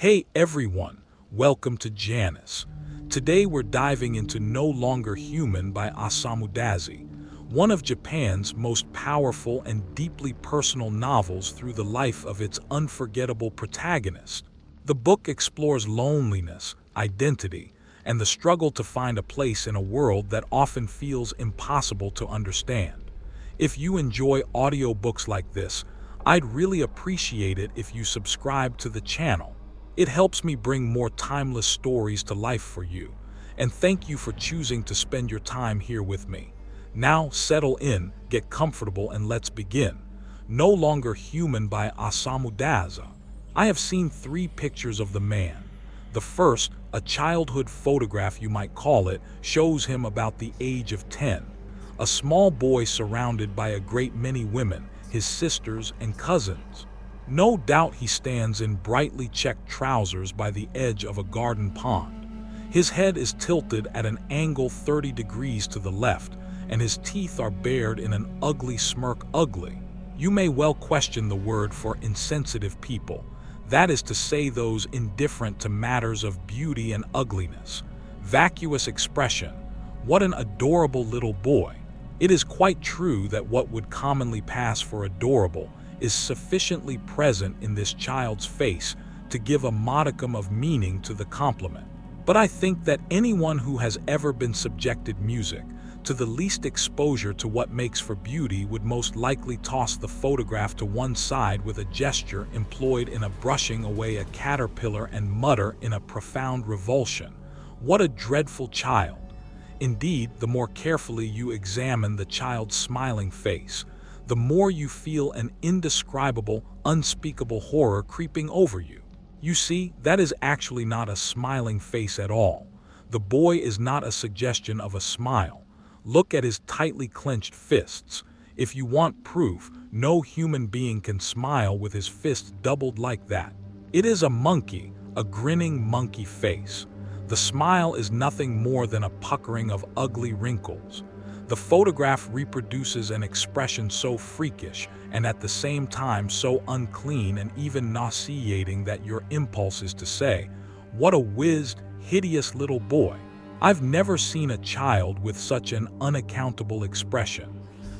Hey everyone, welcome to Janus. Today we're diving into No Longer Human by Osamu Dazai, one of Japan's most powerful and deeply personal novels through the life of its unforgettable protagonist. The book explores loneliness, identity, and the struggle to find a place in a world that often feels impossible to understand. If you enjoy audiobooks like this, I'd really appreciate it if you subscribe to the channel. It helps me bring more timeless stories to life for you, and thank you for choosing to spend your time here with me. Now settle in, get comfortable, and let's begin. No Longer Human by Osamu Dazai. I have seen 3 pictures of the man. The first, a childhood photograph you might call it, shows him about the age of 10. A small boy surrounded by a great many women, his sisters and cousins. No doubt he stands in brightly checked trousers by the edge of a garden pond. His head is tilted at an angle 30 degrees to the left, and his teeth are bared in an ugly smirk. Ugly. You may well question the word for insensitive people. That is to say, those indifferent to matters of beauty and ugliness. Vacuous expression. What an adorable little boy. It is quite true that what would commonly pass for adorable is sufficiently present in this child's face to give a modicum of meaning to the compliment. But I think that anyone who has ever been subjected music to the least exposure to what makes for beauty would most likely toss the photograph to one side with a gesture employed in a brushing away a caterpillar and mutter in a profound revulsion, "What a dreadful child!" Indeed, the more carefully you examine the child's smiling face, the more you feel an indescribable, unspeakable horror creeping over you. You see, that is actually not a smiling face at all. The boy is not a suggestion of a smile. Look at his tightly clenched fists. If you want proof, no human being can smile with his fists doubled like that. It is a monkey, a grinning monkey face. The smile is nothing more than a puckering of ugly wrinkles. The photograph reproduces an expression so freakish and at the same time so unclean and even nauseating that your impulse is to say, "What a whizzed, hideous little boy." I've never seen a child with such an unaccountable expression.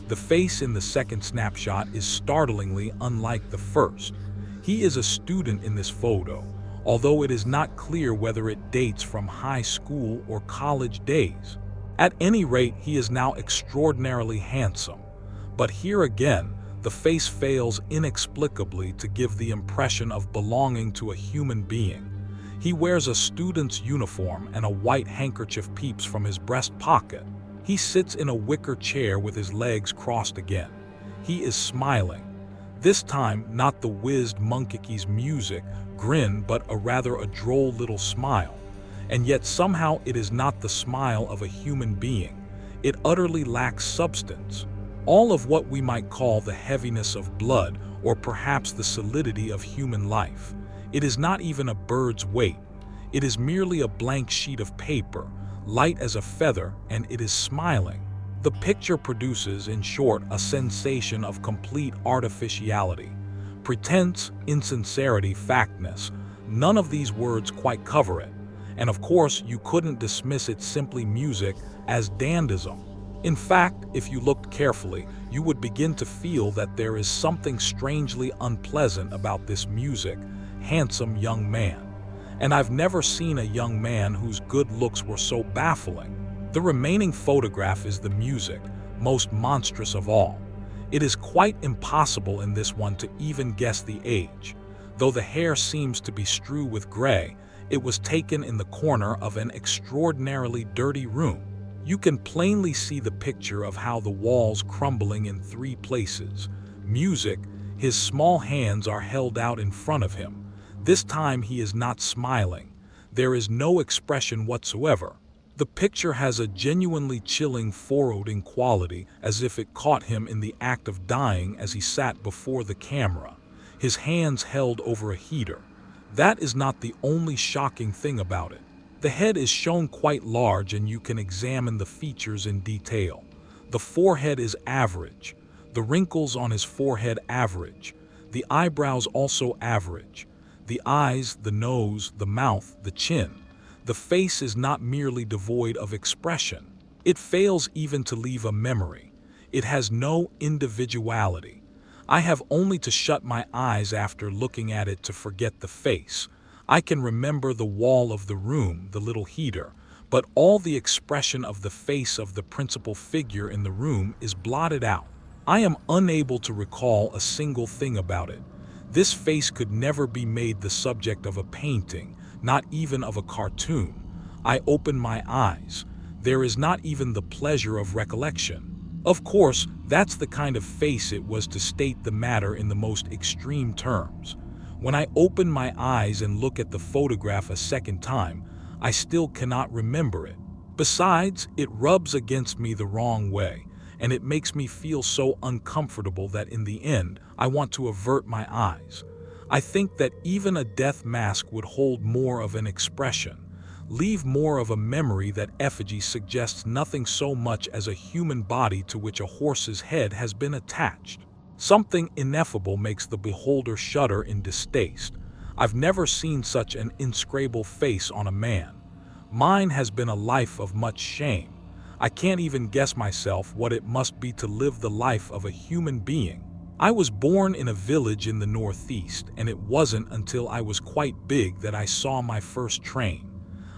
The face in the second snapshot is startlingly unlike the first. He is a student in this photo, although it is not clear whether it dates from high school or college days. At any rate, he is now extraordinarily handsome. But here again, the face fails inexplicably to give the impression of belonging to a human being. He wears a student's uniform and a white handkerchief peeps from his breast pocket. He sits in a wicker chair with his legs crossed again. He is smiling. This time, not the whizzed monkey's music grin, but a rather droll little smile. And yet somehow it is not the smile of a human being. It utterly lacks substance. All of what we might call the heaviness of blood, or perhaps the solidity of human life. It is not even a bird's weight. It is merely a blank sheet of paper, light as a feather, and it is smiling. The picture produces, in short, a sensation of complete artificiality. Pretense, insincerity, factness, none of these words quite cover it. And of course, you couldn't dismiss it simply music as dandism. In fact, if you looked carefully, you would begin to feel that there is something strangely unpleasant about this music, handsome young man. And I've never seen a young man whose good looks were so baffling. The remaining photograph is the music, most monstrous of all. It is quite impossible in this one to even guess the age. Though the hair seems to be strewn with gray, it was taken in the corner of an extraordinarily dirty room. You can plainly see the picture of how the walls crumbling in 3 places. Music, his small hands are held out in front of him. This time he is not smiling. There is no expression whatsoever. The picture has a genuinely chilling, foreboding quality, as if it caught him in the act of dying as he sat before the camera, his hands held over a heater. That is not the only shocking thing about it. The head is shown quite large and you can examine the features in detail. The forehead is average. The wrinkles on his forehead average. The eyebrows also average. The eyes, the nose, the mouth, the chin. The face is not merely devoid of expression. It fails even to leave a memory. It has no individuality. I have only to shut my eyes after looking at it to forget the face. I can remember the wall of the room, the little heater, but all the expression of the face of the principal figure in the room is blotted out. I am unable to recall a single thing about it. This face could never be made the subject of a painting, not even of a cartoon. I open my eyes. There is not even the pleasure of recollection. Of course, that's the kind of face it was to state the matter in the most extreme terms. When I open my eyes and look at the photograph a second time, I still cannot remember it. Besides, it rubs against me the wrong way, and it makes me feel so uncomfortable that in the end, I want to avert my eyes. I think that even a death mask would hold more of an expression, leave more of a memory. That effigy suggests nothing so much as a human body to which a horse's head has been attached. Something ineffable makes the beholder shudder in distaste. I've never seen such an inscrutable face on a man. Mine has been a life of much shame. I can't even guess myself what it must be to live the life of a human being. I was born in a village in the Northeast, and it wasn't until I was quite big that I saw my first train.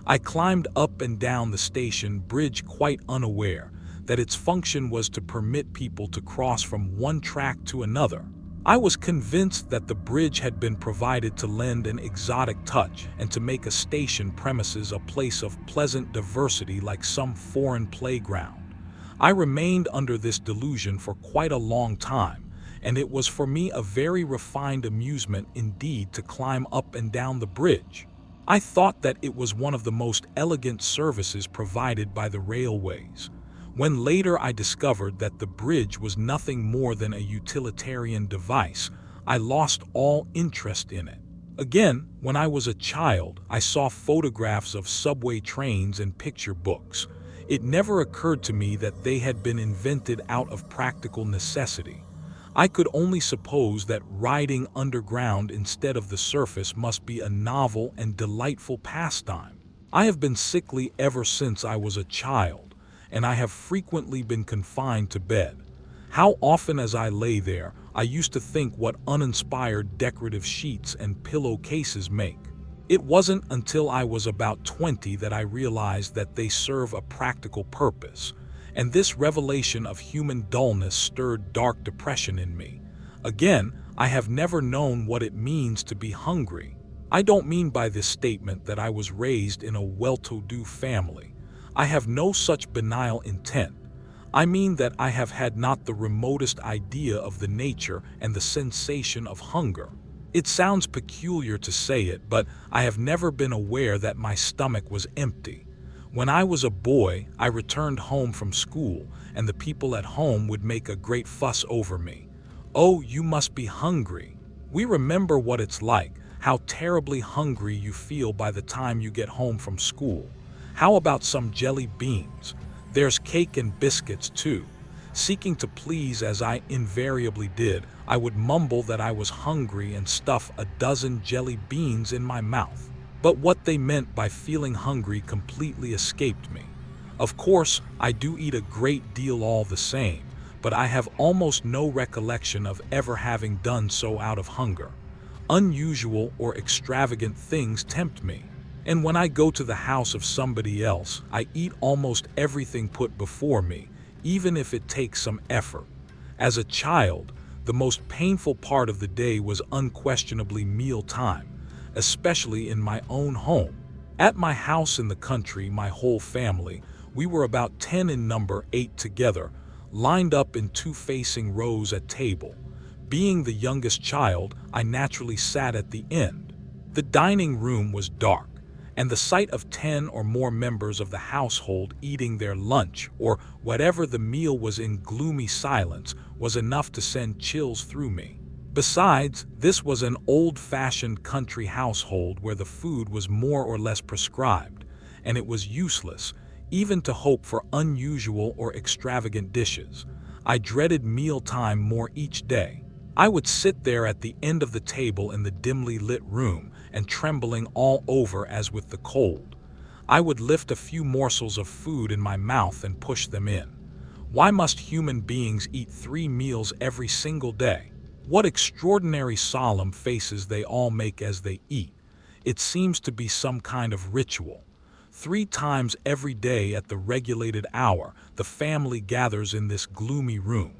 I climbed up and down the station bridge quite unaware that its function was to permit people to cross from one track to another. I was convinced that the bridge had been provided to lend an exotic touch and to make a station premises a place of pleasant diversity like some foreign playground. I remained under this delusion for quite a long time, and it was for me a very refined amusement indeed to climb up and down the bridge. I thought that it was one of the most elegant services provided by the railways. When later I discovered that the bridge was nothing more than a utilitarian device, I lost all interest in it. Again, when I was a child, I saw photographs of subway trains and picture books. It never occurred to me that they had been invented out of practical necessity. I could only suppose that riding underground instead of the surface must be a novel and delightful pastime. I have been sickly ever since I was a child, and I have frequently been confined to bed. How often as I lay there, I used to think what uninspired decorative sheets and pillowcases make. It wasn't until I was about 20 that I realized that they serve a practical purpose, and this revelation of human dullness stirred dark depression in me. Again, I have never known what it means to be hungry. I don't mean by this statement that I was raised in a well-to-do family. I have no such banal intent. I mean that I have had not the remotest idea of the nature and the sensation of hunger. It sounds peculiar to say it, but I have never been aware that my stomach was empty. When I was a boy, I returned home from school, and the people at home would make a great fuss over me. "Oh, you must be hungry." We remember what it's like, how terribly hungry you feel by the time you get home from school. How about some jelly beans? There's cake and biscuits too. Seeking to please as I invariably did, I would mumble that I was hungry and stuff a dozen jelly beans in my mouth. But what they meant by feeling hungry completely escaped me. Of course, I do eat a great deal all the same, but I have almost no recollection of ever having done so out of hunger. Unusual or extravagant things tempt me. And when I go to the house of somebody else, I eat almost everything put before me, even if it takes some effort. As a child, the most painful part of the day was unquestionably mealtime, especially in my own home. At my house in the country, my whole family, we were about 10 in number, 8 together, lined up in 2 facing rows at table. Being the youngest child, I naturally sat at the end. The dining room was dark, and the sight of 10 or more members of the household eating their lunch or whatever the meal was in gloomy silence was enough to send chills through me. Besides, this was an old-fashioned country household where the food was more or less prescribed, and it was useless even to hope for unusual or extravagant dishes. I dreaded mealtime more each day. I would sit there at the end of the table in the dimly lit room, and trembling all over as with the cold. I would lift a few morsels of food in my mouth and push them in. Why must human beings eat 3 meals every single day? What extraordinary solemn faces they all make as they eat. It seems to be some kind of ritual. 3 times every day at the regulated hour, the family gathers in this gloomy room.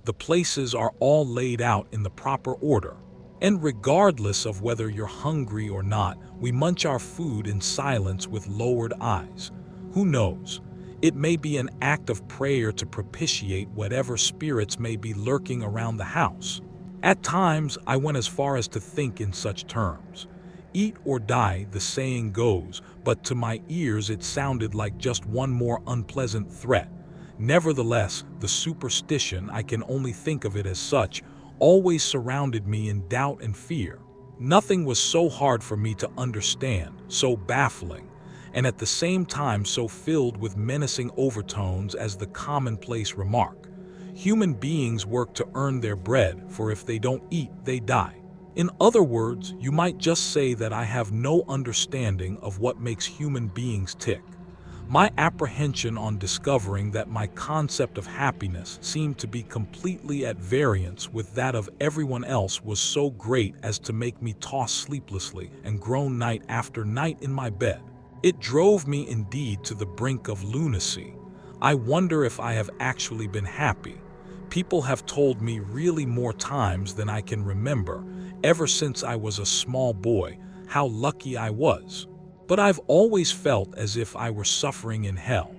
The places are all laid out in the proper order. And regardless of whether you're hungry or not, we munch our food in silence with lowered eyes. Who knows? It may be an act of prayer to propitiate whatever spirits may be lurking around the house. At times, I went as far as to think in such terms. Eat or die, the saying goes, but to my ears it sounded like just one more unpleasant threat. Nevertheless, the superstition, I can only think of it as such, always surrounded me in doubt and fear. Nothing was so hard for me to understand, so baffling, and at the same time so filled with menacing overtones as the commonplace remark. Human beings work to earn their bread, for if they don't eat, they die. In other words, you might just say that I have no understanding of what makes human beings tick. My apprehension on discovering that my concept of happiness seemed to be completely at variance with that of everyone else was so great as to make me toss sleeplessly and groan night after night in my bed. It drove me indeed to the brink of lunacy. I wonder if I have actually been happy. People have told me really more times than I can remember, ever since I was a small boy, how lucky I was. But I've always felt as if I were suffering in hell.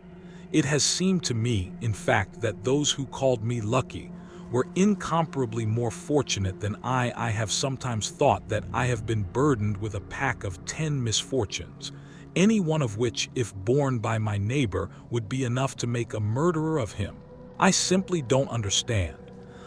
It has seemed to me, in fact, that those who called me lucky were incomparably more fortunate than I. I have sometimes thought that I have been burdened with a pack of 10 misfortunes, any one of which, if borne by my neighbor, would be enough to make a murderer of him. I simply don't understand.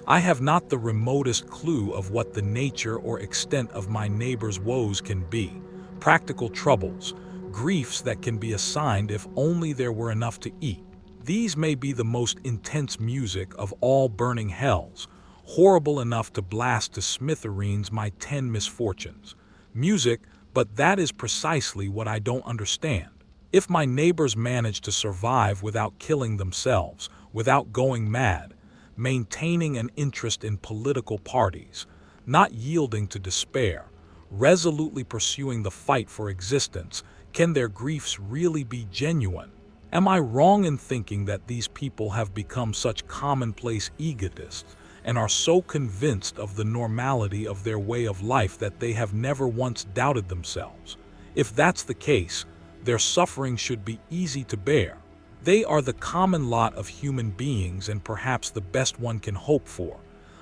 I have not the remotest clue of what the nature or extent of my neighbor's woes can be. Practical troubles, griefs that can be assigned if only there were enough to eat. These may be the most intense music of all burning hells, horrible enough to blast to smithereens my 10 misfortunes. Music, but that is precisely what I don't understand. If my neighbors manage to survive without killing themselves, without going mad, maintaining an interest in political parties, not yielding to despair, resolutely pursuing the fight for existence, can their griefs really be genuine? Am I wrong in thinking that these people have become such commonplace egotists and are so convinced of the normality of their way of life that they have never once doubted themselves? If that's the case, their suffering should be easy to bear. They are the common lot of human beings and perhaps the best one can hope for.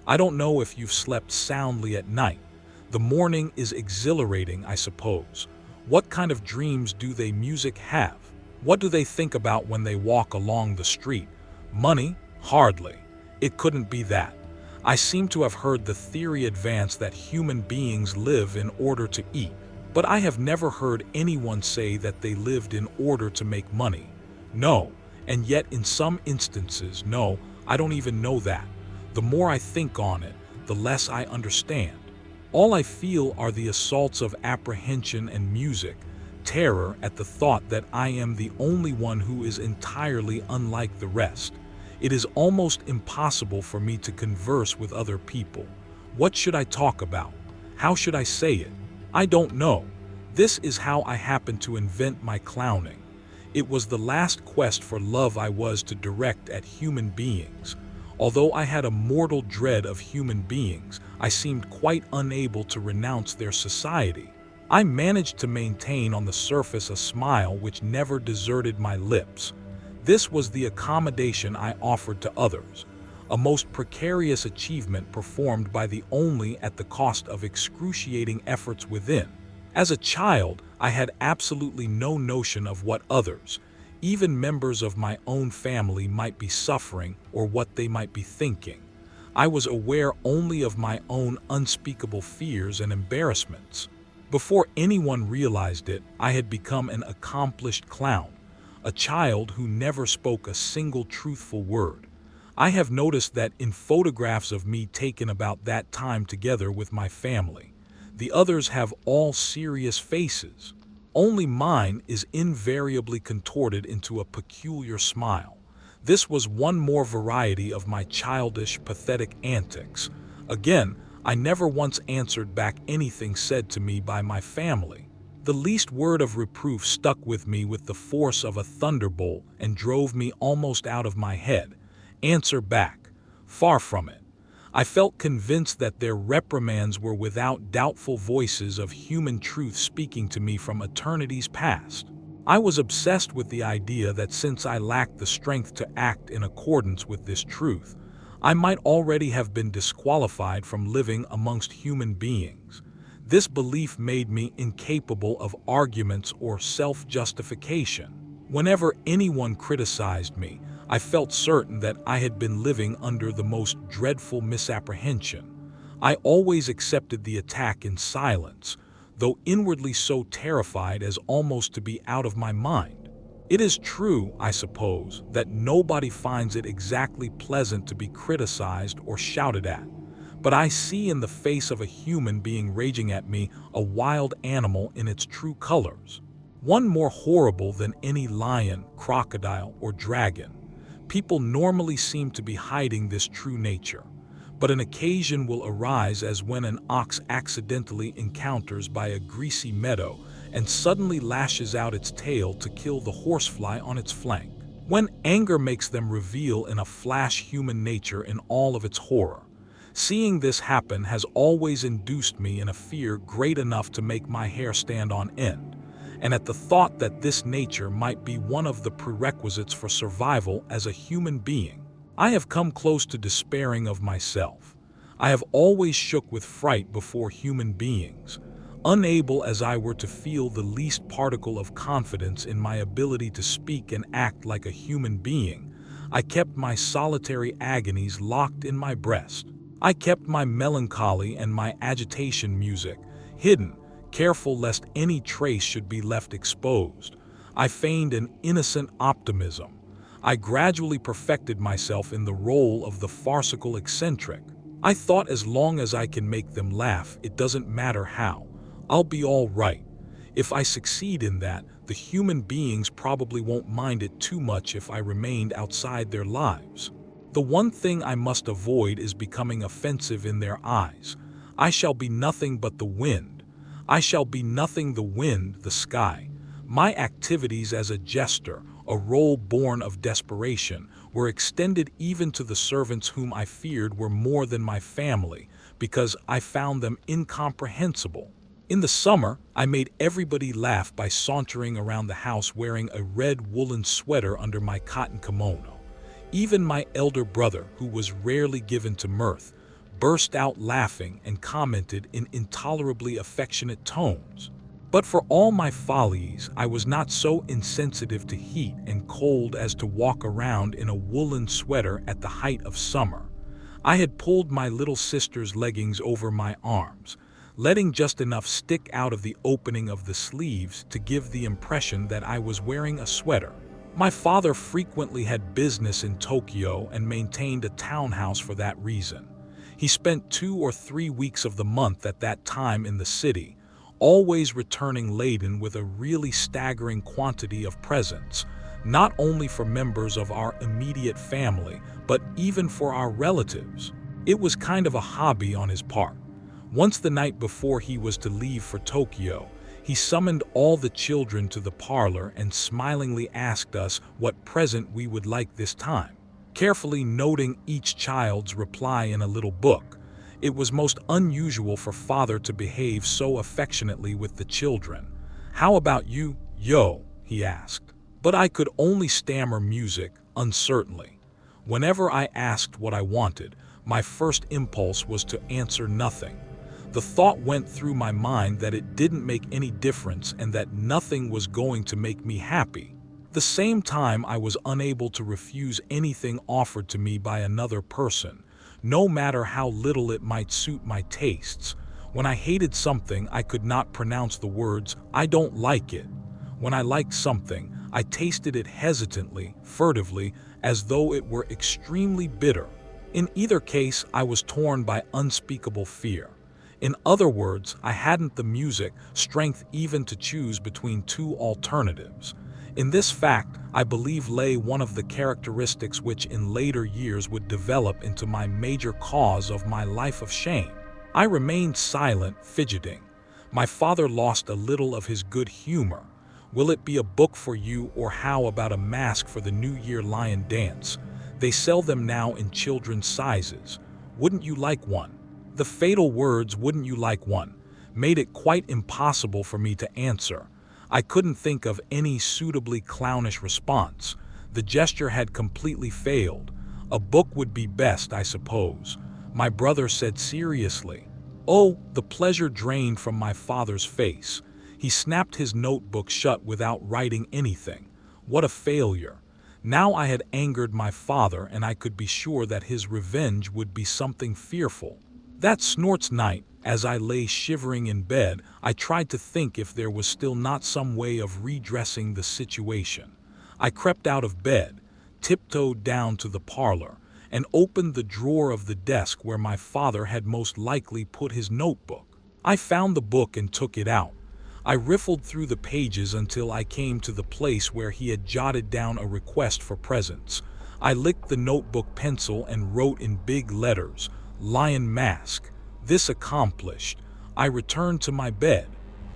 I don't know if you've slept soundly at night. The morning is exhilarating, I suppose. What kind of dreams do they music have? What do they think about when they walk along the street? Money? Hardly. It couldn't be that. I seem to have heard the theory advance that human beings live in order to eat, but I have never heard anyone say that they lived in order to make money. No, and yet in some instances, no, I don't even know that. The more I think on it, the less I understand. All I feel are the assaults of apprehension and music, terror at the thought that I am the only one who is entirely unlike the rest. It is almost impossible for me to converse with other people. What should I talk about? How should I say it? I don't know. This is how I happened to invent my clowning. It was the last quest for love I was to direct at human beings. Although I had a mortal dread of human beings, I seemed quite unable to renounce their society. I managed to maintain on the surface a smile which never deserted my lips. This was the accommodation I offered to others, a most precarious achievement performed by the only at the cost of excruciating efforts within. As a child, I had absolutely no notion of what others, even members of my own family, might be suffering or what they might be thinking. I was aware only of my own unspeakable fears and embarrassments. Before anyone realized it, I had become an accomplished clown, a child who never spoke a single truthful word. I have noticed that in photographs of me taken about that time together with my family, The others have all serious faces. Only mine is invariably contorted into a peculiar smile. This was one more variety of my childish, pathetic antics. Again, I never once answered back anything said to me by my family. The least word of reproof stuck with me with the force of a thunderbolt and drove me almost out of my head. Answer back. Far from it. I felt convinced that their reprimands were without doubtful voices of human truth speaking to me from eternities past. I was obsessed with the idea that since I lacked the strength to act in accordance with this truth, I might already have been disqualified from living amongst human beings. This belief made me incapable of arguments or self-justification. Whenever anyone criticized me, I felt certain that I had been living under the most dreadful misapprehension. I always accepted the attack in silence, though inwardly so terrified as almost to be out of my mind. It is true, I suppose, that nobody finds it exactly pleasant to be criticized or shouted at, but I see in the face of a human being raging at me a wild animal in its true colors, one more horrible than any lion, crocodile, or dragon. People normally seem to be hiding this true nature, but an occasion will arise as when an ox accidentally encounters by a greasy meadow and suddenly lashes out its tail to kill the horsefly on its flank. When anger makes them reveal in a flash human nature in all of its horror. Seeing this happen has always induced me in a fear great enough to make my hair stand on end, and at the thought that this nature might be one of the prerequisites for survival as a human being, I have come close to despairing of myself. I have always shook with fright before human beings, unable as I were to feel the least particle of confidence in my ability to speak and act like a human being. I kept my solitary agonies locked in my breast. I kept my melancholy and my agitation music hidden, careful lest any trace should be left exposed. I feigned an innocent optimism. I gradually perfected myself in the role of the farcical eccentric. I thought as long as I can make them laugh, it doesn't matter how, I'll be all right. If I succeed in that, the human beings probably won't mind it too much if I remained outside their lives. The one thing I must avoid is becoming offensive in their eyes. I shall be nothing but the wind. I shall be nothing the wind, the sky. My activities as a jester, a role born of desperation, were extended even to the servants whom I feared were more than my family, because I found them incomprehensible. In the summer, I made everybody laugh by sauntering around the house wearing a red woolen sweater under my cotton kimono. Even my elder brother, who was rarely given to mirth, burst out laughing and commented in intolerably affectionate tones. But for all my follies, I was not so insensitive to heat and cold as to walk around in a woolen sweater at the height of summer. I had pulled my little sister's leggings over my arms, letting just enough stick out of the opening of the sleeves to give the impression that I was wearing a sweater. My father frequently had business in Tokyo and maintained a townhouse for that reason. He spent 2 or 3 weeks of the month at that time in the city, always returning laden with a really staggering quantity of presents, not only for members of our immediate family, but even for our relatives. It was kind of a hobby on his part. Once the night before he was to leave for Tokyo, he summoned all the children to the parlor and smilingly asked us what present we would like this time. Carefully noting each child's reply in a little book, it was most unusual for father to behave so affectionately with the children. "How about you, Yo?" he asked. But I could only stammer music, uncertainly. Whenever I asked what I wanted, my first impulse was to answer nothing. The thought went through my mind that it didn't make any difference and that nothing was going to make me happy. The same time, I was unable to refuse anything offered to me by another person, no matter how little it might suit my tastes. When I hated something, I could not pronounce the words, "I don't like it." When I liked something, I tasted it hesitantly, furtively, as though it were extremely bitter. In either case, I was torn by unspeakable fear. In other words, I hadn't the music strength even to choose between two alternatives. In this fact, I believe lay one of the characteristics which in later years would develop into my major cause of my life of shame. I remained silent, fidgeting. My father lost a little of his good humor. Will it be a book for you, or how about a mask for the New Year lion dance? They sell them now in children's sizes. Wouldn't you like one? The fatal words, "wouldn't you like one," made it quite impossible for me to answer. I couldn't think of any suitably clownish response. The gesture had completely failed. A book would be best, I suppose. My brother said seriously. Oh, the pleasure drained from my father's face. He snapped his notebook shut without writing anything. What a failure. Now I had angered my father, and I could be sure that his revenge would be something fearful. That snort's night, as I lay shivering in bed, I tried to think if there was still not some way of redressing the situation. I crept out of bed, tiptoed down to the parlor, and opened the drawer of the desk where my father had most likely put his notebook. I found the book and took it out. I riffled through the pages until I came to the place where he had jotted down a request for presents. I licked the notebook pencil and wrote in big letters, "Lion Mask." This accomplished, I returned to my bed.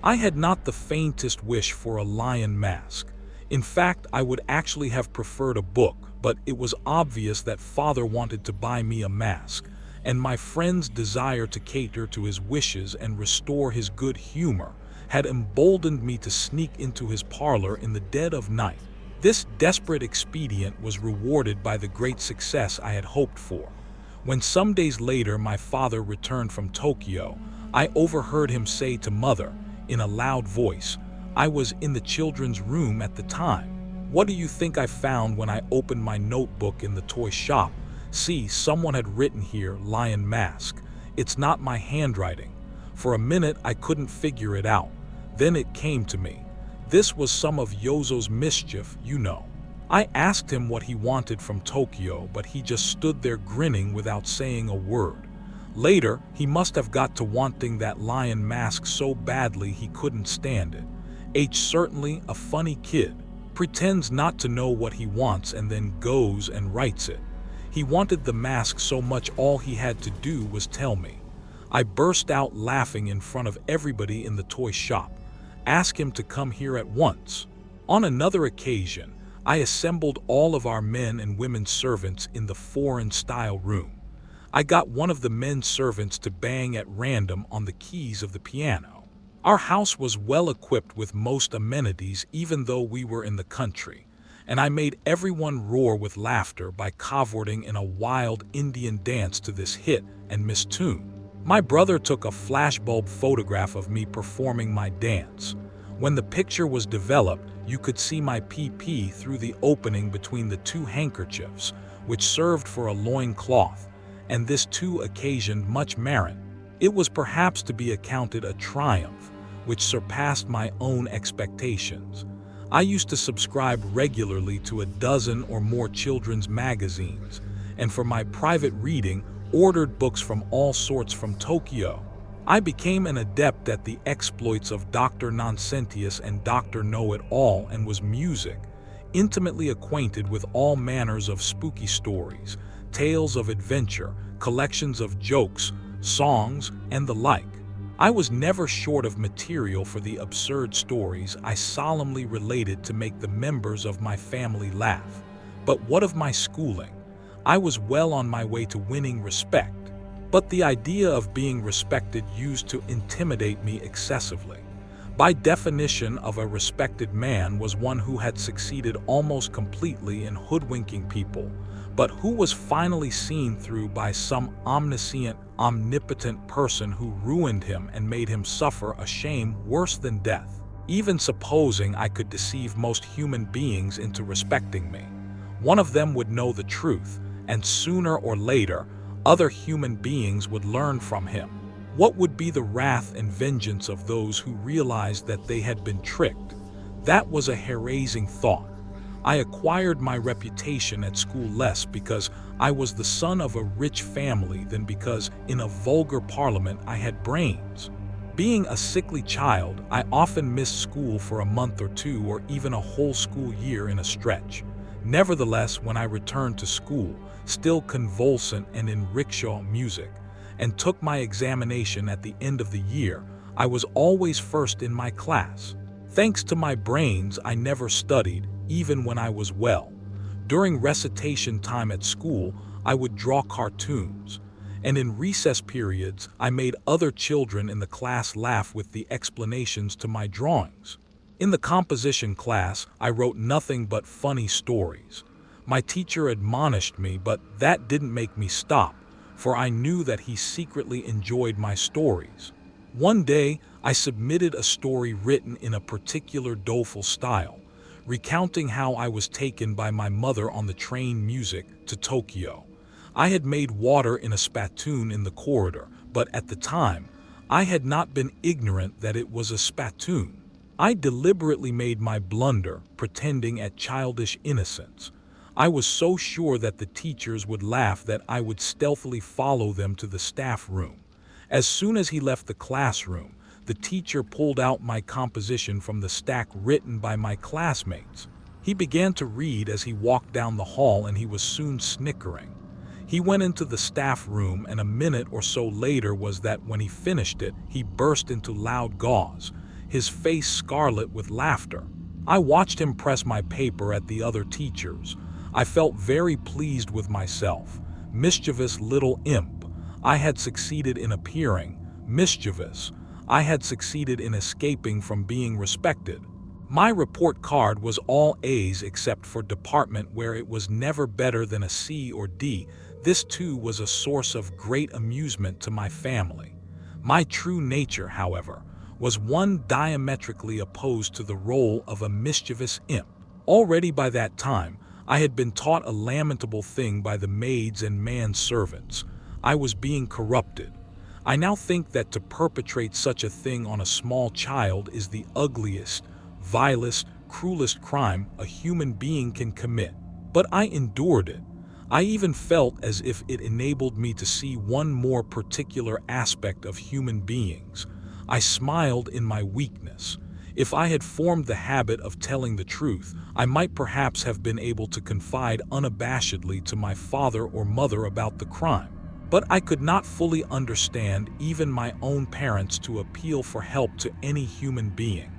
I had not the faintest wish for a lion mask. In fact, I would actually have preferred a book, but it was obvious that father wanted to buy me a mask, and my friend's desire to cater to his wishes and restore his good humor had emboldened me to sneak into his parlor in the dead of night. This desperate expedient was rewarded by the great success I had hoped for. When some days later my father returned from Tokyo, I overheard him say to mother, in a loud voice, I was in the children's room at the time. "What do you think I found when I opened my notebook in the toy shop? See, someone had written here, Lion Mask. It's not my handwriting." For a minute I couldn't figure it out. Then it came to me. This was some of Yōzō's mischief, you know. I asked him what he wanted from Tokyo, but he just stood there grinning without saying a word. Later, he must have got to wanting that lion mask so badly he couldn't stand it. Certainly a funny kid. Pretends not to know what he wants and then goes and writes it. He wanted the mask so much all he had to do was tell me. I burst out laughing in front of everybody in the toy shop. Ask him to come here at once. On another occasion, I assembled all of our men and women servants in the foreign-style room. I got one of the men servants to bang at random on the keys of the piano. Our house was well equipped with most amenities even though we were in the country, and I made everyone roar with laughter by cavorting in a wild Indian dance to this hit and miss tune. My brother took a flashbulb photograph of me performing my dance. When the picture was developed, you could see my pee-pee through the opening between the two handkerchiefs, which served for a loincloth, and this too occasioned much merit. It was perhaps to be accounted a triumph, which surpassed my own expectations. I used to subscribe regularly to a dozen or more children's magazines, and for my private reading, ordered books from all sorts from Tokyo. I became an adept at the exploits of Dr. Nonsentius and Dr. Know-It-All and was intimately acquainted with all manners of spooky stories, tales of adventure, collections of jokes, songs, and the like. I was never short of material for the absurd stories I solemnly related to make the members of my family laugh. But what of my schooling? I was well on my way to winning respect, but the idea of being respected used to intimidate me excessively. By definition of a respected man was one who had succeeded almost completely in hoodwinking people, but who was finally seen through by some omniscient, omnipotent person who ruined him and made him suffer a shame worse than death. Even supposing I could deceive most human beings into respecting me, one of them would know the truth, and sooner or later, other human beings would learn from him. What would be the wrath and vengeance of those who realized that they had been tricked? That was a hair-raising thought. I acquired my reputation at school less because I was the son of a rich family than because in a vulgar parliament I had brains. Being a sickly child, I often missed school for a month or two or even a whole school year in a stretch. Nevertheless, when I returned to school, still convulsant and in rickshaw music, and took my examination at the end of the year, I was always first in my class. Thanks to my brains, I never studied, even when I was well. During recitation time at school, I would draw cartoons, and in recess periods, I made other children in the class laugh with the explanations to my drawings. In the composition class, I wrote nothing but funny stories. My teacher admonished me, but that didn't make me stop, for I knew that he secretly enjoyed my stories. One day, I submitted a story written in a particular doleful style, recounting how I was taken by my mother on the train music to Tokyo. I had made water in a spittoon in the corridor, but at the time, I had not been ignorant that it was a spittoon. I deliberately made my blunder, pretending at childish innocence. I was so sure that the teachers would laugh that I would stealthily follow them to the staff room. As soon as he left the classroom, the teacher pulled out my composition from the stack written by my classmates. He began to read as he walked down the hall, and he was soon snickering. He went into the staff room, and a minute or so later was that when he finished it, he burst into loud gauze, his face scarlet with laughter. I watched him press my paper at the other teachers. I felt very pleased with myself. Mischievous little imp. I had succeeded in appearing mischievous. I had succeeded in escaping from being respected. My report card was all A's except for department, where it was never better than a C or D. This too was a source of great amusement to my family. My true nature, however, was one diametrically opposed to the role of a mischievous imp. Already by that time, I had been taught a lamentable thing by the maids and manservants. I was being corrupted. I now think that to perpetrate such a thing on a small child is the ugliest, vilest, cruelest crime a human being can commit. But I endured it. I even felt as if it enabled me to see one more particular aspect of human beings. I smiled in my weakness. If I had formed the habit of telling the truth, I might perhaps have been able to confide unabashedly to my father or mother about the crime. But I could not fully understand even my own parents to appeal for help to any human being.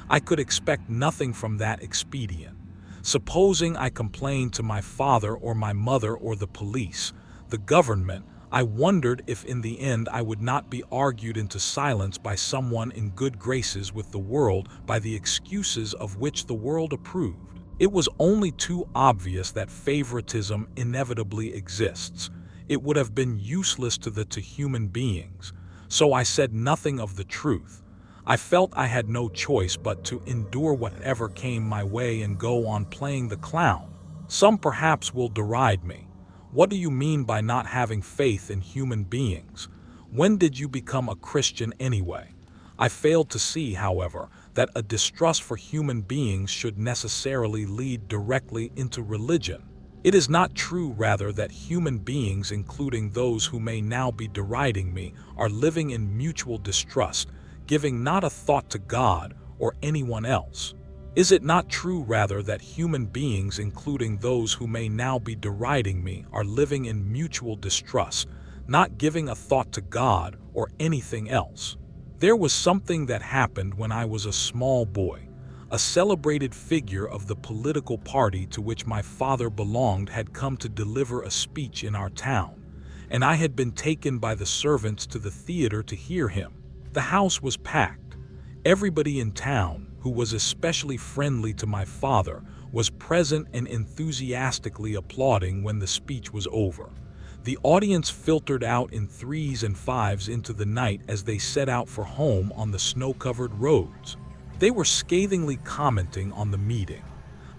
I could expect nothing from that expedient. Supposing I complained to my father or my mother or the police, the government, I wondered if in the end I would not be argued into silence by someone in good graces with the world by the excuses of which the world approved. It was only too obvious that favoritism inevitably exists. It would have been useless to human beings, so I said nothing of the truth. I felt I had no choice but to endure whatever came my way and go on playing the clown. Some perhaps will deride me. What do you mean by not having faith in human beings? When did you become a Christian anyway? I failed to see, however, that a distrust for human beings should necessarily lead directly into religion. It is not true, rather, that human beings, including those who may now be deriding me, are living in mutual distrust, giving not a thought to God or anyone else? Is it not true, rather, that human beings, including those who may now be deriding me, are living in mutual distrust, not giving a thought to God or anything else? There was something that happened when I was a small boy. A celebrated figure of the political party to which my father belonged had come to deliver a speech in our town, and I had been taken by the servants to the theater to hear him. The house was packed. Everybody in town, who was especially friendly to my father, was present and enthusiastically applauding when the speech was over. The audience filtered out in 3s and 5s into the night as they set out for home on the snow-covered roads. They were scathingly commenting on the meeting.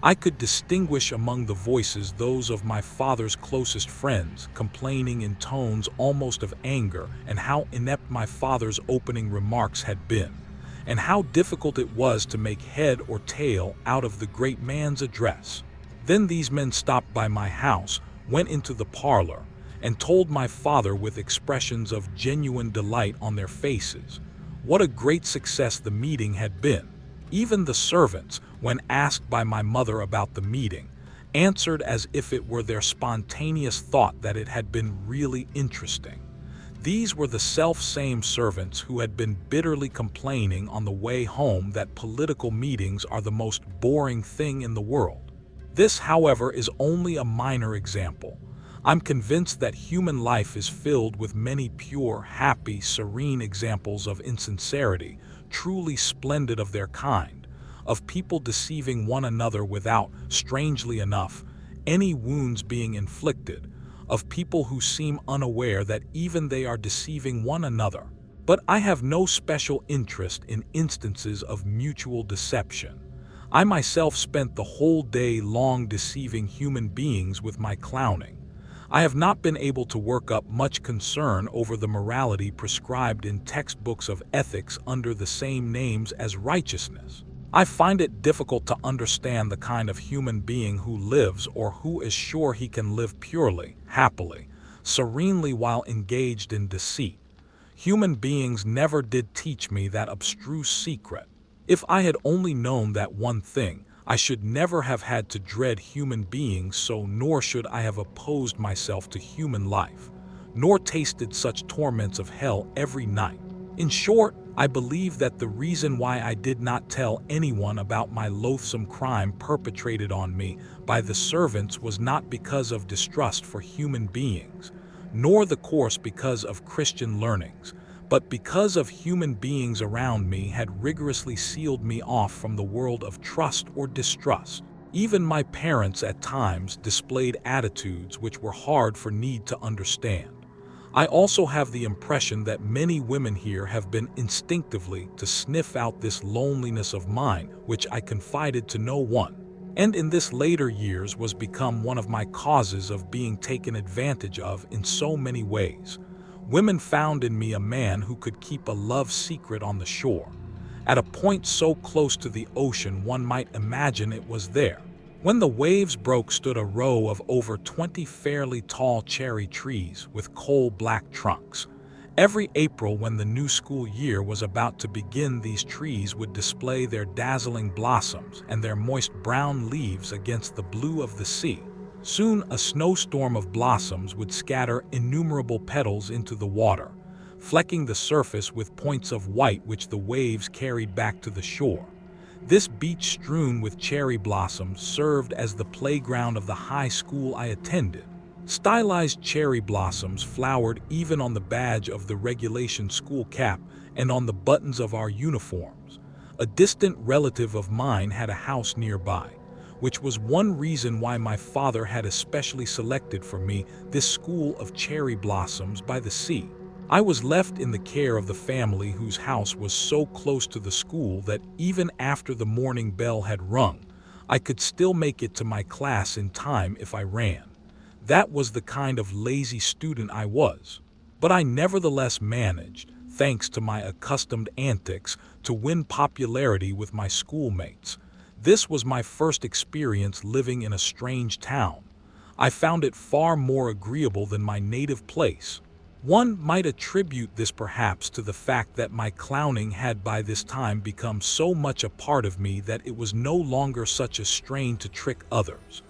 I could distinguish among the voices those of my father's closest friends, complaining in tones almost of anger, and how inept my father's opening remarks had been, and how difficult it was to make head or tail out of the great man's address. Then these men stopped by my house, went into the parlor, and told my father with expressions of genuine delight on their faces what a great success the meeting had been. Even the servants, when asked by my mother about the meeting, answered as if it were their spontaneous thought that it had been really interesting. These were the self-same servants who had been bitterly complaining on the way home that political meetings are the most boring thing in the world. This, however, is only a minor example. I'm convinced that human life is filled with many pure, happy, serene examples of insincerity, truly splendid of their kind, of people deceiving one another without, strangely enough, any wounds being inflicted, of people who seem unaware that even they are deceiving one another. But I have no special interest in instances of mutual deception. I myself spent the whole day long deceiving human beings with my clowning. I have not been able to work up much concern over the morality prescribed in textbooks of ethics under the same names as righteousness. I find it difficult to understand the kind of human being who lives or who is sure he can live purely, happily, serenely while engaged in deceit. Human beings never did teach me that abstruse secret. If I had only known that one thing, I should never have had to dread human beings, so nor should I have opposed myself to human life, nor tasted such torments of hell every night. In short, I believe that the reason why I did not tell anyone about my loathsome crime perpetrated on me by the servants was not because of distrust for human beings, nor the course because of Christian learnings, but because of human beings around me had rigorously sealed me off from the world of trust or distrust. Even my parents at times displayed attitudes which were hard for need to understand. I also have the impression that many women here have been instinctively to sniff out this loneliness of mine, which I confided to no one, and in this later years was become one of my causes of being taken advantage of in so many ways. Women found in me a man who could keep a love secret on the shore. At a point so close to the ocean one might imagine it was there. When the waves broke stood a row of over 20 fairly tall cherry trees with coal-black trunks. Every April when the new school year was about to begin, these trees would display their dazzling blossoms and their moist brown leaves against the blue of the sea. Soon a snowstorm of blossoms would scatter innumerable petals into the water, flecking the surface with points of white which the waves carried back to the shore. This beach strewn with cherry blossoms served as the playground of the high school I attended. Stylized cherry blossoms flowered even on the badge of the regulation school cap and on the buttons of our uniforms. A distant relative of mine had a house nearby, which was one reason why my father had especially selected for me this school of cherry blossoms by the sea. I was left in the care of the family whose house was so close to the school that even after the morning bell had rung, I could still make it to my class in time if I ran. That was the kind of lazy student I was. But I nevertheless managed, thanks to my accustomed antics, to win popularity with my schoolmates. This was my first experience living in a strange town. I found it far more agreeable than my native place. One might attribute this perhaps to the fact that my clowning had by this time become so much a part of me that it was no longer such a strain to trick others.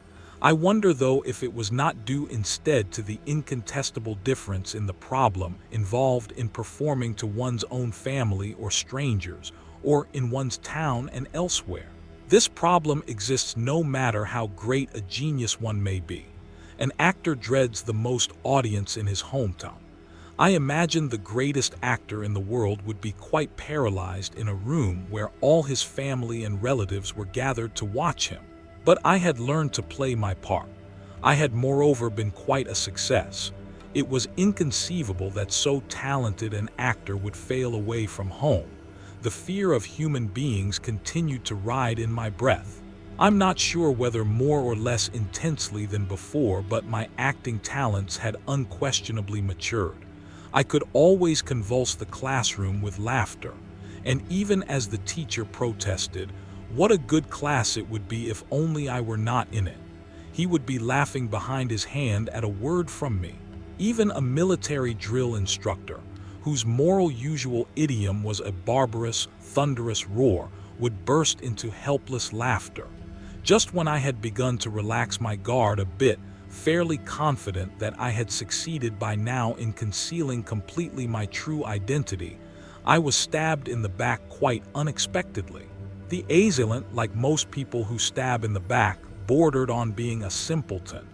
I wonder though if it was not due instead to the incontestable difference in the problem involved in performing to one's own family or strangers, or in one's town and elsewhere. This problem exists no matter how great a genius one may be. An actor dreads the most audience in his hometown. I imagine the greatest actor in the world would be quite paralyzed in a room where all his family and relatives were gathered to watch him. But I had learned to play my part. I had moreover been quite a success. It was inconceivable that so talented an actor would fail away from home. The fear of human beings continued to ride in my breath. I'm not sure whether more or less intensely than before, but my acting talents had unquestionably matured. I could always convulse the classroom with laughter, and even as the teacher protested, what a good class it would be if only I were not in it, he would be laughing behind his hand at a word from me. Even a military drill instructor, whose moral usual idiom was a barbarous, thunderous roar, would burst into helpless laughter. Just when I had begun to relax my guard a bit, fairly confident that I had succeeded by now in concealing completely my true identity, I was stabbed in the back quite unexpectedly. The assailant, like most people who stab in the back, bordered on being a simpleton.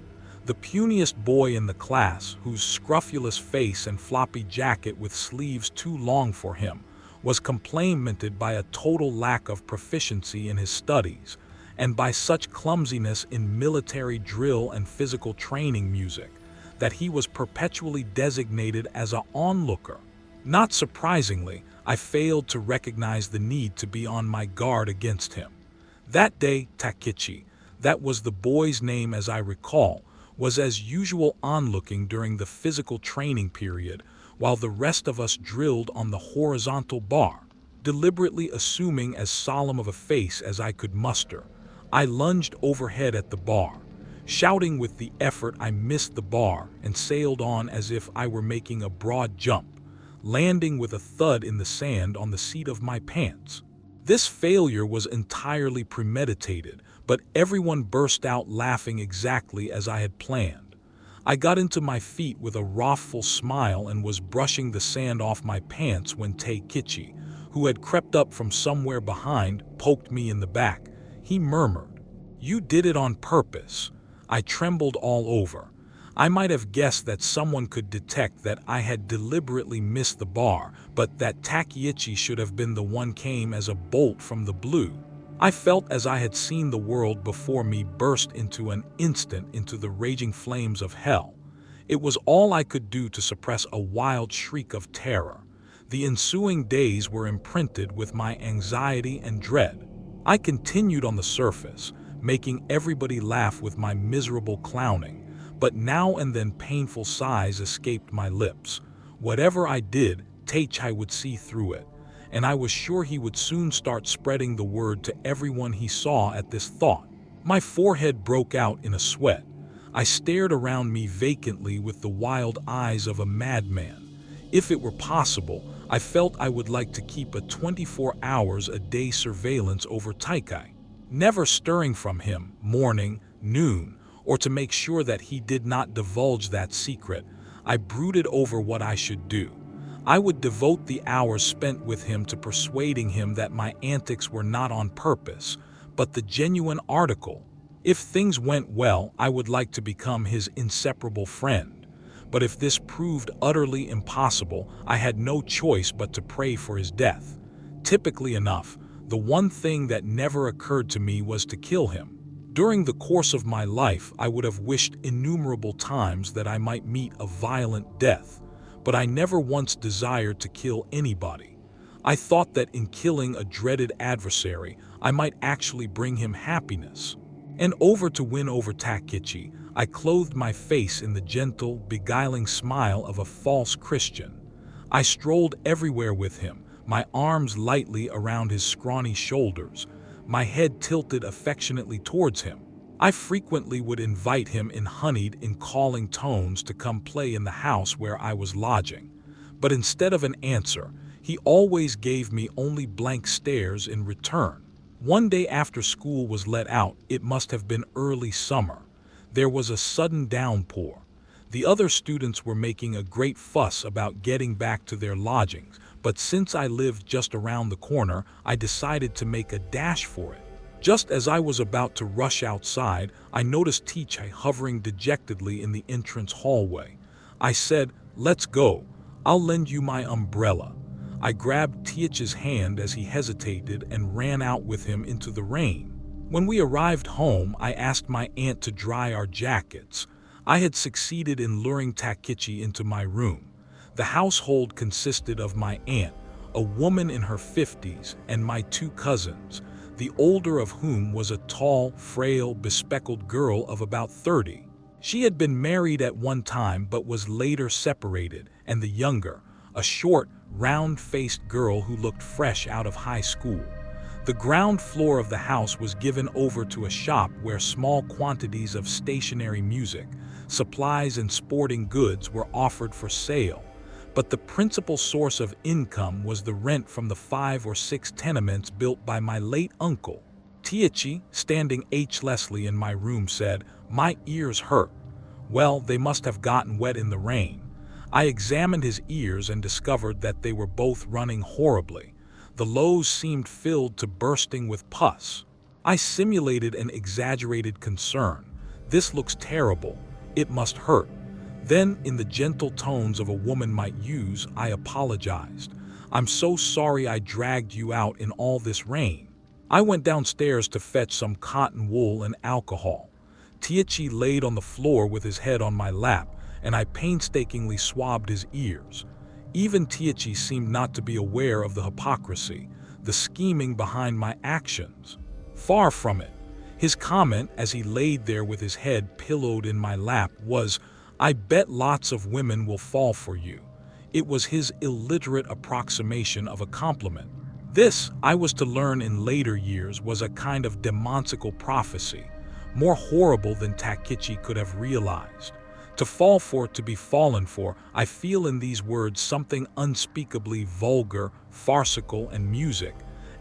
The puniest boy in the class, whose scrofulous face and floppy jacket with sleeves too long for him, was complimented by a total lack of proficiency in his studies, and by such clumsiness in military drill and physical training music, that he was perpetually designated as an onlooker. Not surprisingly, I failed to recognize the need to be on my guard against him. That day, Takechi, that was the boy's name as I recall, was as usual onlooking during the physical training period, while the rest of us drilled on the horizontal bar. Deliberately assuming as solemn of a face as I could muster, I lunged overhead at the bar. Shouting with the effort, I missed the bar and sailed on as if I were making a broad jump, landing with a thud in the sand on the seat of my pants. This failure was entirely premeditated, but everyone burst out laughing exactly as I had planned. I got into my feet with a wrathful smile and was brushing the sand off my pants when Takechi, who had crept up from somewhere behind, poked me in the back. He murmured, "You did it on purpose." I trembled all over. I might have guessed that someone could detect that I had deliberately missed the bar, but that Takechi should have been the one came as a bolt from the blue. I felt as I had seen the world before me burst into an instant into the raging flames of hell. It was all I could do to suppress a wild shriek of terror. The ensuing days were imprinted with my anxiety and dread. I continued on the surface, making everybody laugh with my miserable clowning, but now and then painful sighs escaped my lips. Whatever I did, Takechi would see through it, and I was sure he would soon start spreading the word to everyone he saw at this thought. My forehead broke out in a sweat. I stared around me vacantly with the wild eyes of a madman. If it were possible, I felt I would like to keep a 24 hours a day surveillance over Takechi, never stirring from him, morning, noon, or to make sure that he did not divulge that secret. I brooded over what I should do. I would devote the hours spent with him to persuading him that my antics were not on purpose, but the genuine article. If things went well, I would like to become his inseparable friend. But if this proved utterly impossible, I had no choice but to pray for his death. Typically enough, the one thing that never occurred to me was to kill him. During the course of my life, I would have wished innumerable times that I might meet a violent death, but I never once desired to kill anybody. I thought that in killing a dreaded adversary, I might actually bring him happiness. And to win over Takechi, I clothed my face in the gentle, beguiling smile of a false Christian. I strolled everywhere with him, my arms lightly around his scrawny shoulders, my head tilted affectionately towards him. I frequently would invite him in honeyed in calling tones to come play in the house where I was lodging. But instead of an answer, he always gave me only blank stares in return. One day after school was let out, it must have been early summer. There was a sudden downpour. The other students were making a great fuss about getting back to their lodgings, but since I lived just around the corner, I decided to make a dash for it. Just as I was about to rush outside, I noticed Takechi hovering dejectedly in the entrance hallway. I said, "Let's go. I'll lend you my umbrella." I grabbed Takechi's hand as he hesitated and ran out with him into the rain. When we arrived home, I asked my aunt to dry our jackets. I had succeeded in luring Takechi into my room. The household consisted of my aunt, a woman in her 50s, and my two cousins, the older of whom was a tall, frail, bespectacled girl of about 30. She had been married at one time but was later separated, and the younger, a short, round-faced girl who looked fresh out of high school. The ground floor of the house was given over to a shop where small quantities of stationary music, supplies and sporting goods were offered for sale, but the principal source of income was the rent from the 5 or 6 tenements built by my late uncle. Taichi, standing aimlessly in my room, said, "My ears hurt." Well, they must have gotten wet in the rain. I examined his ears and discovered that they were both running horribly. The lobes seemed filled to bursting with pus. I simulated an exaggerated concern. "This looks terrible. It must hurt." Then, in the gentle tones of a woman might use, I apologized. "I'm so sorry I dragged you out in all this rain." I went downstairs to fetch some cotton wool and alcohol. Taichi laid on the floor with his head on my lap, and I painstakingly swabbed his ears. Even Taichi seemed not to be aware of the hypocrisy, the scheming behind my actions. Far from it. His comment, as he laid there with his head pillowed in my lap, was, "I bet lots of women will fall for you." It was his illiterate approximation of a compliment. This, I was to learn in later years, was a kind of demoniacal prophecy, more horrible than Takechi could have realized. To fall for, to be fallen for, I feel in these words something unspeakably vulgar, farcical, and music,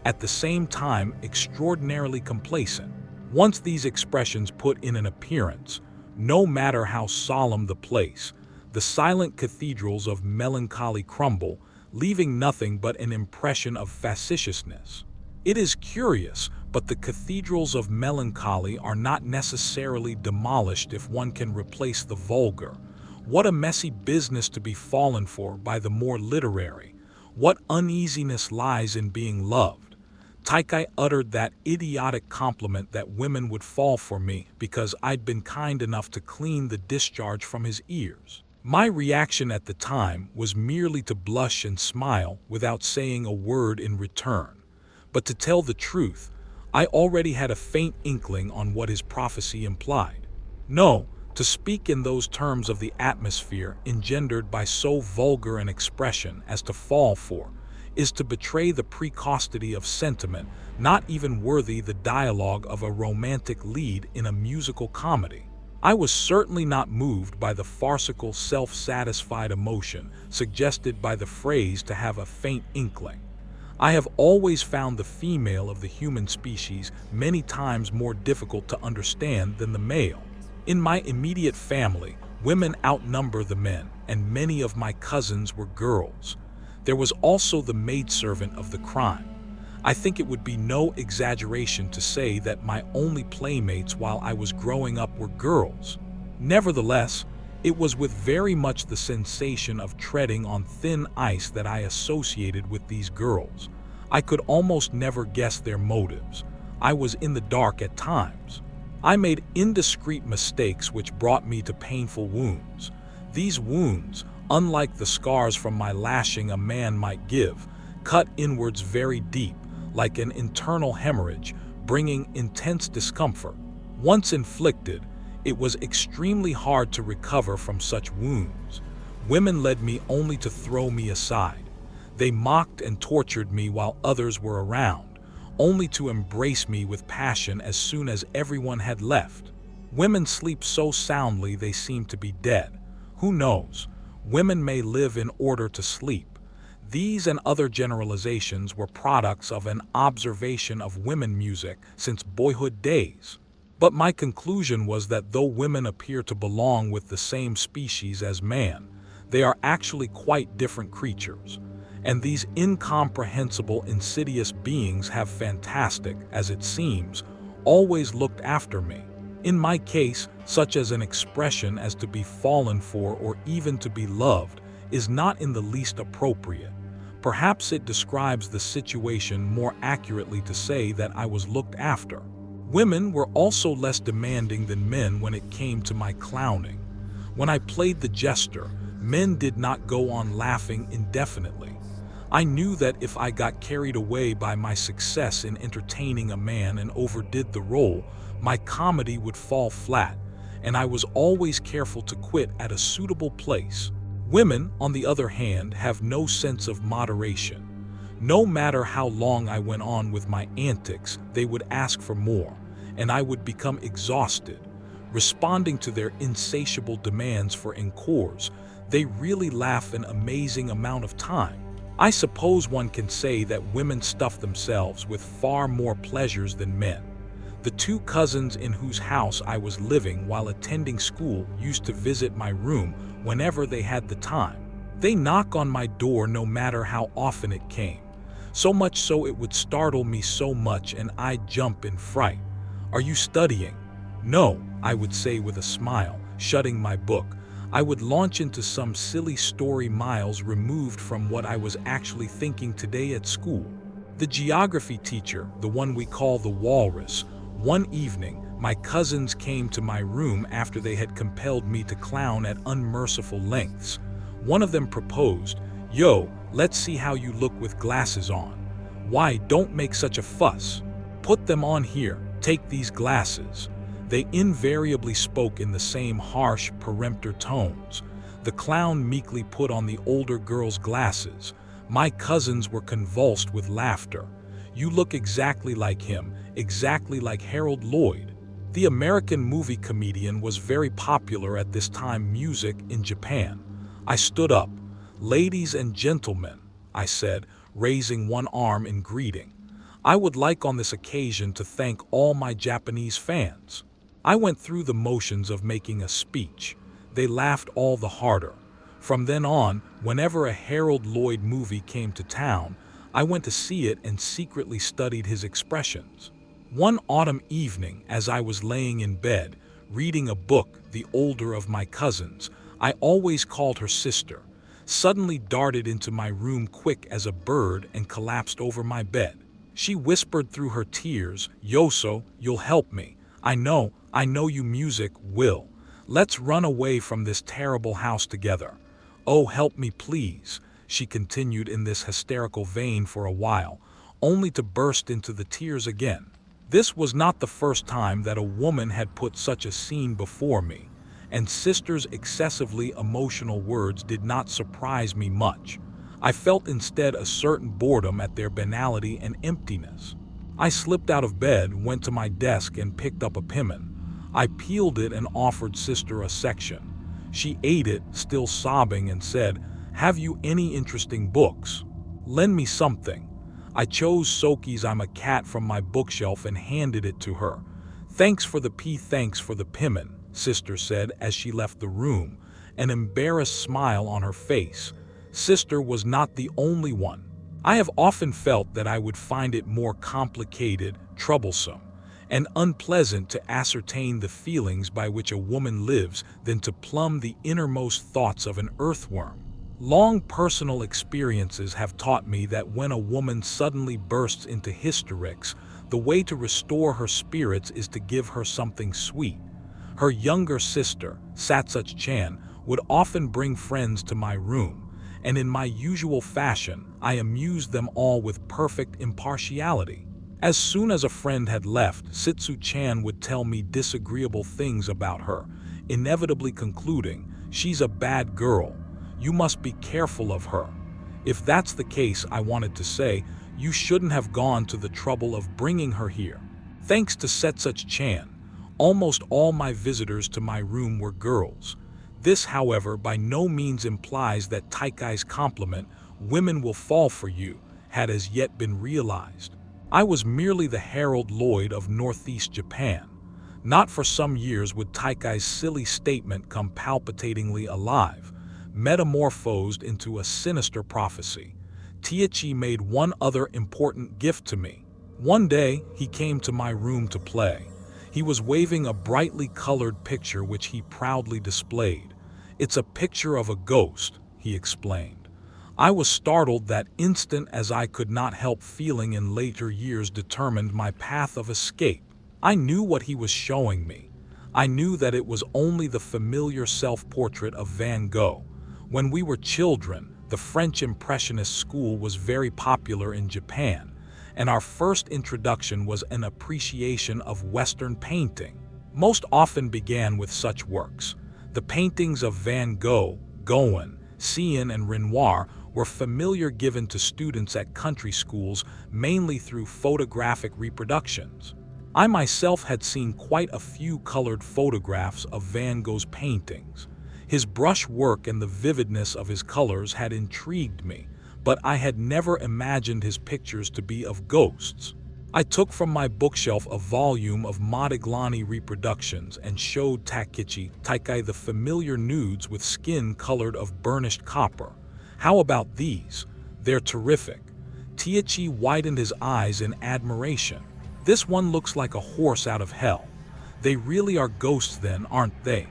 at the same time extraordinarily complacent. Once these expressions put in an appearance, no matter how solemn the place, the silent cathedrals of melancholy crumble, leaving nothing but an impression of facetiousness. It is curious, but the cathedrals of melancholy are not necessarily demolished if one can replace the vulgar. What a messy business to be fallen for by the more literary. What uneasiness lies in being loved. Taikai uttered that idiotic compliment that women would fall for me because I'd been kind enough to clean the discharge from his ears. My reaction at the time was merely to blush and smile without saying a word in return. But to tell the truth, I already had a faint inkling on what his prophecy implied. No, to speak in those terms of the atmosphere engendered by so vulgar an expression as to fall for, is to betray the precocity of sentiment not even worthy the dialogue of a romantic lead in a musical comedy. I was certainly not moved by the farcical self-satisfied emotion suggested by the phrase to have a faint inkling. I have always found the female of the human species many times more difficult to understand than the male. In my immediate family, women outnumber the men, and many of my cousins were girls. There was also the maidservant of the crime. I think it would be no exaggeration to say that my only playmates while I was growing up were girls. Nevertheless, it was with very much the sensation of treading on thin ice that I associated with these girls. I could almost never guess their motives. I was in the dark at times. I made indiscreet mistakes which brought me to painful wounds. These wounds, unlike the scars from my lashing a man might give, cut inwards very deep, like an internal hemorrhage, bringing intense discomfort. Once inflicted, it was extremely hard to recover from such wounds. Women led me only to throw me aside. They mocked and tortured me while others were around, only to embrace me with passion as soon as everyone had left. Women sleep so soundly they seem to be dead. Who knows? Women may live in order to sleep. These and other generalizations were products of an observation of women music since boyhood days. But my conclusion was that though women appear to belong with the same species as man, they are actually quite different creatures. And these incomprehensible, insidious beings have fantastic, as it seems, always looked after me. In my case, such as an expression as to be fallen for or even to be loved is not in the least appropriate. Perhaps it describes the situation more accurately to say that I was looked after. Women were also less demanding than men when it came to my clowning. When I played the jester, men did not go on laughing indefinitely. I knew that if I got carried away by my success in entertaining a man and overdid the role, my comedy would fall flat, and I was always careful to quit at a suitable place. Women, on the other hand, have no sense of moderation. No matter how long I went on with my antics, they would ask for more, and I would become exhausted. Responding to their insatiable demands for encores, they really laugh an amazing amount of time. I suppose one can say that women stuff themselves with far more pleasures than men. The two cousins in whose house I was living while attending school used to visit my room whenever they had the time. They knock on my door no matter how often it came. So much so it would startle me so much and I'd jump in fright. "Are you studying?" "No," I would say with a smile, shutting my book. I would launch into some silly story miles removed from what I was actually thinking today at school. The geography teacher, the one we call the walrus, one evening, my cousins came to my room after they had compelled me to clown at unmerciful lengths. One of them proposed, "Yo, let's see how you look with glasses on." "Why, don't make such a fuss. Put them on here, take these glasses." They invariably spoke in the same harsh, peremptory tones. The clown meekly put on the older girl's glasses. My cousins were convulsed with laughter. "You look exactly like him, exactly like Harold Lloyd." The American movie comedian was very popular at this time music in Japan. I stood up. "Ladies and gentlemen," I said, raising one arm in greeting. "I would like on this occasion to thank all my Japanese fans." I went through the motions of making a speech. They laughed all the harder. From then on, whenever a Harold Lloyd movie came to town, I went to see it and secretly studied his expressions. One autumn evening, as I was laying in bed, reading a book, the older of my cousins, I always called her sister, suddenly darted into my room quick as a bird and collapsed over my bed. She whispered through her tears, "Yōzō, you'll help me. I know you music will. Let's run away from this terrible house together. Oh, help me please," she continued in this hysterical vein for a while, only to burst into the tears again. This was not the first time that a woman had put such a scene before me, and sister's excessively emotional words did not surprise me much. I felt instead a certain boredom at their banality and emptiness. I slipped out of bed, went to my desk and picked up a pimmin. I peeled it and offered sister a section. She ate it, still sobbing, and said, "Have you any interesting books? Lend me something." I chose Soki's "I'm a Cat" from my bookshelf and handed it to her. Thanks for the pimmin," sister said as she left the room, an embarrassed smile on her face. Sister was not the only one. I have often felt that I would find it more complicated, troublesome, and unpleasant to ascertain the feelings by which a woman lives than to plumb the innermost thoughts of an earthworm. Long personal experiences have taught me that when a woman suddenly bursts into hysterics, the way to restore her spirits is to give her something sweet. Her younger sister, Satsuch-chan, would often bring friends to my room, and in my usual fashion, I amused them all with perfect impartiality. As soon as a friend had left, Satsuch-chan would tell me disagreeable things about her, inevitably concluding, "She's a bad girl. You must be careful of her." If that's the case, I wanted to say, "You shouldn't have gone to the trouble of bringing her here." Thanks to Satsuch-chan, almost all my visitors to my room were girls. This, however, by no means implies that Taikai's compliment, "women will fall for you," had as yet been realized. I was merely the Harold Lloyd of Northeast Japan. Not for some years would Taikai's silly statement come palpitatingly alive, metamorphosed into a sinister prophecy. Taichi made one other important gift to me. One day, he came to my room to play. He was waving a brightly colored picture which he proudly displayed. "It's a picture of a ghost," he explained. I was startled that instant, as I could not help feeling in later years determined my path of escape. I knew what he was showing me. I knew that it was only the familiar self-portrait of Van Gogh. When we were children, the French Impressionist school was very popular in Japan, and our first introduction was an appreciation of Western painting. Most often began with such works. The paintings of Van Gogh, Gowan, Cézanne, and Renoir were familiar given to students at country schools mainly through photographic reproductions. I myself had seen quite a few colored photographs of Van Gogh's paintings. His brush work and the vividness of his colors had intrigued me, but I had never imagined his pictures to be of ghosts. I took from my bookshelf a volume of Modigliani reproductions and showed Taikai the familiar nudes with skin colored of burnished copper. "How about these? They're terrific." Taichi widened his eyes in admiration. "This one looks like a horse out of hell. They really are ghosts then, aren't they?"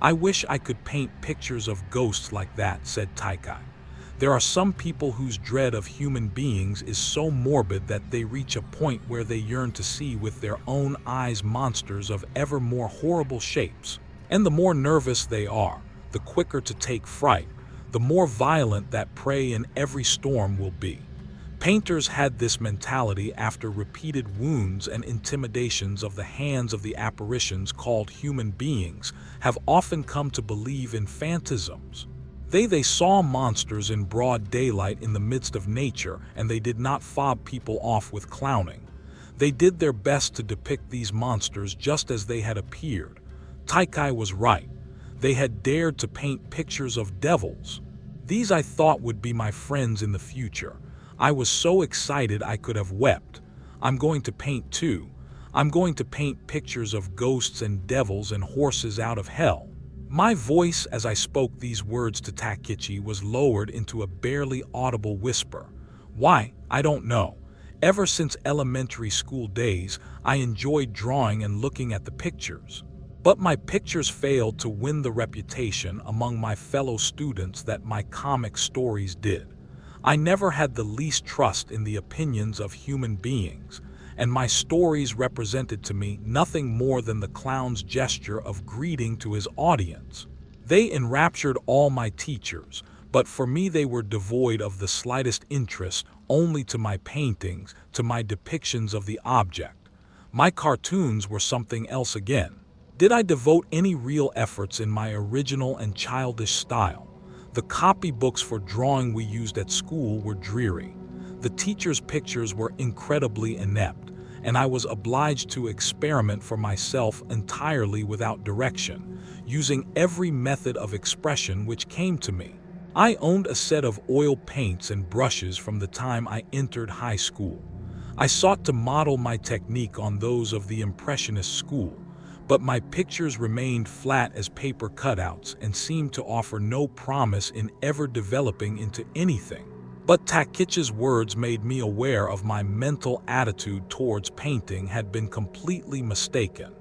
"I wish I could paint pictures of ghosts like that," said Taikai. "There are some people whose dread of human beings is so morbid that they reach a point where they yearn to see with their own eyes monsters of ever more horrible shapes. And the more nervous they are, the quicker to take fright, the more violent that prey in every storm will be." Painters had this mentality after repeated wounds and intimidations of the hands of the apparitions called human beings have often come to believe in phantasms. They saw monsters in broad daylight in the midst of nature, and they did not fob people off with clowning. They did their best to depict these monsters just as they had appeared. Taikai was right. They had dared to paint pictures of devils. These I thought would be my friends in the future. I was so excited I could have wept. I'm going to paint too. I'm going to paint pictures of ghosts and devils and horses out of hell. My voice as I spoke these words to Takechi was lowered into a barely audible whisper. Why, I don't know. Ever since elementary school days, I enjoyed drawing and looking at the pictures. But my pictures failed to win the reputation among my fellow students that my comic stories did. I never had the least trust in the opinions of human beings, and my stories represented to me nothing more than the clown's gesture of greeting to his audience. They enraptured all my teachers, but for me they were devoid of the slightest interest, only to my paintings, to my depictions of the object. My cartoons were something else again. Did I devote any real efforts in my original and childish style? The copybooks for drawing we used at school were dreary. The teachers' pictures were incredibly inept, and I was obliged to experiment for myself entirely without direction, using every method of expression which came to me. I owned a set of oil paints and brushes from the time I entered high school. I sought to model my technique on those of the Impressionist school, but my pictures remained flat as paper cutouts and seemed to offer no promise in ever developing into anything. But Takechi's words made me aware of my mental attitude towards painting had been completely mistaken.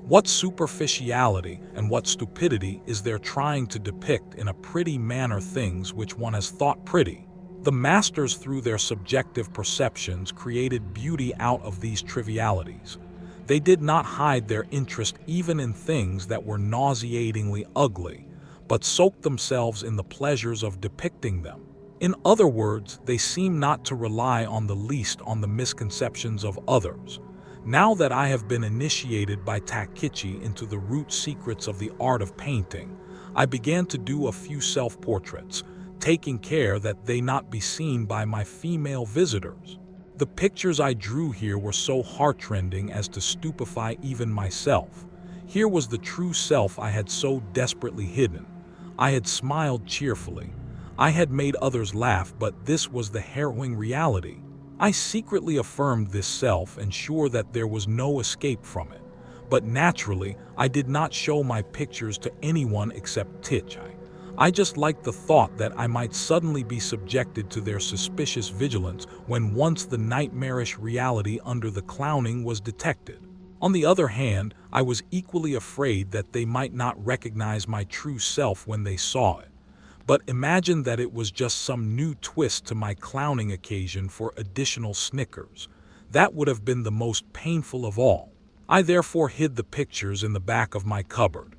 What superficiality and what stupidity is there trying to depict in a pretty manner things which one has thought pretty? The masters through their subjective perceptions created beauty out of these trivialities. They did not hide their interest even in things that were nauseatingly ugly, but soaked themselves in the pleasures of depicting them. In other words, they seem not to rely on the least on the misconceptions of others. Now that I have been initiated by Takechi into the root secrets of the art of painting, I began to do a few self-portraits, taking care that they not be seen by my female visitors. The pictures I drew here were so heartrending as to stupefy even myself. Here was the true self I had so desperately hidden. I had smiled cheerfully. I had made others laugh, but this was the harrowing reality. I secretly affirmed this self and sure that there was no escape from it. But naturally, I did not show my pictures to anyone except Taichi. I just liked the thought that I might suddenly be subjected to their suspicious vigilance when once the nightmarish reality under the clowning was detected. On the other hand, I was equally afraid that they might not recognize my true self when they saw it. But imagine that it was just some new twist to my clowning occasion for additional snickers. That would have been the most painful of all. I therefore hid the pictures in the back of my cupboard.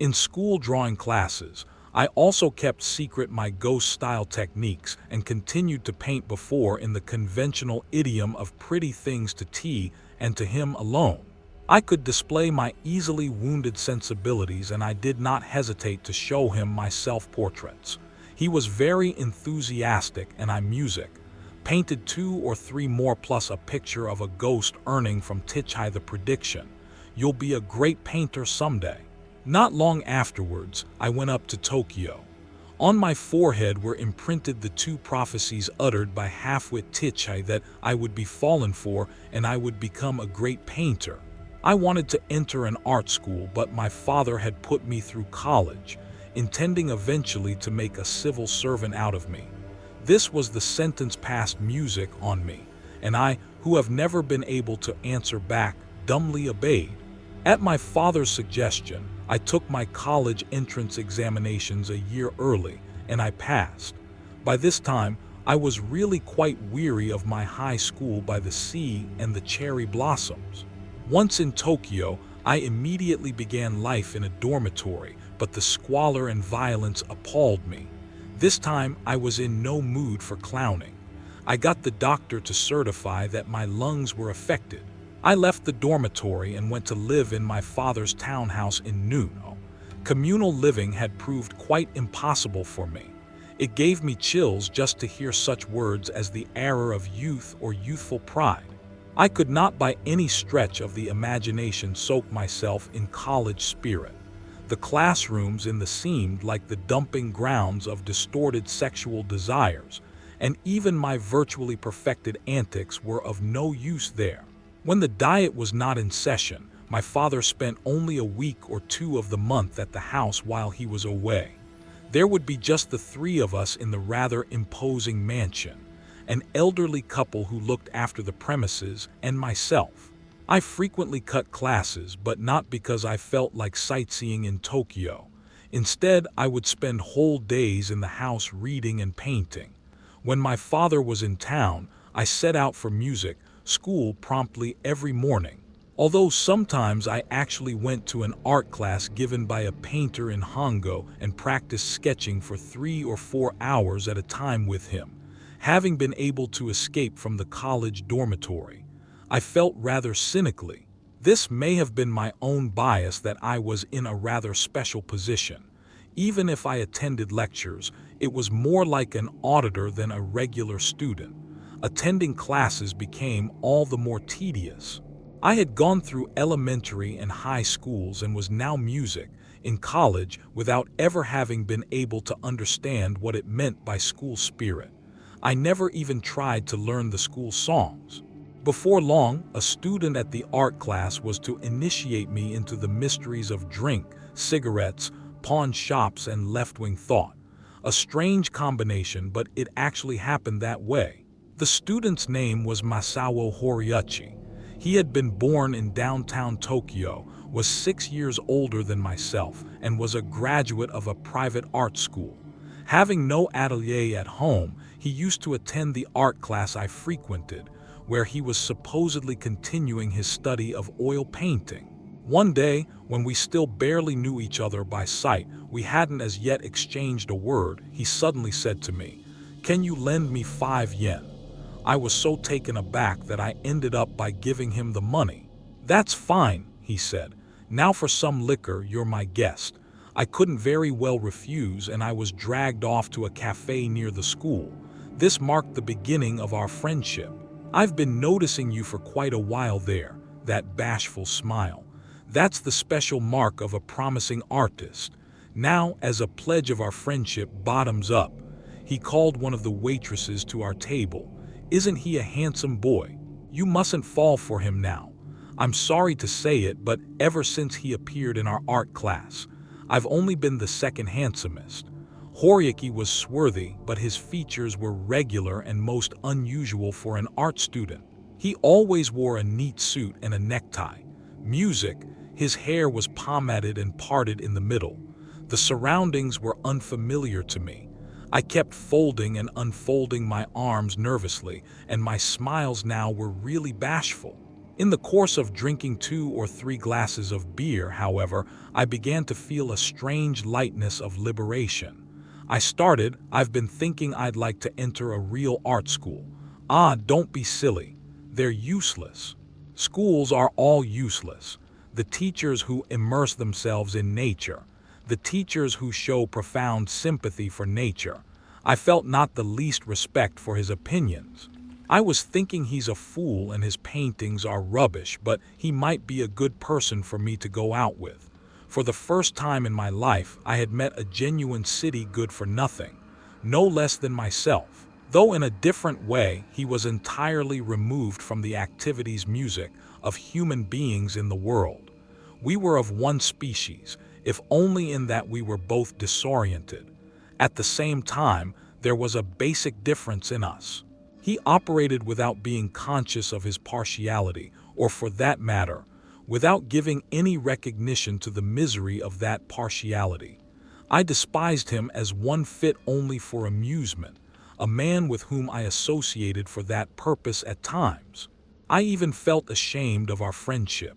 In school drawing classes, I also kept secret my ghost-style techniques and continued to paint before in the conventional idiom of pretty things to T and to him alone. I could display my easily wounded sensibilities, and I did not hesitate to show him my self-portraits. He was very enthusiastic and I music. Painted 2 or 3 more plus a picture of a ghost earning from Tichai the prediction. You'll be a great painter someday. Not long afterwards, I went up to Tokyo. On my forehead were imprinted the 2 prophecies uttered by half-wit Tichai that I would be fallen for and I would become a great painter. I wanted to enter an art school, but my father had put me through college, intending eventually to make a civil servant out of me. This was the sentence passed music on me, and I, who have never been able to answer back, dumbly obeyed. At my father's suggestion, I took my college entrance examinations a year early, and I passed. By this time, I was really quite weary of my high school by the sea and the cherry blossoms. Once in Tokyo, I immediately began life in a dormitory, but the squalor and violence appalled me. This time, I was in no mood for clowning. I got the doctor to certify that my lungs were affected. I left the dormitory and went to live in my father's townhouse in Nuno. Communal living had proved quite impossible for me. It gave me chills just to hear such words as the error of youth or youthful pride. I could not by any stretch of the imagination soak myself in college spirit. The classrooms in the seemed like the dumping grounds of distorted sexual desires, and even my virtually perfected antics were of no use there. When the diet was not in session, my father spent only a week or 2 of the month at the house while he was away. There would be just the 3 of us in the rather imposing mansion, an elderly couple who looked after the premises, and myself. I frequently cut classes, but not because I felt like sightseeing in Tokyo. Instead, I would spend whole days in the house reading and painting. When my father was in town, I set out for music school promptly every morning. Although sometimes I actually went to an art class given by a painter in Hongo and practiced sketching for 3 or 4 hours at a time with him. Having been able to escape from the college dormitory, I felt rather cynically. This may have been my own bias that I was in a rather special position. Even if I attended lectures, it was more like an auditor than a regular student. Attending classes became all the more tedious. I had gone through elementary and high schools and was now music in college without ever having been able to understand what it meant by school spirit. I never even tried to learn the school songs. Before long, a student at the art class was to initiate me into the mysteries of drink, cigarettes, pawn shops, and left-wing thought. A strange combination, but it actually happened that way. The student's name was Masao Horiuchi. He had been born in downtown Tokyo, was 6 years older than myself, and was a graduate of a private art school. Having no atelier at home, he used to attend the art class I frequented, where he was supposedly continuing his study of oil painting. One day, when we still barely knew each other by sight, we hadn't as yet exchanged a word, he suddenly said to me, "Can you lend me 5 yen?" I was so taken aback that I ended up by giving him the money. "That's fine," he said. "Now for some liquor, you're my guest." I couldn't very well refuse, and I was dragged off to a cafe near the school. This marked the beginning of our friendship. "I've been noticing you for quite a while there," that bashful smile. "That's the special mark of a promising artist. Now, as a pledge of our friendship, bottoms up." He called one of the waitresses to our table. "Isn't he a handsome boy? You mustn't fall for him now. I'm sorry to say it, but ever since he appeared in our art class, I've only been the second handsomest." Horiuchi was swarthy, but his features were regular and most unusual for an art student. He always wore a neat suit and a necktie. Music, his hair was pomaded and parted in the middle. The surroundings were unfamiliar to me. I kept folding and unfolding my arms nervously, and my smiles now were really bashful. In the course of drinking 2 or 3 glasses of beer, however, I began to feel a strange lightness of liberation. I started, "I've been thinking I'd like to enter a real art school." "Ah, don't be silly. They're useless. Schools are all useless. The teachers who immerse themselves in nature, the teachers who show profound sympathy for nature. I felt not the least respect for his opinions. I was thinking he's a fool and his paintings are rubbish, but he might be a good person for me to go out with. For the first time in my life, I had met a genuine city good for nothing, no less than myself. Though in a different way, he was entirely removed from the activities, music, of human beings in the world. We were of one species, if only in that we were both disoriented. At the same time, there was a basic difference in us. He operated without being conscious of his partiality, or for that matter, without giving any recognition to the misery of that partiality. I despised him as one fit only for amusement, a man with whom I associated for that purpose at times. I even felt ashamed of our friendship.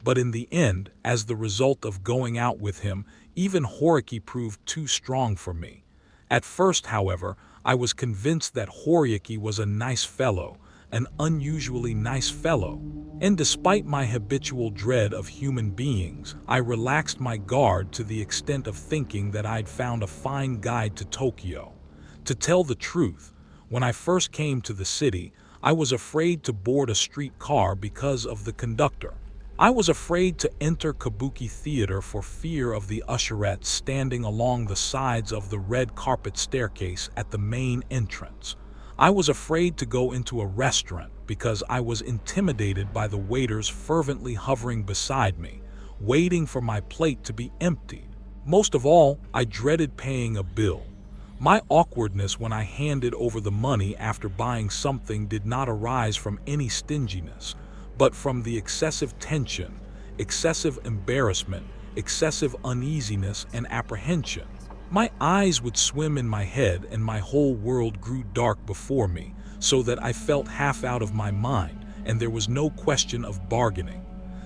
But in the end, as the result of going out with him, even Horyuki proved too strong for me. At first, however, I was convinced that Horyuki was a nice fellow, an unusually nice fellow. And despite my habitual dread of human beings, I relaxed my guard to the extent of thinking that I'd found a fine guide to Tokyo. To tell the truth, when I first came to the city, I was afraid to board a streetcar because of the conductor. I was afraid to enter Kabuki Theater for fear of the usherettes standing along the sides of the red carpet staircase at the main entrance. I was afraid to go into a restaurant because I was intimidated by the waiters fervently hovering beside me, waiting for my plate to be emptied. Most of all, I dreaded paying a bill. My awkwardness when I handed over the money after buying something did not arise from any stinginess, but from the excessive tension, excessive embarrassment, excessive uneasiness and apprehension. My eyes would swim in my head and my whole world grew dark before me, so that I felt half out of my mind, and there was no question of bargaining.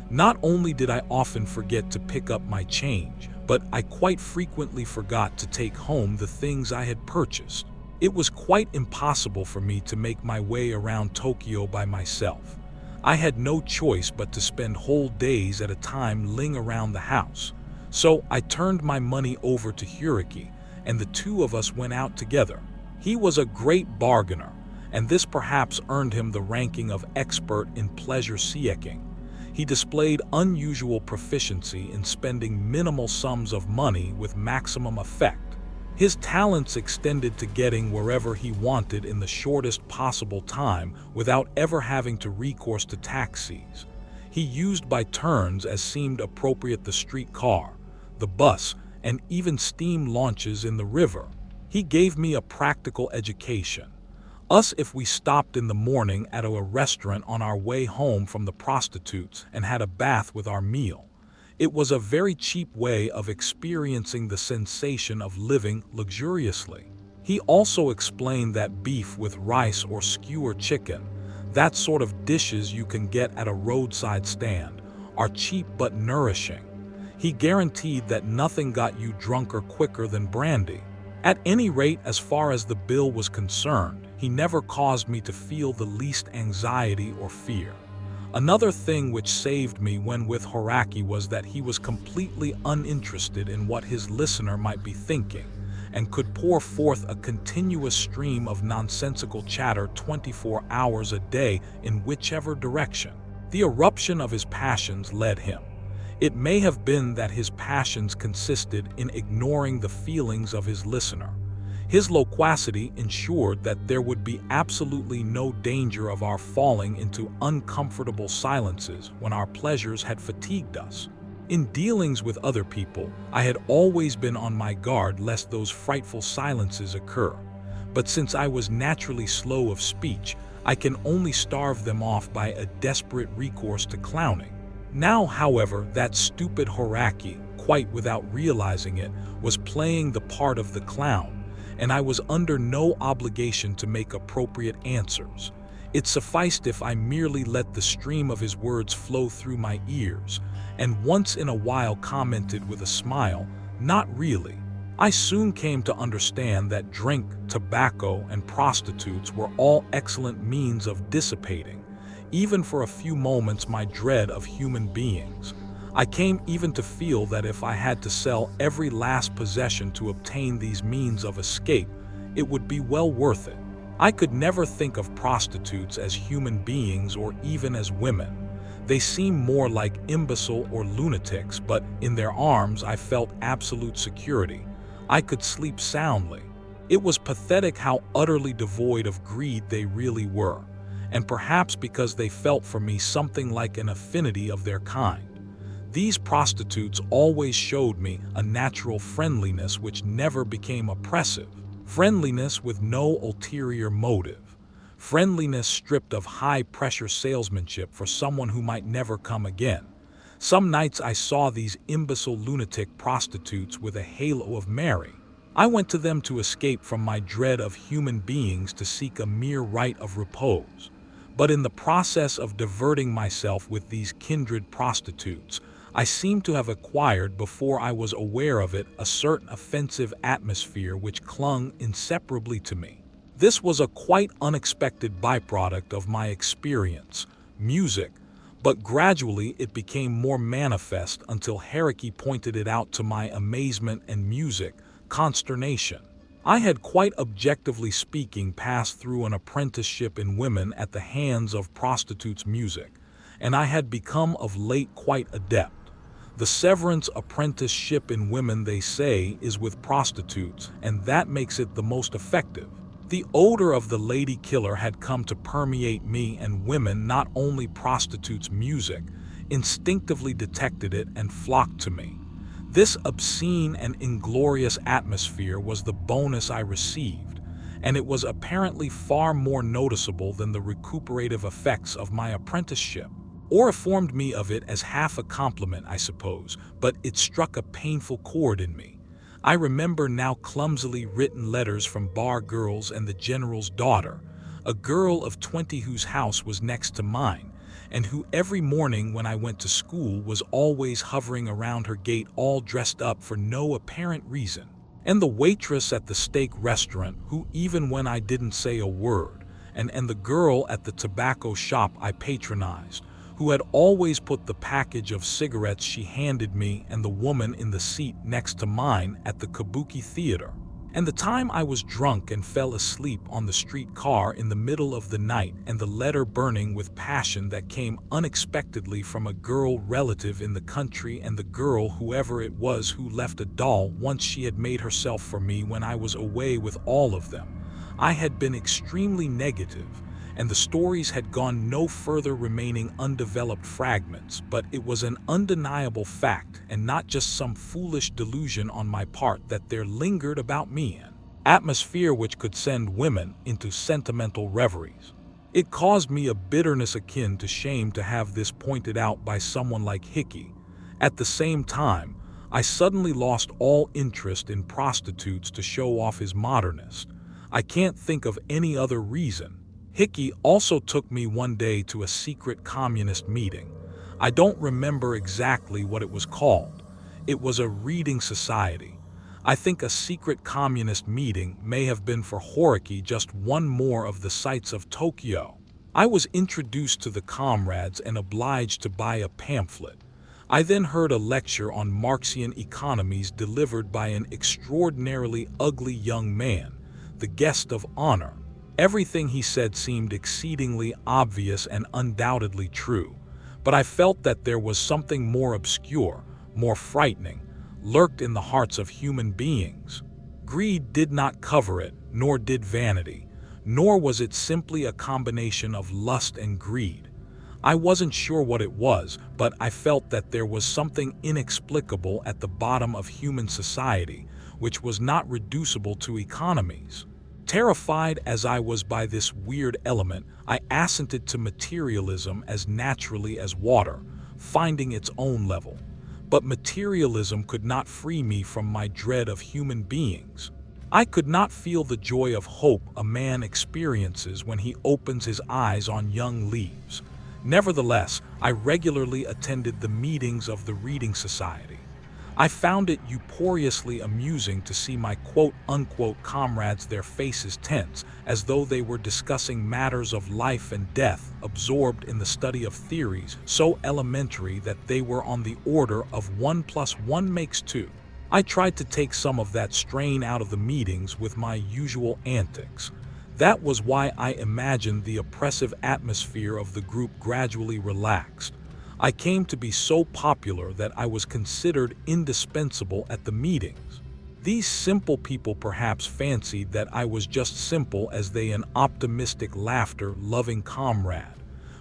Not only did I often forget to pick up my change, but I quite frequently forgot to take home the things I had purchased. It was quite impossible for me to make my way around Tokyo by myself. I had no choice but to spend whole days at a time ling around the house. So I turned my money over to Horyuki, and the two of us went out together. He was a great bargainer, and this perhaps earned him the ranking of expert in pleasure seeking. He displayed unusual proficiency in spending minimal sums of money with maximum effect. His talents extended to getting wherever he wanted in the shortest possible time without ever having to recourse to taxis. He used by turns as seemed appropriate the streetcar, the bus, and even steam launches in the river. He gave me a practical education. Us if we stopped in the morning at a restaurant on our way home from the prostitutes and had a bath with our meal. It was a very cheap way of experiencing the sensation of living luxuriously. He also explained that beef with rice or skewer chicken, that sort of dishes you can get at a roadside stand, are cheap but nourishing. He guaranteed that nothing got you drunker quicker than brandy. At any rate, as far as the bill was concerned, he never caused me to feel the least anxiety or fear. Another thing which saved me when with Horyuki was that he was completely uninterested in what his listener might be thinking, and could pour forth a continuous stream of nonsensical chatter 24 hours a day in whichever direction the eruption of his passions led him. It may have been that his passions consisted in ignoring the feelings of his listener. His loquacity ensured that there would be absolutely no danger of our falling into uncomfortable silences when our pleasures had fatigued us. In dealings with other people, I had always been on my guard lest those frightful silences occur. But since I was naturally slow of speech, I can only starve them off by a desperate recourse to clowning. Now, however, that stupid Horyuki, quite without realizing it, was playing the part of the clown, and I was under no obligation to make appropriate answers. It sufficed if I merely let the stream of his words flow through my ears, and once in a while commented with a smile, "Not really." I soon came to understand that drink, tobacco, and prostitutes were all excellent means of dissipating, even for a few moments, my dread of human beings. I came even to feel that if I had to sell every last possession to obtain these means of escape, it would be well worth it. I could never think of prostitutes as human beings or even as women. They seemed more like imbecile or lunatics, but in their arms I felt absolute security. I could sleep soundly. It was pathetic how utterly devoid of greed they really were, and perhaps because they felt for me something like an affinity of their kind. These prostitutes always showed me a natural friendliness which never became oppressive. Friendliness with no ulterior motive. Friendliness stripped of high-pressure salesmanship for someone who might never come again. Some nights I saw these imbecile lunatic prostitutes with a halo of merry. I went to them to escape from my dread of human beings to seek a mere right of repose. But in the process of diverting myself with these kindred prostitutes, I seemed to have acquired, before I was aware of it, a certain offensive atmosphere which clung inseparably to me. This was a quite unexpected byproduct of my experience, music, but gradually it became more manifest until Haruki pointed it out to my amazement and music, consternation. I had, quite objectively speaking, passed through an apprenticeship in women at the hands of prostitutes' music, and I had become of late quite adept. The severance apprenticeship in women, they say, is with prostitutes, and that makes it the most effective. The odor of the lady killer had come to permeate me, and women, not only prostitutes' music, instinctively detected it and flocked to me. This obscene and inglorious atmosphere was the bonus I received, and it was apparently far more noticeable than the recuperative effects of my apprenticeship. Or informed me of it as half a compliment, I suppose, but it struck a painful chord in me. I remember now clumsily written letters from bar girls and the general's daughter, a girl of 20 whose house was next to mine, and who every morning when I went to school was always hovering around her gate all dressed up for no apparent reason, and the waitress at the steak restaurant who, even when I didn't say a word, and the girl at the tobacco shop I patronized, who had always put the package of cigarettes she handed me, and the woman in the seat next to mine at the Kabuki Theater. And the time I was drunk and fell asleep on the streetcar in the middle of the night, and the letter burning with passion that came unexpectedly from a girl relative in the country, and the girl, whoever it was, who left a doll once she had made herself for me when I was away with all of them. I had been extremely negative, and the stories had gone no further, remaining undeveloped fragments, but it was an undeniable fact, and not just some foolish delusion on my part, that there lingered about me an atmosphere which could send women into sentimental reveries. It caused me a bitterness akin to shame to have this pointed out by someone like Hickey. At the same time, I suddenly lost all interest in prostitutes to show off his modernist. I can't think of any other reason. Hickey also took me one day to a secret communist meeting. I don't remember exactly what it was called. It was a reading society. I think a secret communist meeting may have been for Haruki, just one more of the sights of Tokyo. I was introduced to the comrades and obliged to buy a pamphlet. I then heard a lecture on Marxian economies delivered by an extraordinarily ugly young man, the guest of honor. Everything he said seemed exceedingly obvious and undoubtedly true, but I felt that there was something more obscure, more frightening, lurked in the hearts of human beings. Greed did not cover it, nor did vanity, nor was it simply a combination of lust and greed. I wasn't sure what it was, but I felt that there was something inexplicable at the bottom of human society, which was not reducible to economies. Terrified as I was by this weird element, I assented to materialism as naturally as water, finding its own level. But materialism could not free me from my dread of human beings. I could not feel the joy of hope a man experiences when he opens his eyes on young leaves. Nevertheless, I regularly attended the meetings of the Reading Society. I found it uproariously amusing to see my quote-unquote comrades, their faces tense, as though they were discussing matters of life and death, absorbed in the study of theories so elementary that they were on the order of 1 + 1 makes 2. I tried to take some of that strain out of the meetings with my usual antics. That was why I imagined the oppressive atmosphere of the group gradually relaxed. I came to be so popular that I was considered indispensable at the meetings. These simple people perhaps fancied that I was just simple as they, an optimistic, laughter-loving comrade.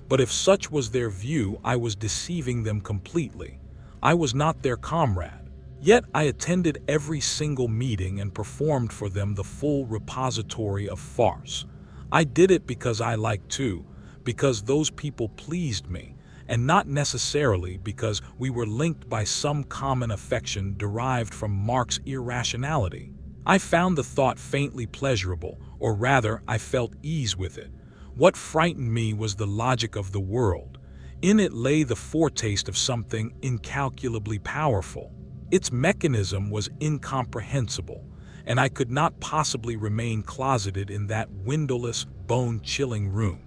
But if such was their view, I was deceiving them completely. I was not their comrade. Yet I attended every single meeting and performed for them the full repository of farce. I did it because I liked to, because those people pleased me, and not necessarily because we were linked by some common affection derived from Marx's irrationality. I found the thought faintly pleasurable, or rather, I felt ease with it. What frightened me was the logic of the world. In it lay the foretaste of something incalculably powerful. Its mechanism was incomprehensible, and I could not possibly remain closeted in that windowless, bone-chilling room.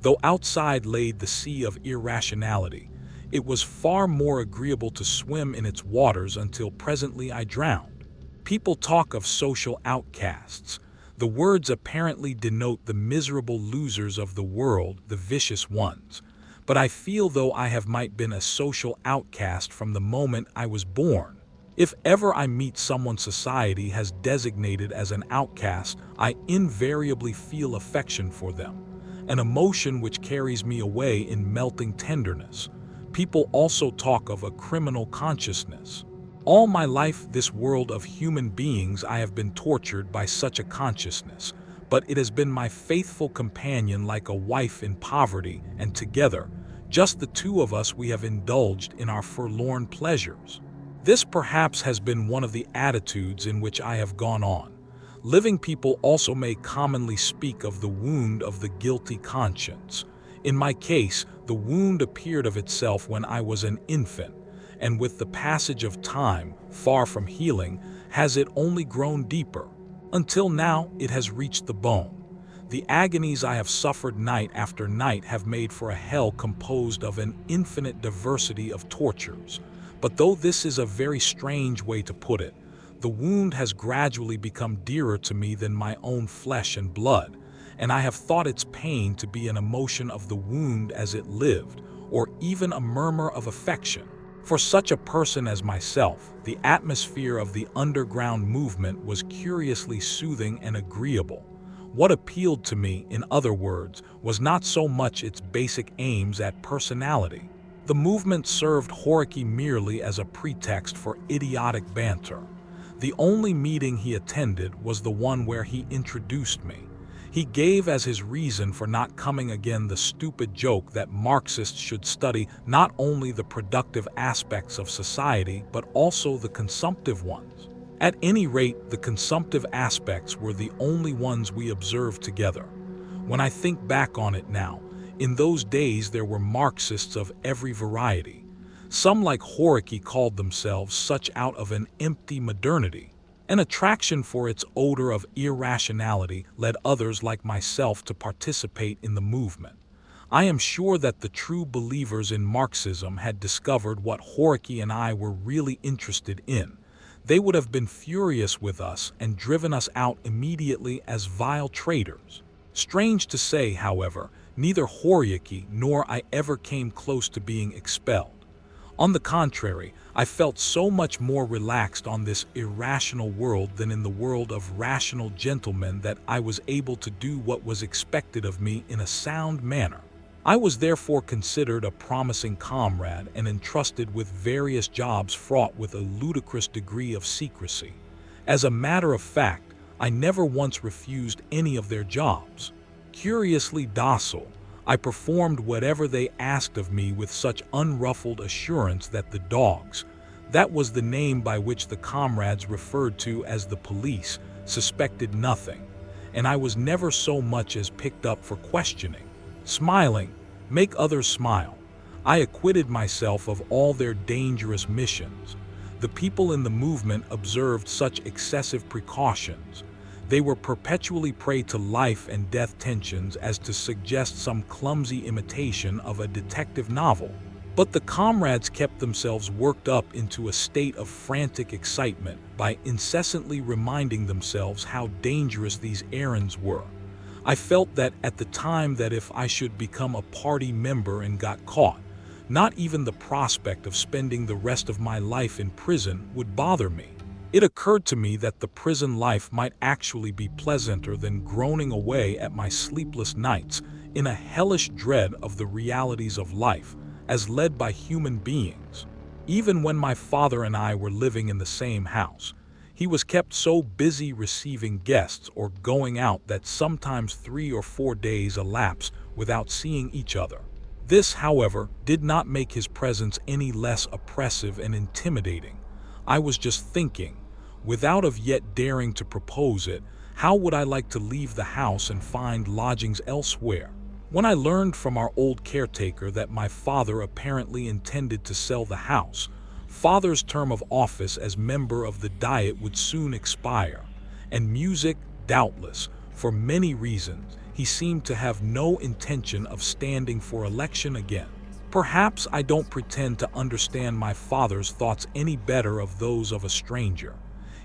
Though outside lay the sea of irrationality, it was far more agreeable to swim in its waters until presently I drowned. People talk of social outcasts. The words apparently denote the miserable losers of the world, the vicious ones. But I feel though I have might been a social outcast from the moment I was born. If ever I meet someone society has designated as an outcast, I invariably feel affection for them, an emotion which carries me away in melting tenderness. People also talk of a criminal consciousness. All my life, this world of human beings, I have been tortured by such a consciousness, but it has been my faithful companion like a wife in poverty, and together, just the two of us, we have indulged in our forlorn pleasures. This perhaps has been one of the attitudes in which I have gone on. Living people also may commonly speak of the wound of the guilty conscience. In my case, the wound appeared of itself when I was an infant, and with the passage of time, far from healing, has it only grown deeper. Until now, it has reached the bone. The agonies I have suffered night after night have made for a hell composed of an infinite diversity of tortures. But though this is a very strange way to put it, the wound has gradually become dearer to me than my own flesh and blood, and I have thought its pain to be an emotion of the wound as it lived, or even a murmur of affection. For such a person as myself, the atmosphere of the underground movement was curiously soothing and agreeable. What appealed to me, in other words, was not so much its basic aims at personality. The movement served Horiki merely as a pretext for idiotic banter. The only meeting he attended was the one where he introduced me. He gave as his reason for not coming again the stupid joke that Marxists should study not only the productive aspects of society but also the consumptive ones. At any rate, the consumptive aspects were the only ones we observed together. When I think back on it now, in those days there were Marxists of every variety. Some, like Horiki, called themselves such out of an empty modernity. An attraction for its odor of irrationality led others like myself to participate in the movement. I am sure that the true believers in Marxism had discovered what Horiki and I were really interested in. They would have been furious with us and driven us out immediately as vile traitors. Strange to say, however, neither Horiki nor I ever came close to being expelled. On the contrary, I felt so much more relaxed on this irrational world than in the world of rational gentlemen that I was able to do what was expected of me in a sound manner. I was therefore considered a promising comrade and entrusted with various jobs fraught with a ludicrous degree of secrecy. As a matter of fact, I never once refused any of their jobs. Curiously docile, I performed whatever they asked of me with such unruffled assurance that the dogs, that was the name by which the comrades referred to as the police, suspected nothing, and I was never so much as picked up for questioning. Smiling, make others smile. I acquitted myself of all their dangerous missions. The people in the movement observed such excessive precautions. They were perpetually prey to life and death tensions as to suggest some clumsy imitation of a detective novel. But the comrades kept themselves worked up into a state of frantic excitement by incessantly reminding themselves how dangerous these errands were. I felt that at the time that if I should become a party member and got caught, not even the prospect of spending the rest of my life in prison would bother me. It occurred to me that the prison life might actually be pleasanter than groaning away at my sleepless nights in a hellish dread of the realities of life, as led by human beings. Even when my father and I were living in the same house, he was kept so busy receiving guests or going out that sometimes 3 or 4 days elapsed without seeing each other. This, however, did not make his presence any less oppressive and intimidating. I was just thinking, without of yet daring to propose it, how would I like to leave the house and find lodgings elsewhere? When I learned from our old caretaker that my father apparently intended to sell the house, father's term of office as member of the Diet would soon expire, and music, doubtless, for many reasons, he seemed to have no intention of standing for election again. Perhaps I don't pretend to understand my father's thoughts any better of those of a stranger.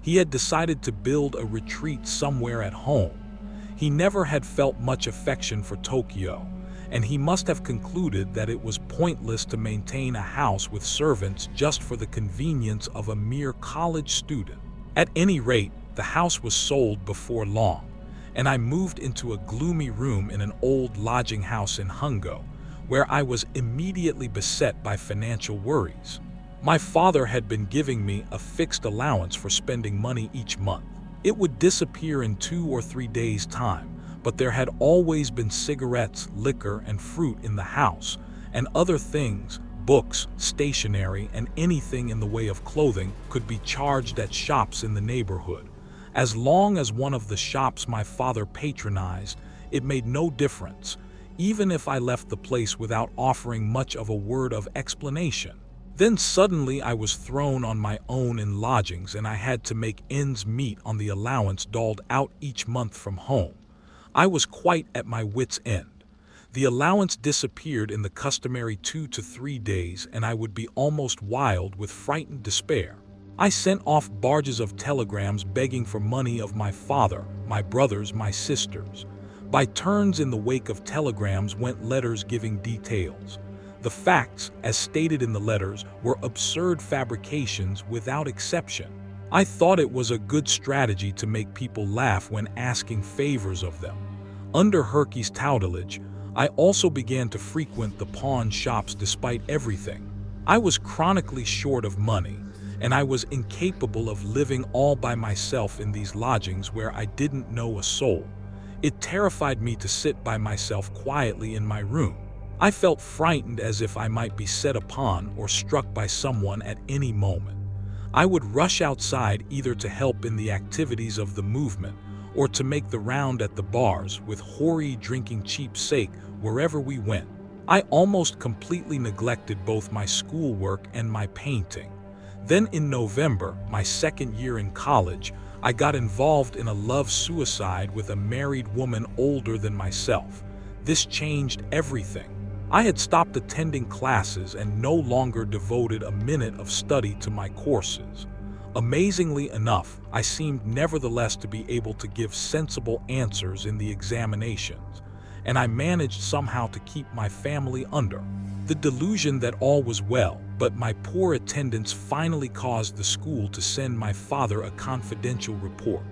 He had decided to build a retreat somewhere at home. He never had felt much affection for Tokyo, and he must have concluded that it was pointless to maintain a house with servants just for the convenience of a mere college student. At any rate, the house was sold before long, and I moved into a gloomy room in an old lodging house in Hungo, where I was immediately beset by financial worries. My father had been giving me a fixed allowance for spending money each month. It would disappear in 2 or 3 days' time, but there had always been cigarettes, liquor, and fruit in the house, and other things, books, stationery, and anything in the way of clothing could be charged at shops in the neighborhood. As long as one of the shops my father patronized, it made no difference, even if I left the place without offering much of a word of explanation. Then suddenly I was thrown on my own in lodgings, and I had to make ends meet on the allowance doled out each month from home. I was quite at my wits' end. The allowance disappeared in the customary 2 to 3 days, and I would be almost wild with frightened despair. I sent off barges of telegrams begging for money of my father, my brothers, my sisters. By turns in the wake of telegrams went letters giving details. The facts, as stated in the letters, were absurd fabrications without exception. I thought it was a good strategy to make people laugh when asking favors of them. Under Herky's tutelage, I also began to frequent the pawn shops despite everything. I was chronically short of money, and I was incapable of living all by myself in these lodgings where I didn't know a soul. It terrified me to sit by myself quietly in my room. I felt frightened as if I might be set upon or struck by someone at any moment. I would rush outside either to help in the activities of the movement or to make the round at the bars with hoary drinking cheap sake wherever we went. I almost completely neglected both my schoolwork and my painting. Then in November, my second year in college, I got involved in a love suicide with a married woman older than myself. This changed everything. I had stopped attending classes and no longer devoted a minute of study to my courses. Amazingly enough, I seemed nevertheless to be able to give sensible answers in the examinations, and I managed somehow to keep my family under the delusion that all was well. But my poor attendance finally caused the school to send my father a confidential report.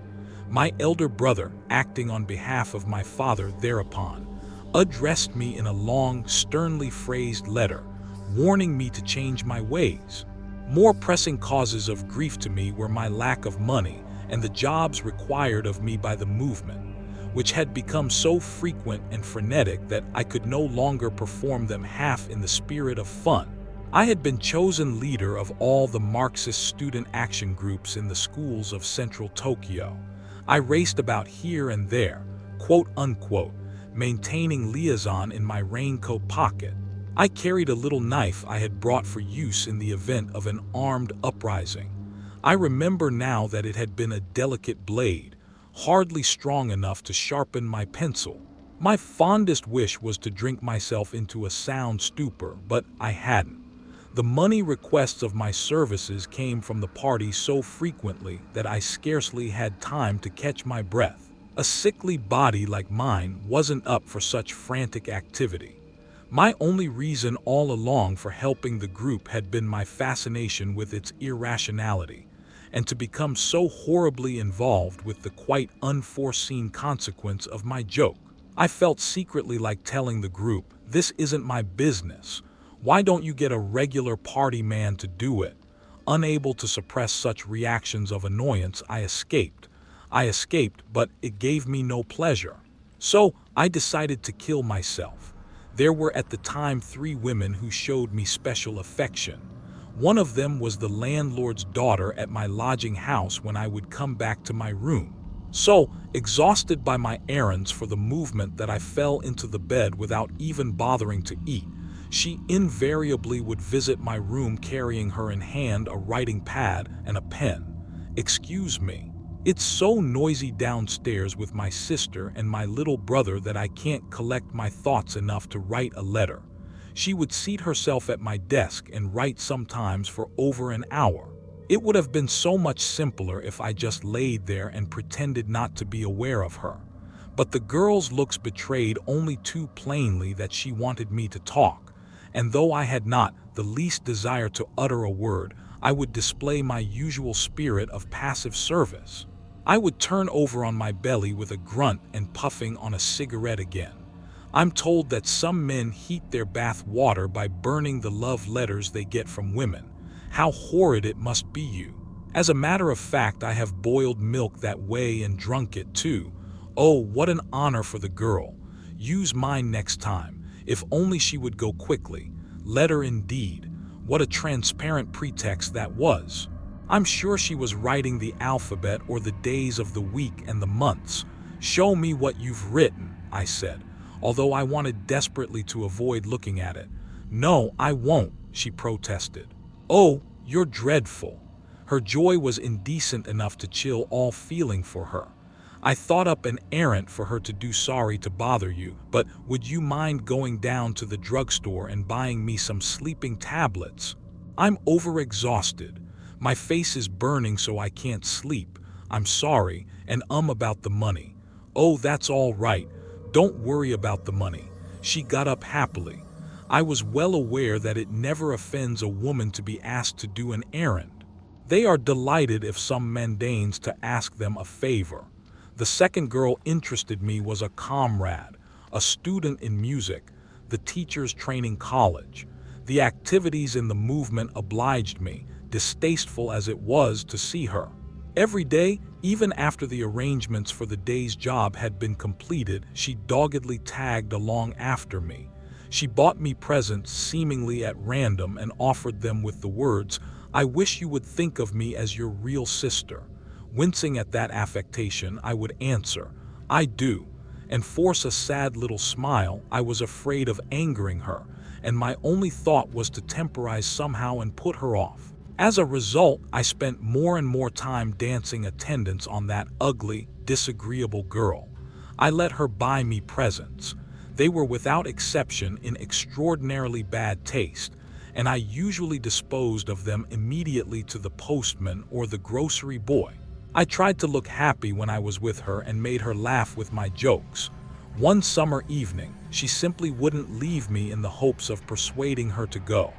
My elder brother, acting on behalf of my father thereupon, addressed me in a long, sternly phrased letter, warning me to change my ways. More pressing causes of grief to me were my lack of money and the jobs required of me by the movement, which had become so frequent and frenetic that I could no longer perform them half in the spirit of fun. I had been chosen leader of all the Marxist student action groups in the schools of central Tokyo. I raced about here and there, quote unquote, maintaining liaison in my raincoat pocket. I carried a little knife I had brought for use in the event of an armed uprising. I remember now that it had been a delicate blade, hardly strong enough to sharpen my pencil. My fondest wish was to drink myself into a sound stupor, but I hadn't. The money requests of my services came from the party so frequently that I scarcely had time to catch my breath. A sickly body like mine wasn't up for such frantic activity. My only reason all along for helping the group had been my fascination with its irrationality, and to become so horribly involved with the quite unforeseen consequence of my joke. I felt secretly like telling the group, "This isn't my business. Why don't you get a regular party man to do it?" Unable to suppress such reactions of annoyance, I escaped, but it gave me no pleasure. So I decided to kill myself. There were at the time 3 women who showed me special affection. One of them was the landlord's daughter at my lodging house when I would come back to my room. So, exhausted by my errands for the movement that I fell into the bed without even bothering to eat, she invariably would visit my room carrying her in hand a writing pad and a pen. "Excuse me. It's so noisy downstairs with my sister and my little brother that I can't collect my thoughts enough to write a letter." She would seat herself at my desk and write sometimes for over an hour. It would have been so much simpler if I just laid there and pretended not to be aware of her. But the girl's looks betrayed only too plainly that she wanted me to talk, and though I had not the least desire to utter a word, I would display my usual spirit of passive service. I would turn over on my belly with a grunt and puffing on a cigarette again. I'm told that some men heat their bath water by burning the love letters they get from women. How horrid it must be you. As a matter of fact, I have boiled milk that way and drunk it too. Oh, what an honor for the girl. Use mine next time. If only she would go quickly. Letter indeed. What a transparent pretext that was. I'm sure she was writing the alphabet or the days of the week and the months. "Show me what you've written," I said, although I wanted desperately to avoid looking at it. "No, I won't," she protested. "Oh, you're dreadful." Her joy was indecent enough to chill all feeling for her. "I thought up an errand for her to do. Sorry to bother you, but would you mind going down to the drugstore and buying me some sleeping tablets? I'm overexhausted. My face is burning so I can't sleep. I'm sorry, and about the money." "Oh, that's all right. Don't worry about the money." She got up happily. I was well aware that it never offends a woman to be asked to do an errand. They are delighted if some men deigns to ask them a favor. The second girl interested me was a comrade, a student in music, the teachers training college. The activities in the movement obliged me, distasteful as it was to see her. Every day, even after the arrangements for the day's job had been completed, she doggedly tagged along after me. She bought me presents seemingly at random and offered them with the words, "I wish you would think of me as your real sister." Wincing at that affectation, I would answer, "I do," and force a sad little smile. I was afraid of angering her, and my only thought was to temporize somehow and put her off. As a result, I spent more and more time dancing attendance on that ugly, disagreeable girl. I let her buy me presents. They were without exception in extraordinarily bad taste, and I usually disposed of them immediately to the postman or the grocery boy. I tried to look happy when I was with her and made her laugh with my jokes. One summer evening, she simply wouldn't leave me in the hopes of persuading her to go.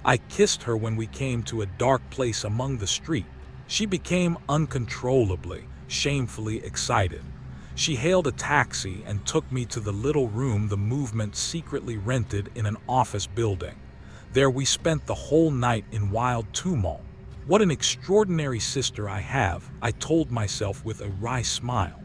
I kissed her when we came to a dark place among the street. She became uncontrollably, shamefully excited. She hailed a taxi and took me to the little room the movement secretly rented in an office building. There we spent the whole night in wild tumult. What an extraordinary sister I have, I told myself with a wry smile.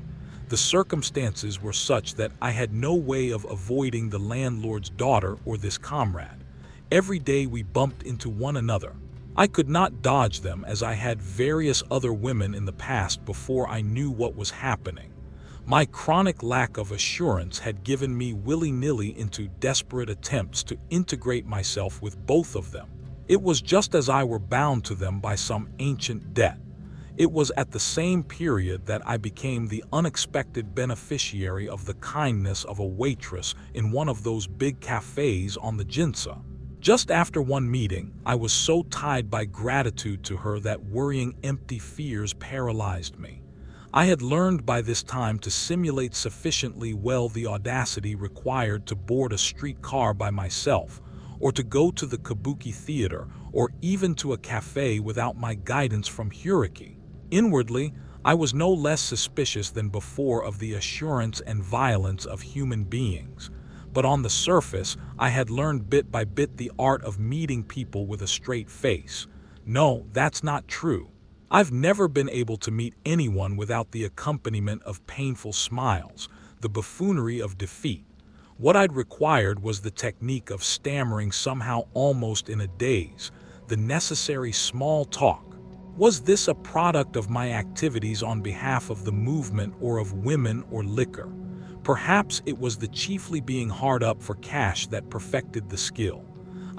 The circumstances were such that I had no way of avoiding the landlord's daughter or this comrade. Every day we bumped into one another. I could not dodge them as I had various other women in the past before I knew what was happening. My chronic lack of assurance had given me willy-nilly into desperate attempts to integrate myself with both of them. It was just as I were bound to them by some ancient debt. It was at the same period that I became the unexpected beneficiary of the kindness of a waitress in one of those big cafes on the Ginza. Just after one meeting, I was so tied by gratitude to her that worrying empty fears paralyzed me. I had learned by this time to simulate sufficiently well the audacity required to board a streetcar by myself, or to go to the kabuki theater, or even to a cafe without my guidance from Huriki. Inwardly, I was no less suspicious than before of the assurance and violence of human beings. But on the surface, I had learned bit by bit the art of meeting people with a straight face. No, that's not true. I've never been able to meet anyone without the accompaniment of painful smiles, the buffoonery of defeat. What I'd required was the technique of stammering somehow almost in a daze, the necessary small talk. Was this a product of my activities on behalf of the movement or of women or liquor? Perhaps it was the chiefly being hard up for cash that perfected the skill.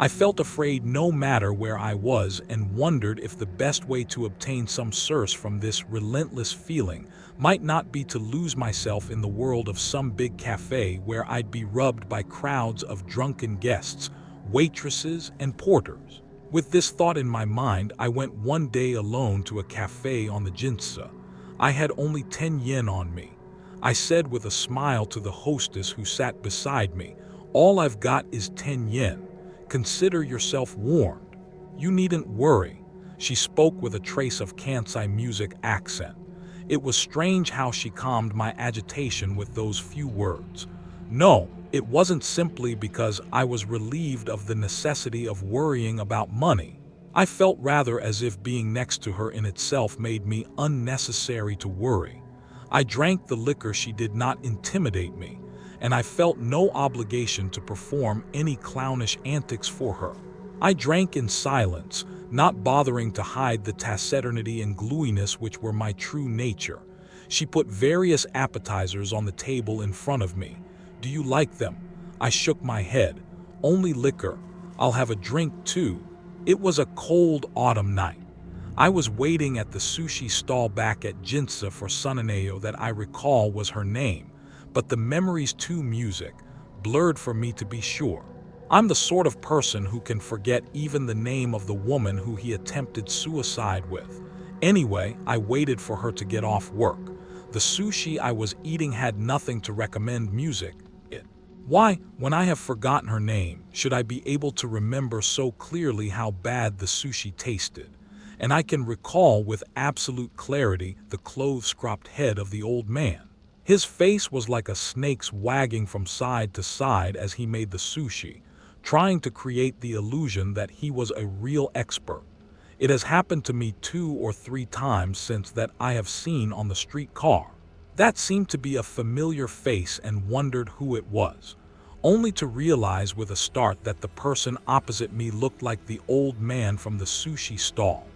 I felt afraid no matter where I was and wondered if the best way to obtain some source from this relentless feeling might not be to lose myself in the world of some big cafe where I'd be rubbed by crowds of drunken guests, waitresses, and porters. With this thought in my mind, I went one day alone to a cafe on the Ginza. I had only 10 yen on me. I said with a smile to the hostess who sat beside me, "All I've got is 10 yen. Consider yourself warned. You needn't worry." She spoke with a trace of Kansai music accent. It was strange how she calmed my agitation with those few words. No, it wasn't simply because I was relieved of the necessity of worrying about money. I felt rather as if being next to her in itself made me unnecessary to worry. I drank the liquor she did not intimidate me, and I felt no obligation to perform any clownish antics for her. I drank in silence, not bothering to hide the taciturnity and gloominess which were my true nature. She put various appetizers on the table in front of me. "Do you like them?" I shook my head. "Only liquor. I'll have a drink too." It was a cold autumn night. I was waiting at the sushi stall back at Ginza for Sunaneo that I recall was her name, but the memories too music, blurred for me to be sure. I'm the sort of person who can forget even the name of the woman who he attempted suicide with. Anyway, I waited for her to get off work. The sushi I was eating had nothing to recommend music. Why, when I have forgotten her name, should I be able to remember so clearly how bad the sushi tasted? And I can recall with absolute clarity the clothes-cropped head of the old man. His face was like a snake's wagging from side to side as he made the sushi, trying to create the illusion that he was a real expert. It has happened to me 2 or 3 times since that I have seen on the streetcar. That seemed to be a familiar face and wondered who it was, only to realize with a start that the person opposite me looked like the old man from the sushi stall.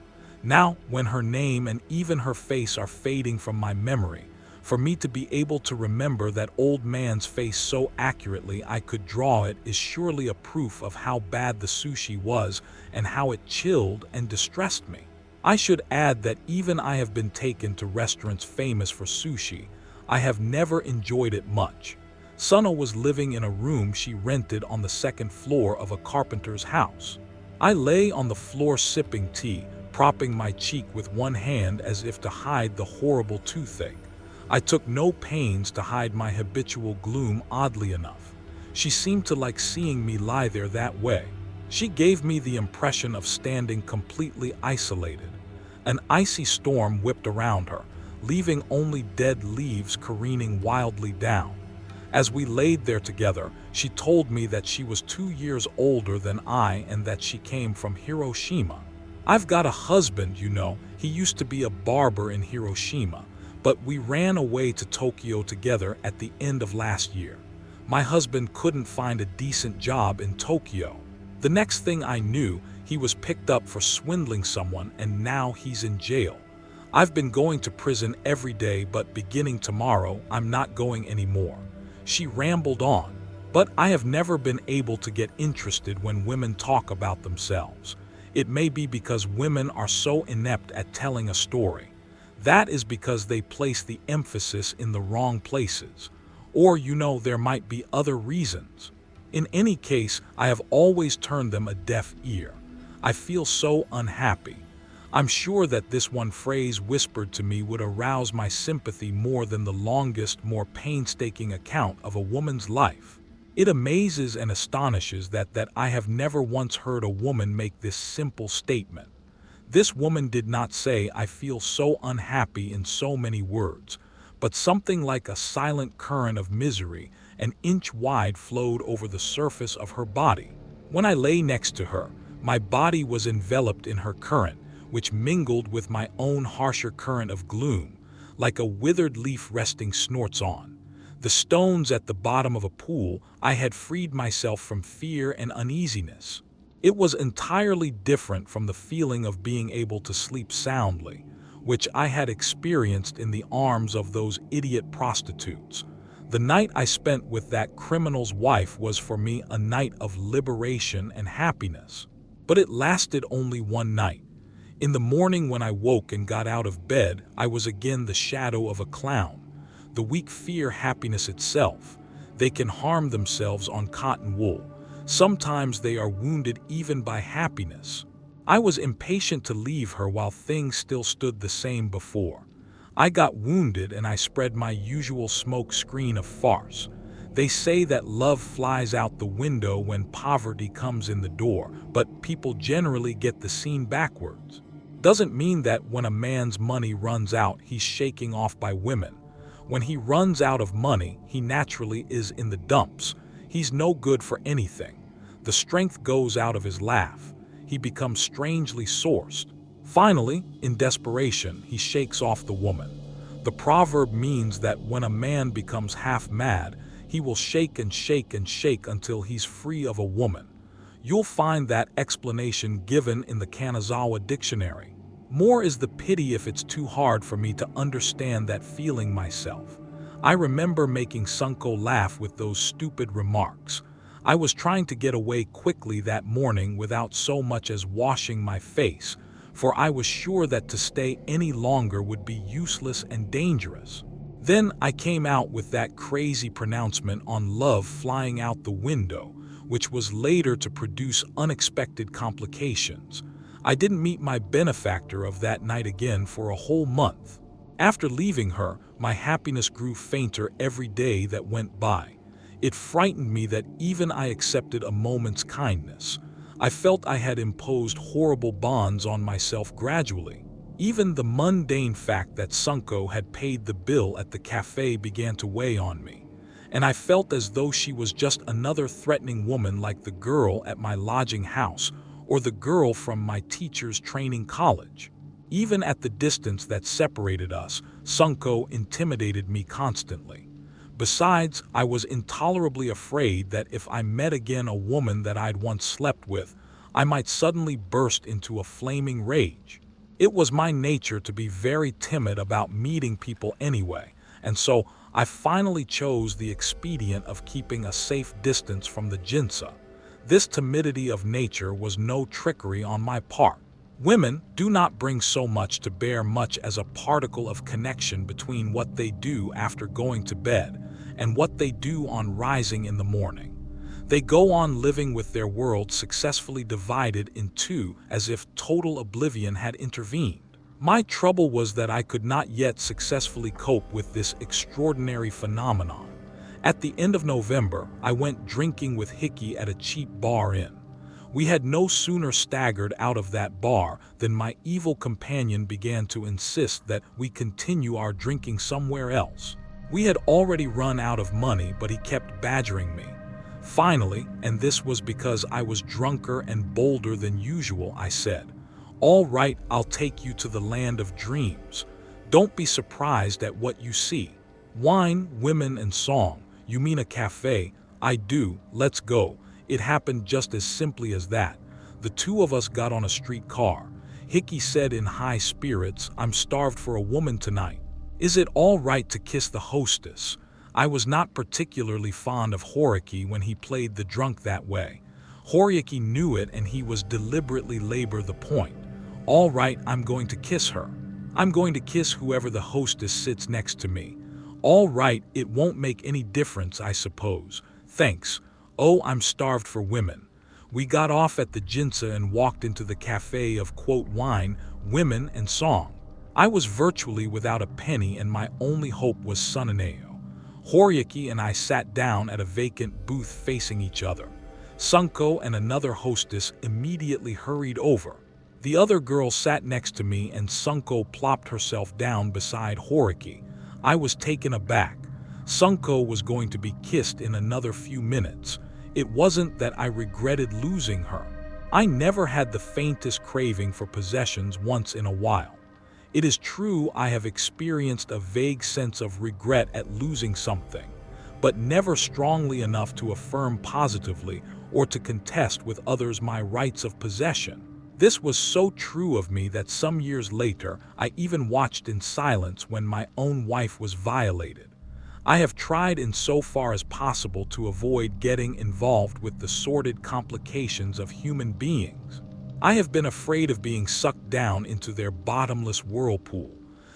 Now, when her name and even her face are fading from my memory, for me to be able to remember that old man's face so accurately I could draw it is surely a proof of how bad the sushi was and how it chilled and distressed me. I should add that even I have been taken to restaurants famous for sushi, I have never enjoyed it much. Suno was living in a room she rented on the 2nd floor of a carpenter's house. I lay on the floor sipping tea, propping my cheek with one hand as if to hide the horrible toothache. I took no pains to hide my habitual gloom, oddly enough. She seemed to like seeing me lie there that way. She gave me the impression of standing completely isolated. An icy storm whipped around her, leaving only dead leaves careening wildly down. As we laid there together, she told me that she was 2 years older than I and that she came from Hiroshima. "I've got a husband, you know. He used to be a barber in Hiroshima, but we ran away to Tokyo together at the end of last year. My husband couldn't find a decent job in Tokyo. The next thing I knew, he was picked up for swindling someone and now he's in jail. I've been going to prison every day, but beginning tomorrow, I'm not going anymore." She rambled on. But I have never been able to get interested when women talk about themselves. It may be because women are so inept at telling a story. That is because they place the emphasis in the wrong places. Or, there might be other reasons. In any case, I have always turned them a deaf ear. I feel so unhappy. I'm sure that this one phrase whispered to me would arouse my sympathy more than the longest, more painstaking account of a woman's life. It amazes and astonishes that I have never once heard a woman make this simple statement. This woman did not say, "I feel so unhappy," in so many words, but something like a silent current of misery, an inch wide, flowed over the surface of her body. When I lay next to her, my body was enveloped in her current, which mingled with my own harsher current of gloom, like a withered leaf resting snorts on the stones at the bottom of a pool. I had freed myself from fear and uneasiness. It was entirely different from the feeling of being able to sleep soundly, which I had experienced in the arms of those idiot prostitutes. The night I spent with that criminal's wife was for me a night of liberation and happiness. But it lasted only one night. In the morning, when I woke and got out of bed, I was again the shadow of a clown. The weak fear happiness itself. They can harm themselves on cotton wool. Sometimes they are wounded even by happiness. I was impatient to leave her while things still stood the same before. I got wounded and I spread my usual smoke screen of farce. They say that love flies out the window when poverty comes in the door, but people generally get the scene backwards. Doesn't mean that when a man's money runs out, he's shaking off by women. When he runs out of money, he naturally is in the dumps. He's no good for anything. The strength goes out of his laugh. He becomes strangely sourced. Finally, in desperation, he shakes off the woman. The proverb means that when a man becomes half mad, he will shake and shake and shake until he's free of a woman. You'll find that explanation given in the Kanazawa dictionary. More is the pity if it's too hard for me to understand that feeling myself. I remember making Sunko laugh with those stupid remarks. I was trying to get away quickly that morning without so much as washing my face, for I was sure that to stay any longer would be useless and dangerous. Then I came out with that crazy pronouncement on love flying out the window, which was later to produce unexpected complications. I didn't meet my benefactor of that night again for a whole month. After leaving her, my happiness grew fainter every day that went by. It frightened me that even I accepted a moment's kindness. I felt I had imposed horrible bonds on myself gradually. Even the mundane fact that Sunko had paid the bill at the cafe began to weigh on me, and I felt as though she was just another threatening woman like the girl at my lodging house or the girl from my teacher's training college. Even at the distance that separated us, Sunko intimidated me constantly. Besides, I was intolerably afraid that if I met again a woman that I'd once slept with, I might suddenly burst into a flaming rage. It was my nature to be very timid about meeting people anyway, and so I finally chose the expedient of keeping a safe distance from the jinsa. This timidity of nature was no trickery on my part. Women do not bring so much to bear much as a particle of connection between what they do after going to bed and what they do on rising in the morning. They go on living with their world successfully divided in two, as if total oblivion had intervened. My trouble was that I could not yet successfully cope with this extraordinary phenomenon. At the end of November, I went drinking with Hickey at a cheap bar inn. We had no sooner staggered out of that bar than my evil companion began to insist that we continue our drinking somewhere else. We had already run out of money, but he kept badgering me. Finally, and this was because I was drunker and bolder than usual, I said, "All right, I'll take you to the land of dreams. Don't be surprised at what you see. Wine, women, and song. You mean a cafe? I do. Let's go." It happened just as simply as that. The two of us got on a streetcar. Hickey said in high spirits. "I'm starved for a woman tonight. Is it all right to kiss the hostess?" I was not particularly fond of Horiki when he played the drunk that way. Horiki knew it, and he was deliberately labor the point. "All right, I'm going to kiss her. I'm going to kiss whoever the hostess sits next to me. All right, it won't make any difference, I suppose. Thanks. Oh, I'm starved for women." We got off at the Ginza and walked into the cafe of, quote, wine, women, and song. I was virtually without a penny, and my only hope was Sunaneo. Horiki and I sat down at a vacant booth facing each other. Sunko and another hostess immediately hurried over. The other girl sat next to me, and Sunko plopped herself down beside Horiki. I was taken aback. Sunko was going to be kissed in another few minutes. It wasn't that I regretted losing her. I never had the faintest craving for possessions once in a while. It is true I have experienced a vague sense of regret at losing something, but never strongly enough to affirm positively or to contest with others my rights of possession. This was so true of me that some years later I even watched in silence when my own wife was violated. I have tried in so far as possible to avoid getting involved with the sordid complications of human beings. I have been afraid of being sucked down into their bottomless whirlpool.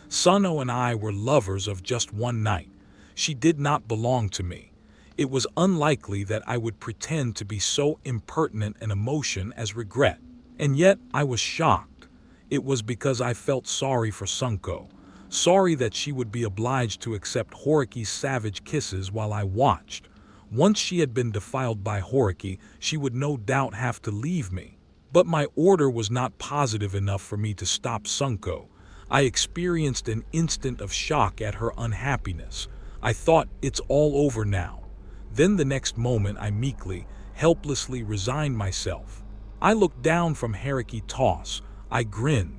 Suno and I were lovers of just one night. She did not belong to me. It was unlikely that I would pretend to be so impertinent an emotion as regret. And yet I was shocked. It was because I felt sorry for Sunko. Sorry that she would be obliged to accept Horiki's savage kisses while I watched. Once she had been defiled by Horiki, she would no doubt have to leave me. But my order was not positive enough for me to stop Sunko. I experienced an instant of shock at her unhappiness. I thought, it's all over now. Then the next moment I meekly, helplessly resigned myself. I looked down from Horiki's toss. I grinned.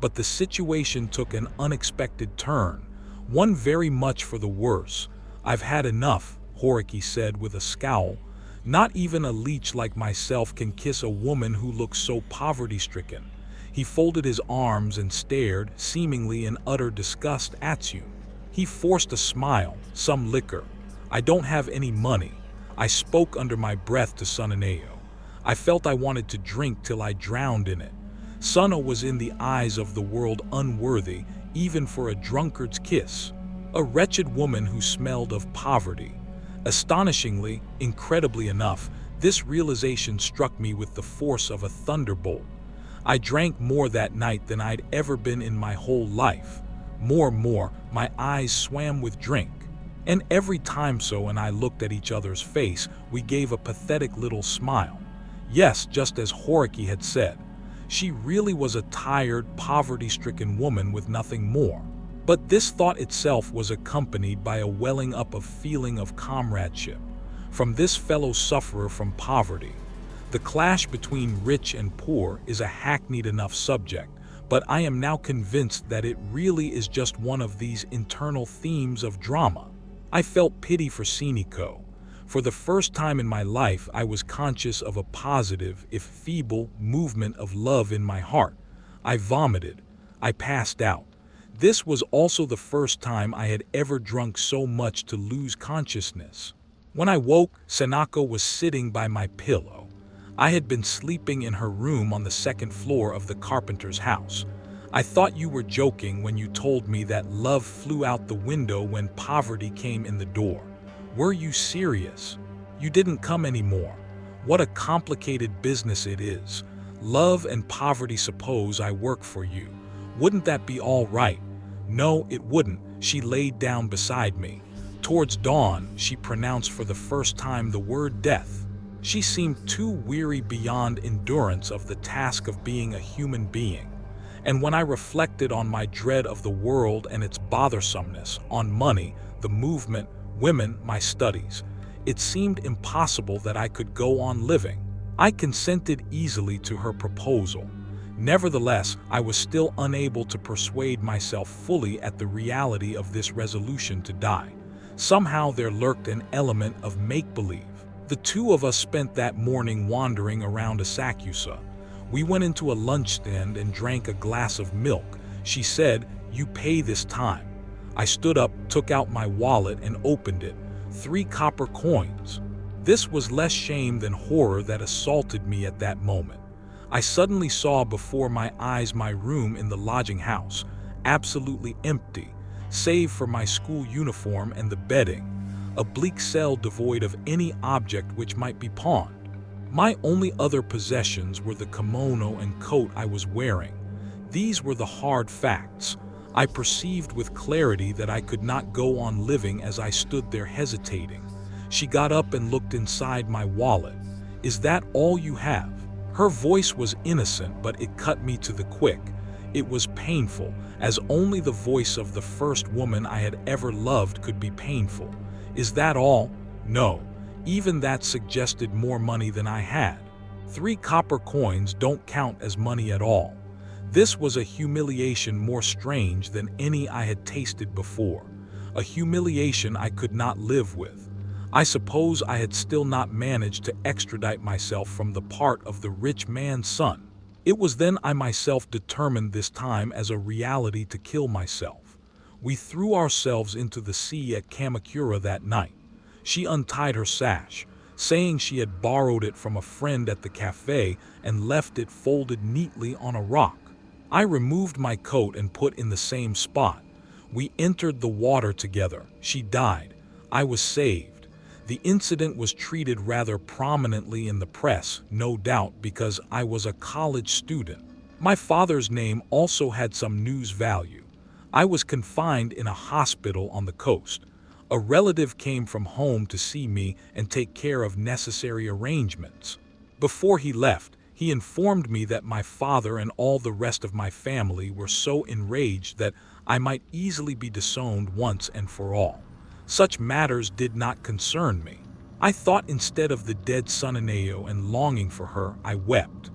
But the situation took an unexpected turn, one very much for the worse. "I've had enough," Horiki said with a scowl. "Not even a leech like myself can kiss a woman who looks so poverty-stricken." He folded his arms and stared, seemingly in utter disgust, at you. He forced a smile. "Some liquor. I don't have any money." I spoke under my breath to Sunaneo. I felt I wanted to drink till I drowned in it. Suno was in the eyes of the world unworthy, even for a drunkard's kiss. A wretched woman who smelled of poverty. Astonishingly, incredibly enough, this realization struck me with the force of a thunderbolt. I drank more that night than I'd ever been in my whole life. More, my eyes swam with drink. And every time So and I looked at each other's face, we gave a pathetic little smile. Yes, just as Horiki had said. She really was a tired, poverty-stricken woman with nothing more. But this thought itself was accompanied by a welling up of feeling of comradeship from this fellow sufferer from poverty. The clash between rich and poor is a hackneyed enough subject, but I am now convinced that it really is just one of these internal themes of drama. I felt pity for Siniko. For the first time in my life, I was conscious of a positive, if feeble, movement of love in my heart. I vomited. I passed out. This was also the first time I had ever drunk so much to lose consciousness. When I woke, Sanako was sitting by my pillow. I had been sleeping in her room on the second floor of the carpenter's house. "I thought you were joking when you told me that love flew out the window when poverty came in the door. Were you serious? You didn't come anymore. What a complicated business it is. Love and poverty. Suppose I work for you. Wouldn't that be all right?" "No, it wouldn't." She laid down beside me. Towards dawn, she pronounced for the first time the word death. She seemed too weary beyond endurance of the task of being a human being. And when I reflected on my dread of the world and its bothersomeness, on money, the movement, women, my studies, it seemed impossible that I could go on living. I consented easily to her proposal. Nevertheless, I was still unable to persuade myself fully at the reality of this resolution to die. Somehow there lurked an element of make-believe. The two of us spent that morning wandering around Asakusa. We went into a lunch stand and drank a glass of milk. She said, "You pay this time." I stood up, took out my wallet, and opened it. 3 copper coins. This was less shame than horror that assaulted me at that moment. I suddenly saw before my eyes my room in the lodging house, absolutely empty, save for my school uniform and the bedding, a bleak cell devoid of any object which might be pawned. My only other possessions were the kimono and coat I was wearing. These were the hard facts. I perceived with clarity that I could not go on living as I stood there hesitating. She got up and looked inside my wallet. "Is that all you have?" Her voice was innocent, but it cut me to the quick. It was painful, as only the voice of the first woman I had ever loved could be painful. "Is that all?" "No." Even that suggested more money than I had. 3 copper coins don't count as money at all. This was a humiliation more strange than any I had tasted before. A humiliation I could not live with. I suppose I had still not managed to extradite myself from the part of the rich man's son. It was then I myself determined this time as a reality to kill myself. We threw ourselves into the sea at Kamakura that night. She untied her sash, saying she had borrowed it from a friend at the cafe and left it folded neatly on a rock. I removed my coat and put in the same spot. We entered the water together. She died. I was saved. The incident was treated rather prominently in the press, no doubt because I was a college student. My father's name also had some news value. I was confined in a hospital on the coast. A relative came from home to see me and take care of necessary arrangements. Before he left, he informed me that my father and all the rest of my family were so enraged that I might easily be disowned once and for all. Such matters did not concern me. I thought instead of the dead Sunaneo and longing for her, I wept.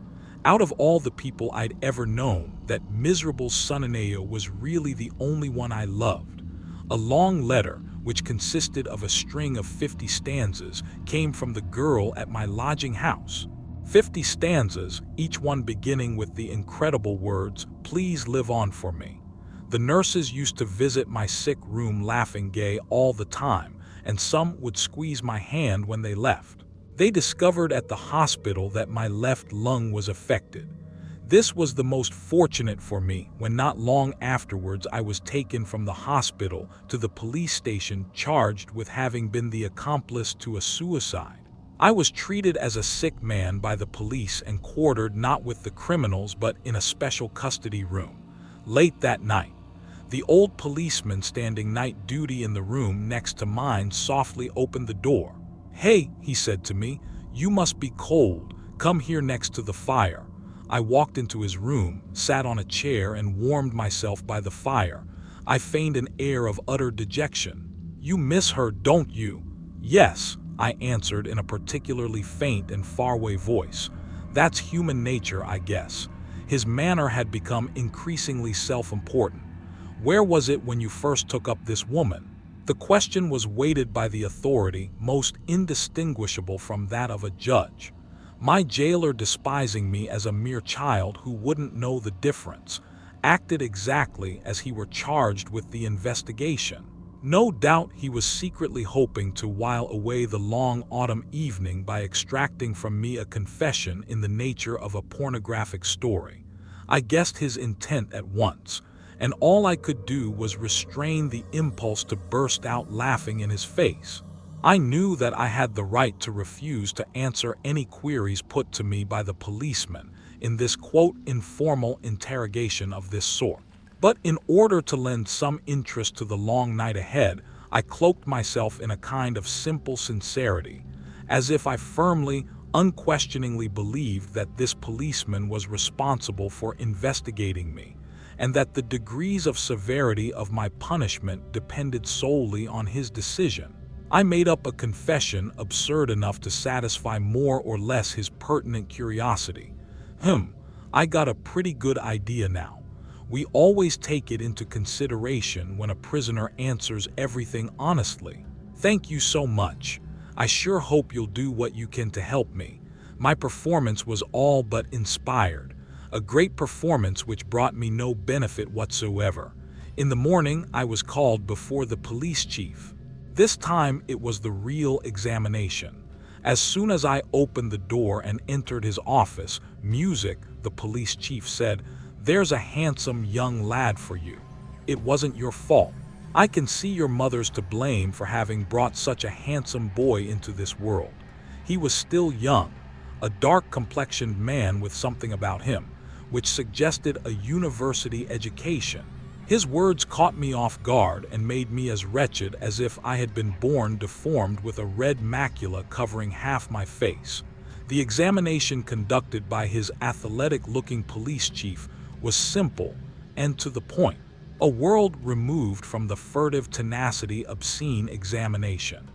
Out of all the people I'd ever known, that miserable Sunaneo was really the only one I loved. A long letter, which consisted of a string of 50 stanzas, came from the girl at my lodging house. 50 stanzas, each one beginning with the incredible words, "Please live on for me." The nurses used to visit my sick room laughing gay all the time, and some would squeeze my hand when they left. They discovered at the hospital that my left lung was affected. This was the most fortunate for me when not long afterwards I was taken from the hospital to the police station charged with having been the accomplice to a suicide. I was treated as a sick man by the police and quartered not with the criminals but in a special custody room. Late that night, the old policeman standing night duty in the room next to mine softly opened the door. "Hey," he said to me, "you must be cold. Come here next to the fire." I walked into his room, sat on a chair, and warmed myself by the fire. I feigned an air of utter dejection. "You miss her, don't you?" "Yes," I answered in a particularly faint and faraway voice. "That's human nature, I guess." His manner had become increasingly self-important. "Where was it when you first took up this woman?" The question was weighted by the authority, most indistinguishable from that of a judge. My jailer, despising me as a mere child who wouldn't know the difference, acted exactly as he were charged with the investigation. No doubt he was secretly hoping to while away the long autumn evening by extracting from me a confession in the nature of a pornographic story. I guessed his intent at once, and all I could do was restrain the impulse to burst out laughing in his face. I knew that I had the right to refuse to answer any queries put to me by the policeman in this quote informal interrogation of this sort. But in order to lend some interest to the long night ahead, I cloaked myself in a kind of simple sincerity, as if I firmly, unquestioningly believed that this policeman was responsible for investigating me, and that the degrees of severity of my punishment depended solely on his decision. I made up a confession absurd enough to satisfy more or less his pertinent curiosity. I got a pretty good idea now. We always take it into consideration when a prisoner answers everything honestly. Thank you so much. I sure hope you'll do what you can to help me. My performance was all but inspired, a great performance which brought me no benefit whatsoever. In the morning, I was called before the police chief. This time, it was the real examination. As soon as I opened the door and entered his office, "Music," the police chief said, "there's a handsome young lad for you. It wasn't your fault. I can see your mother's to blame for having brought such a handsome boy into this world. He was still young, a dark-complexioned man with something about him, which suggested a university education." His words caught me off guard and made me as wretched as if I had been born deformed with a red macula covering half my face. The examination conducted by his athletic-looking police chief was simple and to the point. A world removed from the furtive tenacity obscene examination.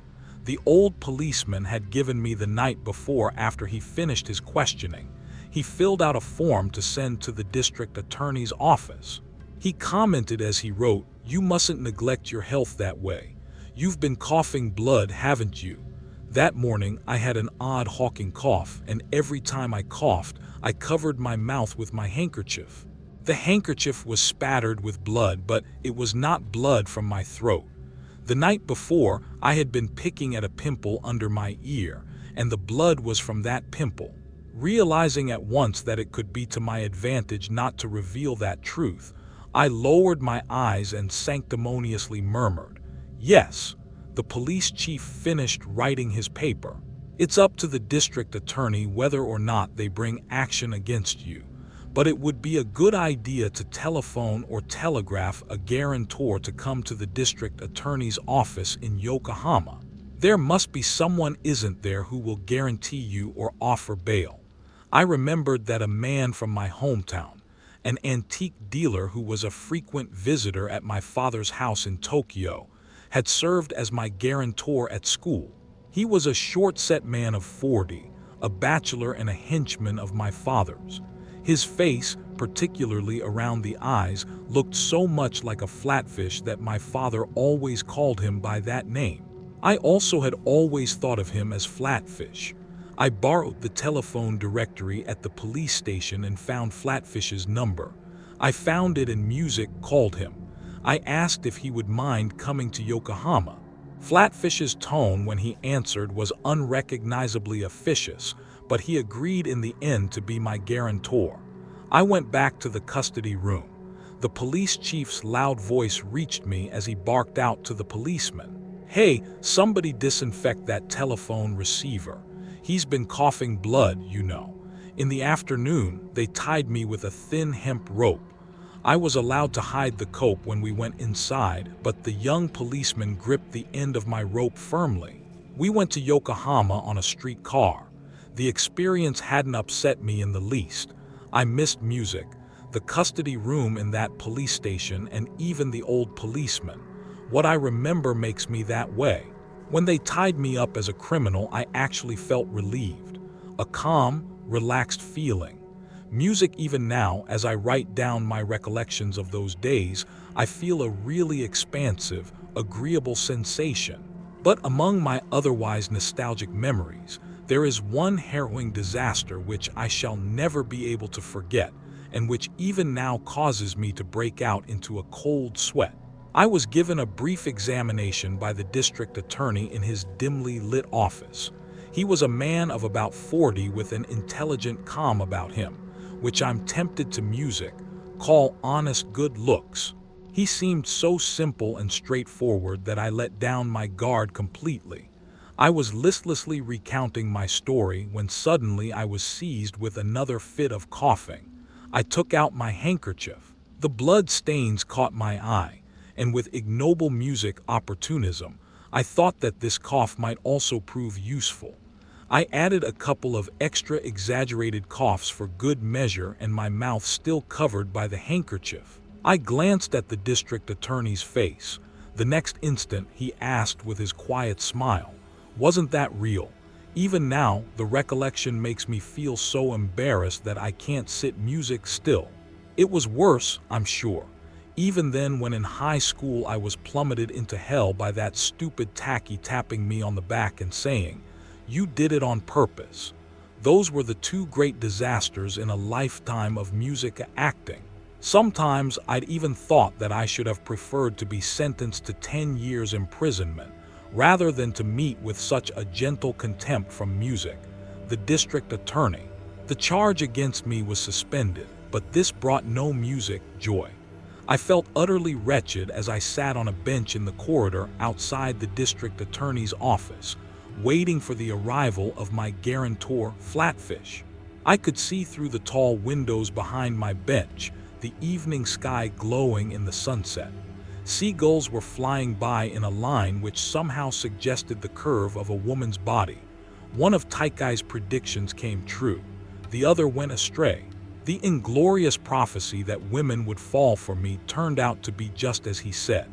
The old policeman had given me the night before after he finished his questioning. He filled out a form to send to the district attorney's office. He commented as he wrote, "You mustn't neglect your health that way. You've been coughing blood, haven't you?" That morning I had an odd hawking cough, and every time I coughed, I covered my mouth with my handkerchief. The handkerchief was spattered with blood, but it was not blood from my throat. The night before, I had been picking at a pimple under my ear, and the blood was from that pimple. Realizing at once that it could be to my advantage not to reveal that truth, I lowered my eyes and sanctimoniously murmured, "Yes." The police chief finished writing his paper. "It's up to the district attorney whether or not they bring action against you, but it would be a good idea to telephone or telegraph a guarantor to come to the district attorney's office in Yokohama. There must be someone, isn't there, who will guarantee you or offer bail." I remembered that a man from my hometown, an antique dealer who was a frequent visitor at my father's house in Tokyo, had served as my guarantor at school. He was a short-set man of 40, a bachelor and a henchman of my father's. His face, particularly around the eyes, looked so much like a flatfish that my father always called him by that name. I also had always thought of him as Flatfish. I borrowed the telephone directory at the police station and found Flatfish's number. I found it and Music called him. I asked if he would mind coming to Yokohama. Flatfish's tone when he answered was unrecognizably officious, but he agreed in the end to be my guarantor. I went back to the custody room. The police chief's loud voice reached me as he barked out to the policeman, "Hey, somebody disinfect that telephone receiver. He's been coughing blood, you know." In the afternoon, they tied me with a thin hemp rope. I was allowed to hide the cope when we went inside, but the young policeman gripped the end of my rope firmly. We went to Yokohama on a streetcar. The experience hadn't upset me in the least. I missed Music, the custody room in that police station, and even the old policeman. What I remember makes me that way. When they tied me up as a criminal, I actually felt relieved. A calm, relaxed feeling. Music even now, as I write down my recollections of those days, I feel a really expansive, agreeable sensation. But among my otherwise nostalgic memories, there is one harrowing disaster which I shall never be able to forget, and which even now causes me to break out into a cold sweat. I was given a brief examination by the district attorney in his dimly lit office. He was a man of about 40 with an intelligent calm about him, which I'm tempted to Music call honest good looks. He seemed so simple and straightforward that I let down my guard completely. I was listlessly recounting my story when suddenly I was seized with another fit of coughing. I took out my handkerchief. The blood stains caught my eye, and with ignoble Music opportunism, I thought that this cough might also prove useful. I added a couple of extra exaggerated coughs for good measure, and my mouth still covered by the handkerchief. I glanced at the district attorney's face. The next instant he asked with his quiet smile, "Wasn't that real?" Even now, the recollection makes me feel so embarrassed that I can't sit Music still. It was worse, I'm sure. Even then, when in high school I was plummeted into hell by that stupid Tacky tapping me on the back and saying, "You did it on purpose." Those were the two great disasters in a lifetime of music acting. Sometimes I'd even thought that I should have preferred to be sentenced to 10 years imprisonment rather than to meet with such a gentle contempt from music. The district attorney. The charge against me was suspended, but this brought no music joy. I felt utterly wretched as I sat on a bench in the corridor outside the district attorney's office, waiting for the arrival of my guarantor, Flatfish. I could see through the tall windows behind my bench, the evening sky glowing in the sunset. Seagulls were flying by in a line which somehow suggested the curve of a woman's body. One of Taikai's predictions came true. The other went astray. The inglorious prophecy that women would fall for me turned out to be just as he said.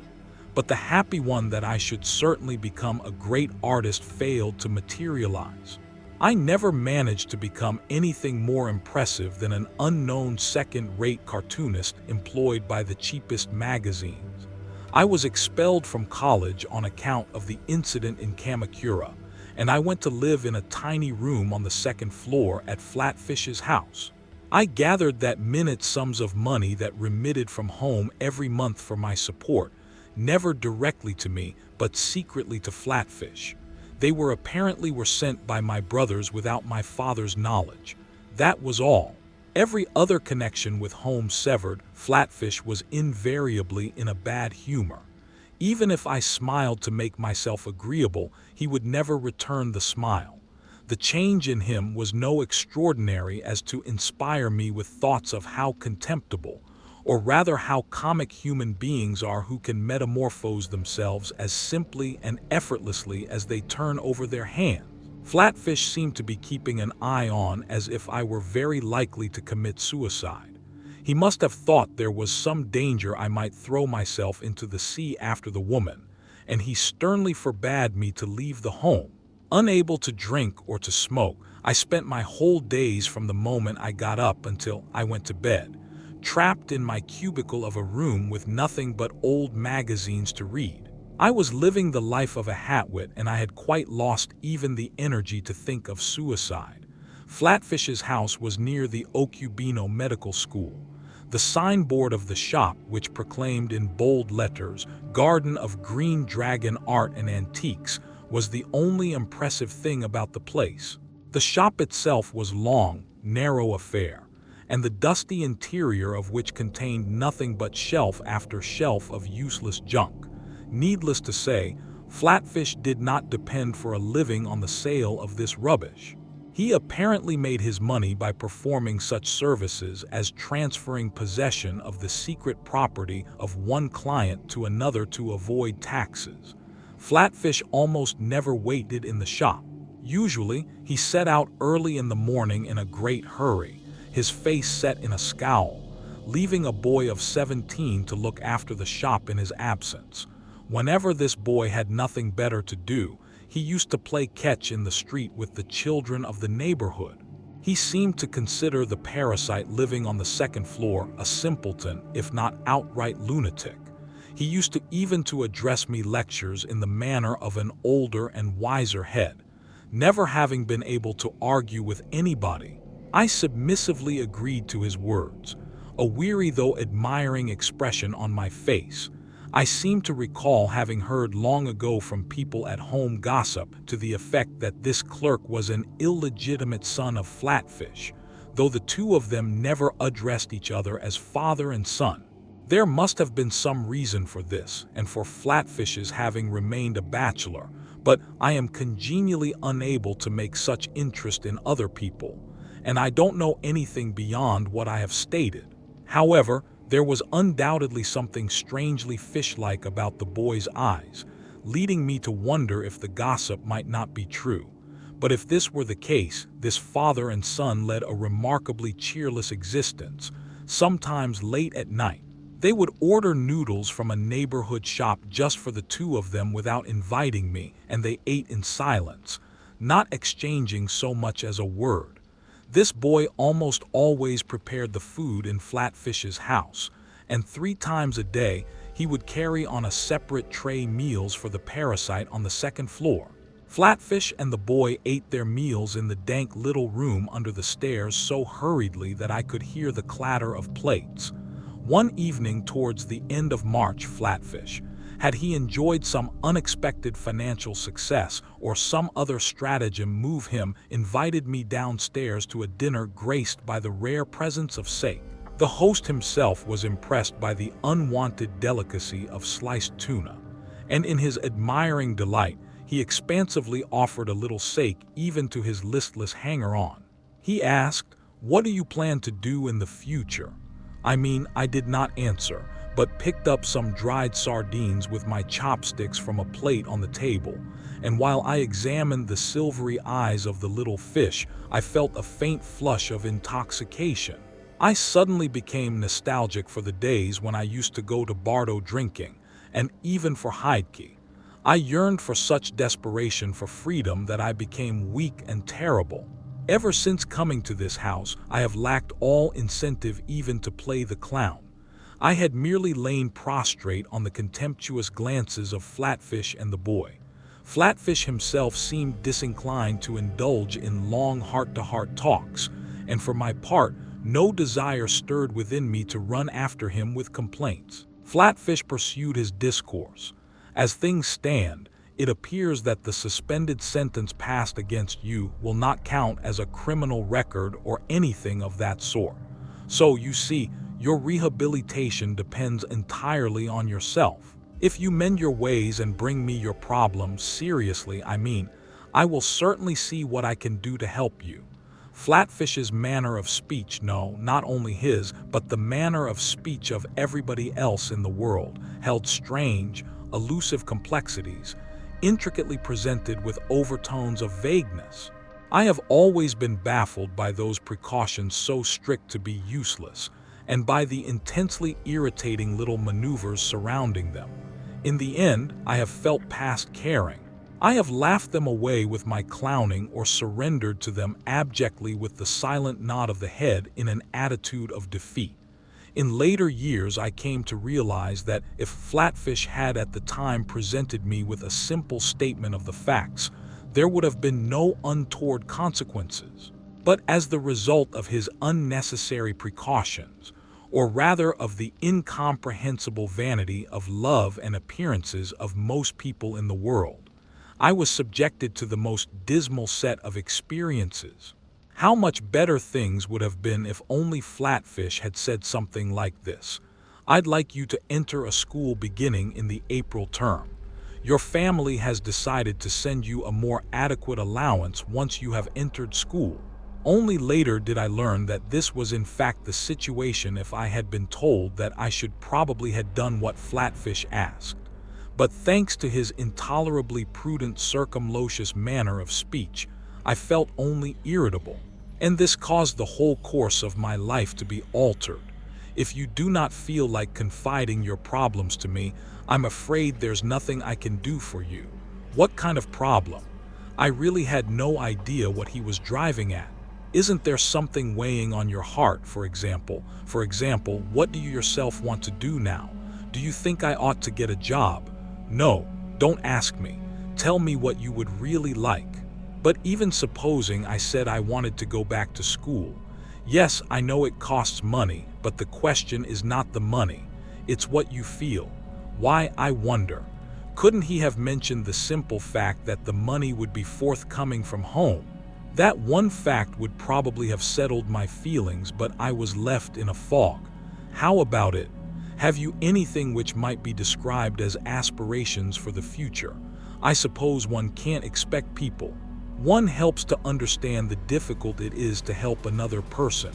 But the happy one that I should certainly become a great artist failed to materialize. I never managed to become anything more impressive than an unknown second-rate cartoonist employed by the cheapest magazines. I was expelled from college on account of the incident in Kamakura, and I went to live in a tiny room on the second floor at Flatfish's house. I gathered that minute sums of money that remitted from home every month for my support, never directly to me, but secretly to Flatfish. They apparently were sent by my brothers without my father's knowledge. That was all. Every other connection with home severed, Flatfish was invariably in a bad humor. Even if I smiled to make myself agreeable, he would never return the smile. The change in him was no extraordinary as to inspire me with thoughts of how contemptible, or rather how comic human beings are who can metamorphose themselves as simply and effortlessly as they turn over their hands. Flatfish seemed to be keeping an eye on as if I were very likely to commit suicide. He must have thought there was some danger I might throw myself into the sea after the woman, and he sternly forbade me to leave the home. Unable to drink or to smoke, I spent my whole days from the moment I got up until I went to bed, trapped in my cubicle of a room with nothing but old magazines to read. I was living the life of a hatwit, and I had quite lost even the energy to think of suicide. Flatfish's house was near the Okubino Medical School. The signboard of the shop, which proclaimed in bold letters, "Garden of Green Dragon Art and Antiques," was the only impressive thing about the place. The shop itself was long, narrow affair, and the dusty interior of which contained nothing but shelf after shelf of useless junk. Needless to say, Flatfish did not depend for a living on the sale of this rubbish. He apparently made his money by performing such services as transferring possession of the secret property of one client to another to avoid taxes. Flatfish almost never waited in the shop. Usually, he set out early in the morning in a great hurry, his face set in a scowl, leaving a boy of 17 to look after the shop in his absence. Whenever this boy had nothing better to do, he used to play catch in the street with the children of the neighborhood. He seemed to consider the parasite living on the second floor a simpleton, if not outright lunatic. He used to even to address me lectures in the manner of an older and wiser head. Never having been able to argue with anybody, I submissively agreed to his words, a weary though admiring expression on my face. I seem to recall having heard long ago from people at home gossip to the effect that this clerk was an illegitimate son of Flatfish, though the two of them never addressed each other as father and son. There must have been some reason for this, and for Flatfish's having remained a bachelor, but I am congenially unable to make such interest in other people, and I don't know anything beyond what I have stated. However, there was undoubtedly something strangely fish-like about the boy's eyes, leading me to wonder if the gossip might not be true. But if this were the case, this father and son led a remarkably cheerless existence. Sometimes late at night, they would order noodles from a neighborhood shop just for the two of them without inviting me, and they ate in silence, not exchanging so much as a word. This boy almost always prepared the food in Flatfish's house, and 3 times a day he would carry on a separate tray meals for the parasite on the second floor. Flatfish and the boy ate their meals in the dank little room under the stairs so hurriedly that I could hear the clatter of plates. One evening towards the end of March, Flatfish, had he enjoyed some unexpected financial success or some other stratagem move him, invited me downstairs to a dinner graced by the rare presence of steak. The host himself was impressed by the unwanted delicacy of sliced tuna, and in his admiring delight, he expansively offered a little steak even to his listless hanger-on. He asked, "What do you plan to do in the future?" I did not answer, but picked up some dried sardines with my chopsticks from a plate on the table, and while I examined the silvery eyes of the little fish, I felt a faint flush of intoxication. I suddenly became nostalgic for the days when I used to go to Bardo drinking, and even for Heidke. I yearned for such desperation for freedom that I became weak and terrible. Ever since coming to this house, I have lacked all incentive even to play the clown. I had merely lain prostrate on the contemptuous glances of Flatfish and the boy. Flatfish himself seemed disinclined to indulge in long heart-to-heart talks, and for my part, no desire stirred within me to run after him with complaints. Flatfish pursued his discourse. As things stand, it appears that the suspended sentence passed against you will not count as a criminal record or anything of that sort. So, you see, your rehabilitation depends entirely on yourself. If you mend your ways and bring me your problems seriously, I will certainly see what I can do to help you. Flatfish's manner of speech, no, not only his, but the manner of speech of everybody else in the world, held strange, elusive complexities, intricately presented with overtones of vagueness. I have always been baffled by those precautions so strict to be useless, and by the intensely irritating little maneuvers surrounding them. In the end, I have felt past caring. I have laughed them away with my clowning or surrendered to them abjectly with the silent nod of the head in an attitude of defeat. In later years, I came to realize that if Flatfish had at the time presented me with a simple statement of the facts, there would have been no untoward consequences. But as the result of his unnecessary precautions, or rather of the incomprehensible vanity of love and appearances of most people in the world, I was subjected to the most dismal set of experiences. How much better things would have been if only Flatfish had said something like this: "I'd like you to enter a school beginning in the April term. Your family has decided to send you a more adequate allowance once you have entered school." Only later did I learn that this was in fact the situation. If I had been told that, I should probably have done what Flatfish asked. But thanks to his intolerably prudent circumlocuous manner of speech, I felt only irritable, and this caused the whole course of my life to be altered. If you do not feel like confiding your problems to me, I'm afraid there's nothing I can do for you. What kind of problem? I really had no idea what he was driving at. Isn't there something weighing on your heart, for example? What do you yourself want to do now? Do you think I ought to get a job? No, don't ask me. Tell me what you would really like. But even supposing I said I wanted to go back to school, yes, I know it costs money, but the question is not the money, it's what you feel. Why, I wonder, couldn't he have mentioned the simple fact that the money would be forthcoming from home? That one fact would probably have settled my feelings, but I was left in a fog. How about it? Have you anything which might be described as aspirations for the future? I suppose one can't expect people. One helps to understand the difficult it is to help another person.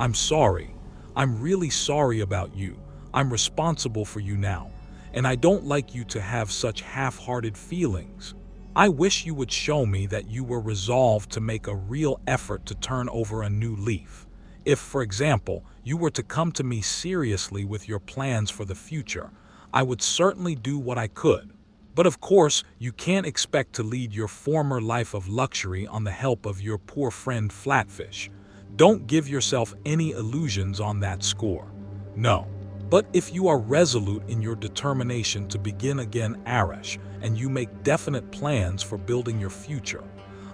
I'm sorry. I'm really sorry about you. I'm responsible for you now, and I don't like you to have such half-hearted feelings. I wish you would show me that you were resolved to make a real effort to turn over a new leaf. If, for example, you were to come to me seriously with your plans for the future, I would certainly do what I could. But of course, you can't expect to lead your former life of luxury on the help of your poor friend Flatfish. Don't give yourself any illusions on that score. No. But if you are resolute in your determination to begin again, Arash, and you make definite plans for building your future,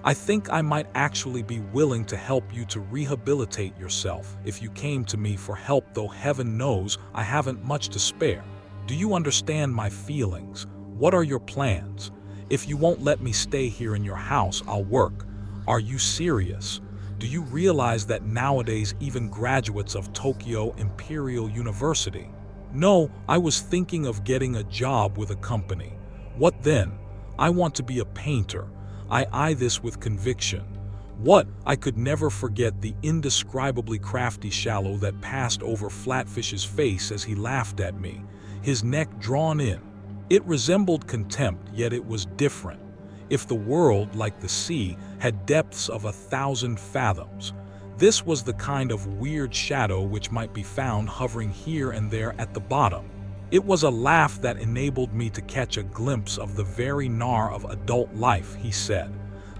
I think I might actually be willing to help you to rehabilitate yourself if you came to me for help, though heaven knows I haven't much to spare. Do you understand my feelings? What are your plans? If you won't let me stay here in your house, I'll work. Are you serious? Do you realize that nowadays even graduates of Tokyo Imperial University? No, I was thinking of getting a job with a company. What then? I want to be a painter. I eye this with conviction. What? I could never forget the indescribably crafty shallow that passed over Flatfish's face as he laughed at me, his neck drawn in. It resembled contempt, yet it was different. If the world, like the sea, had depths of 1,000 fathoms, this was the kind of weird shadow which might be found hovering here and there at the bottom. It was a laugh that enabled me to catch a glimpse of the very gnaw of adult life, he said.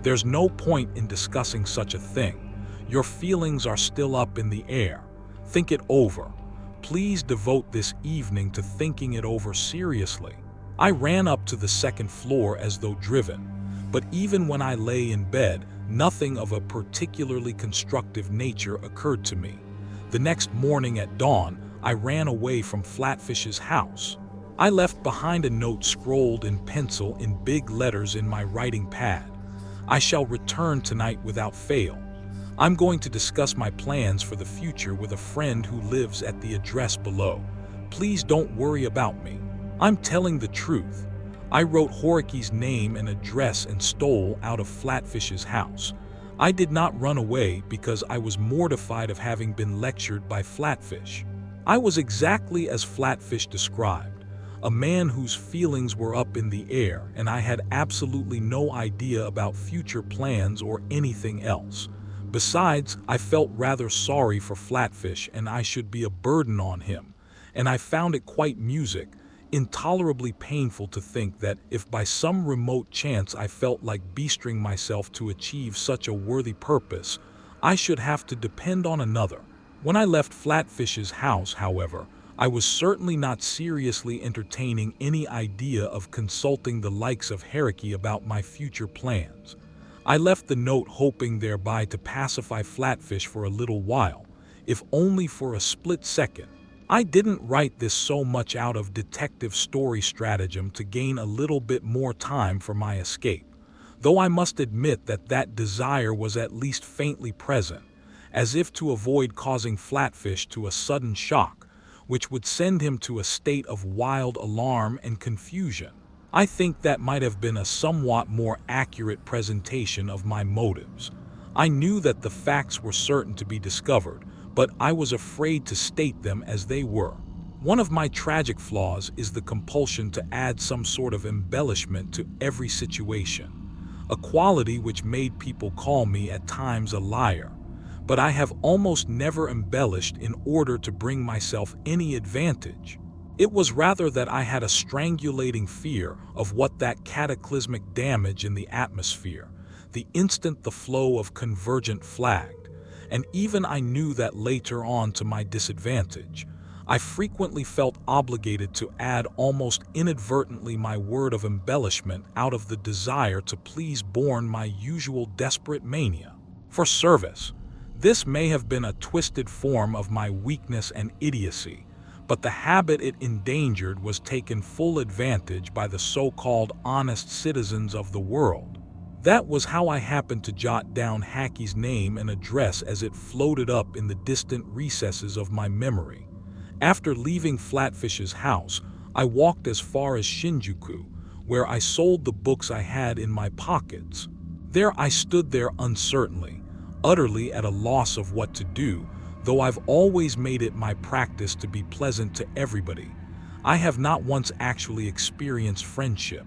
There's no point in discussing such a thing. Your feelings are still up in the air. Think it over. Please devote this evening to thinking it over seriously. I ran up to the second floor as though driven, but even when I lay in bed, nothing of a particularly constructive nature occurred to me. The next morning at dawn, I ran away from Flatfish's house. I left behind a note scrawled in pencil in big letters in my writing pad. I shall return tonight without fail. I'm going to discuss my plans for the future with a friend who lives at the address below. Please don't worry about me. I'm telling the truth. I wrote Horiki's name and address and stole out of Flatfish's house. I did not run away because I was mortified of having been lectured by Flatfish. I was exactly as Flatfish described, a man whose feelings were up in the air, and I had absolutely no idea about future plans or anything else. Besides, I felt rather sorry for Flatfish, and I should be a burden on him, and I found it quite intolerably painful to think that if by some remote chance I felt like bestirring myself to achieve such a worthy purpose, I should have to depend on another. When I left Flatfish's house, however, I was certainly not seriously entertaining any idea of consulting the likes of Horiki about my future plans. I left the note hoping thereby to pacify Flatfish for a little while, if only for a split second. I didn't write this so much out of detective story stratagem to gain a little bit more time for my escape, though I must admit that that desire was at least faintly present, as if to avoid causing Flatfish to a sudden shock, which would send him to a state of wild alarm and confusion. I think that might have been a somewhat more accurate presentation of my motives. I knew that the facts were certain to be discovered, but I was afraid to state them as they were. One of my tragic flaws is the compulsion to add some sort of embellishment to every situation, a quality which made people call me at times a liar. But I have almost never embellished in order to bring myself any advantage. It was rather that I had a strangulating fear of what that cataclysmic damage in the atmosphere, the instant the flow of convergent flagged, and even I knew that later on to my disadvantage. I frequently felt obligated to add almost inadvertently my word of embellishment out of the desire to please born my usual desperate mania for service. This may have been a twisted form of my weakness and idiocy, but the habit it endangered was taken full advantage by the so-called honest citizens of the world. That was how I happened to jot down Haki's name and address as it floated up in the distant recesses of my memory. After leaving Flatfish's house, I walked as far as Shinjuku, where I sold the books I had in my pockets. There I stood there uncertainly, utterly at a loss of what to do, though I've always made it my practice to be pleasant to everybody. I have not once actually experienced friendship.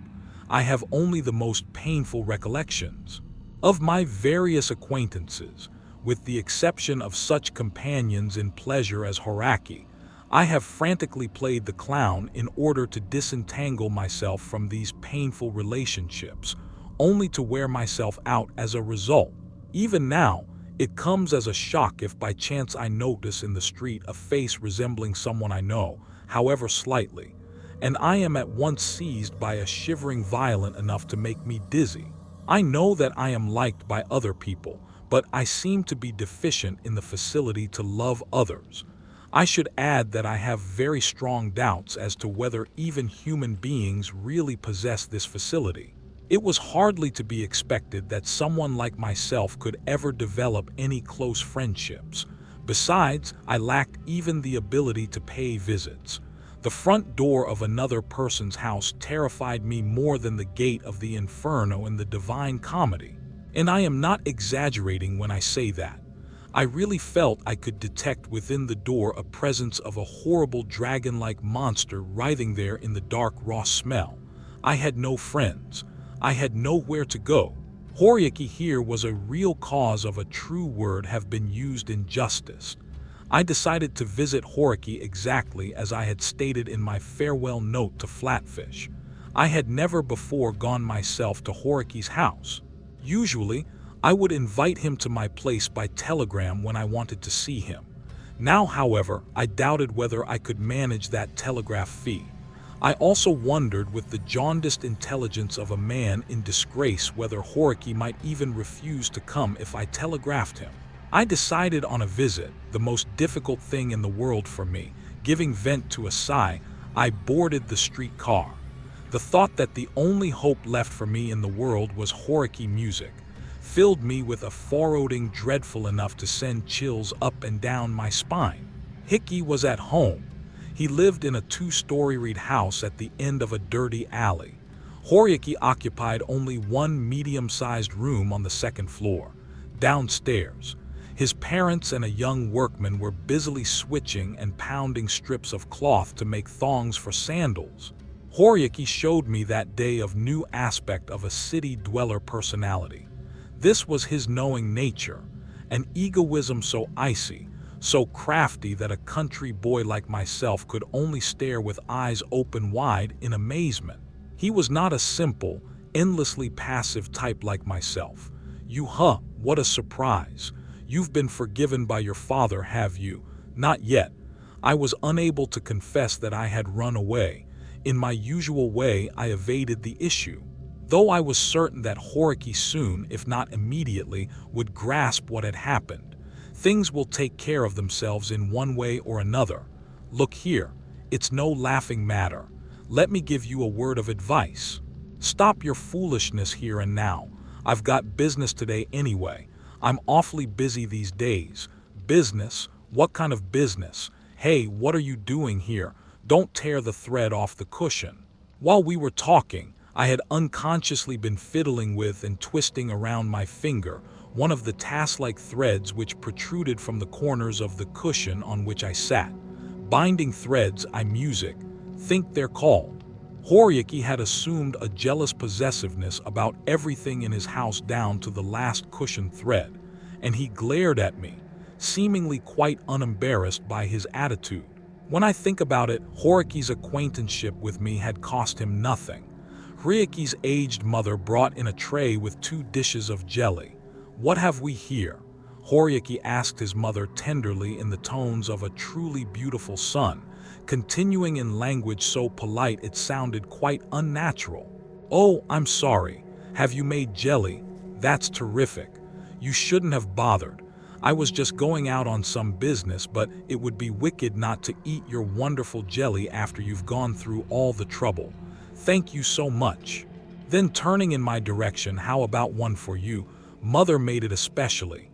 I have only the most painful recollections of my various acquaintances, with the exception of such companions in pleasure as Horaki. I have frantically played the clown in order to disentangle myself from these painful relationships, only to wear myself out as a result. Even now, it comes as a shock if by chance I notice in the street a face resembling someone I know. however slightly, and I am at once seized by a shivering violent enough to make me dizzy. I know that I am liked by other people, but I seem to be deficient in the facility to love others. I should add that I have very strong doubts as to whether even human beings really possess this facility. It was hardly to be expected that someone like myself could ever develop any close friendships. Besides, I lacked even the ability to pay visits. The front door of another person's house terrified me more than the gate of the Inferno in the Divine Comedy. And I am not exaggerating when I say that. I really felt I could detect within the door a presence of a horrible dragon-like monster writhing there in the dark raw smell. I had no friends. I had nowhere to go. Horyuki here was a real cause of a true word have been used in justice. I decided to visit Horyuki exactly as I had stated in my farewell note to Flatfish. I had never before gone myself to Horyuki's house. Usually, I would invite him to my place by telegram when I wanted to see him. Now, however, I doubted whether I could manage that telegraph fee. I also wondered with the jaundiced intelligence of a man in disgrace whether Horyuki might even refuse to come if I telegraphed him. I decided on a visit, the most difficult thing in the world for me. Giving vent to a sigh, I boarded the streetcar. The thought that the only hope left for me in the world was Horyuki music filled me with a foreboding dreadful enough to send chills up and down my spine. Hickey was at home. He lived in a two-storied house at the end of a dirty alley. Horyuki occupied only one medium-sized room on the second floor. Downstairs, his parents and a young workman were busily switching and pounding strips of cloth to make thongs for sandals. Horyuki showed me that day of new aspect of a city dweller personality. This was his knowing nature, an egoism so icy, so crafty that a country boy like myself could only stare with eyes open wide in amazement. He was not a simple, endlessly passive type like myself. What a surprise. You've been forgiven by your father, have you? Not yet. I was unable to confess that I had run away. In my usual way, I evaded the issue. Though I was certain that Horyuki soon, if not immediately, would grasp what had happened. Things will take care of themselves in one way or another. Look here, it's no laughing matter. Let me give you a word of advice. Stop your foolishness here and now. I've got business today anyway. I'm awfully busy these days. Business? What kind of business? Hey, what are you doing here? Don't tear the thread off the cushion. While we were talking, I had unconsciously been fiddling with and twisting around my finger one of the tass-like threads which protruded from the corners of the cushion on which I sat. Binding threads, I music, think they're called. Horyuki had assumed a jealous possessiveness about everything in his house down to the last cushion thread, and he glared at me, seemingly quite unembarrassed by his attitude. When I think about it, Horyuki's acquaintanceship with me had cost him nothing. Ryuki's aged mother brought in a tray with 2 dishes of jelly. What have we here? Horyuki asked his mother tenderly in the tones of a truly beautiful son, continuing in language so polite it sounded quite unnatural. Oh, I'm sorry. Have you made jelly? That's terrific. You shouldn't have bothered. I was just going out on some business, but it would be wicked not to eat your wonderful jelly after you've gone through all the trouble. Thank you so much. Then turning in my direction, how about one for you? Mother made it especially.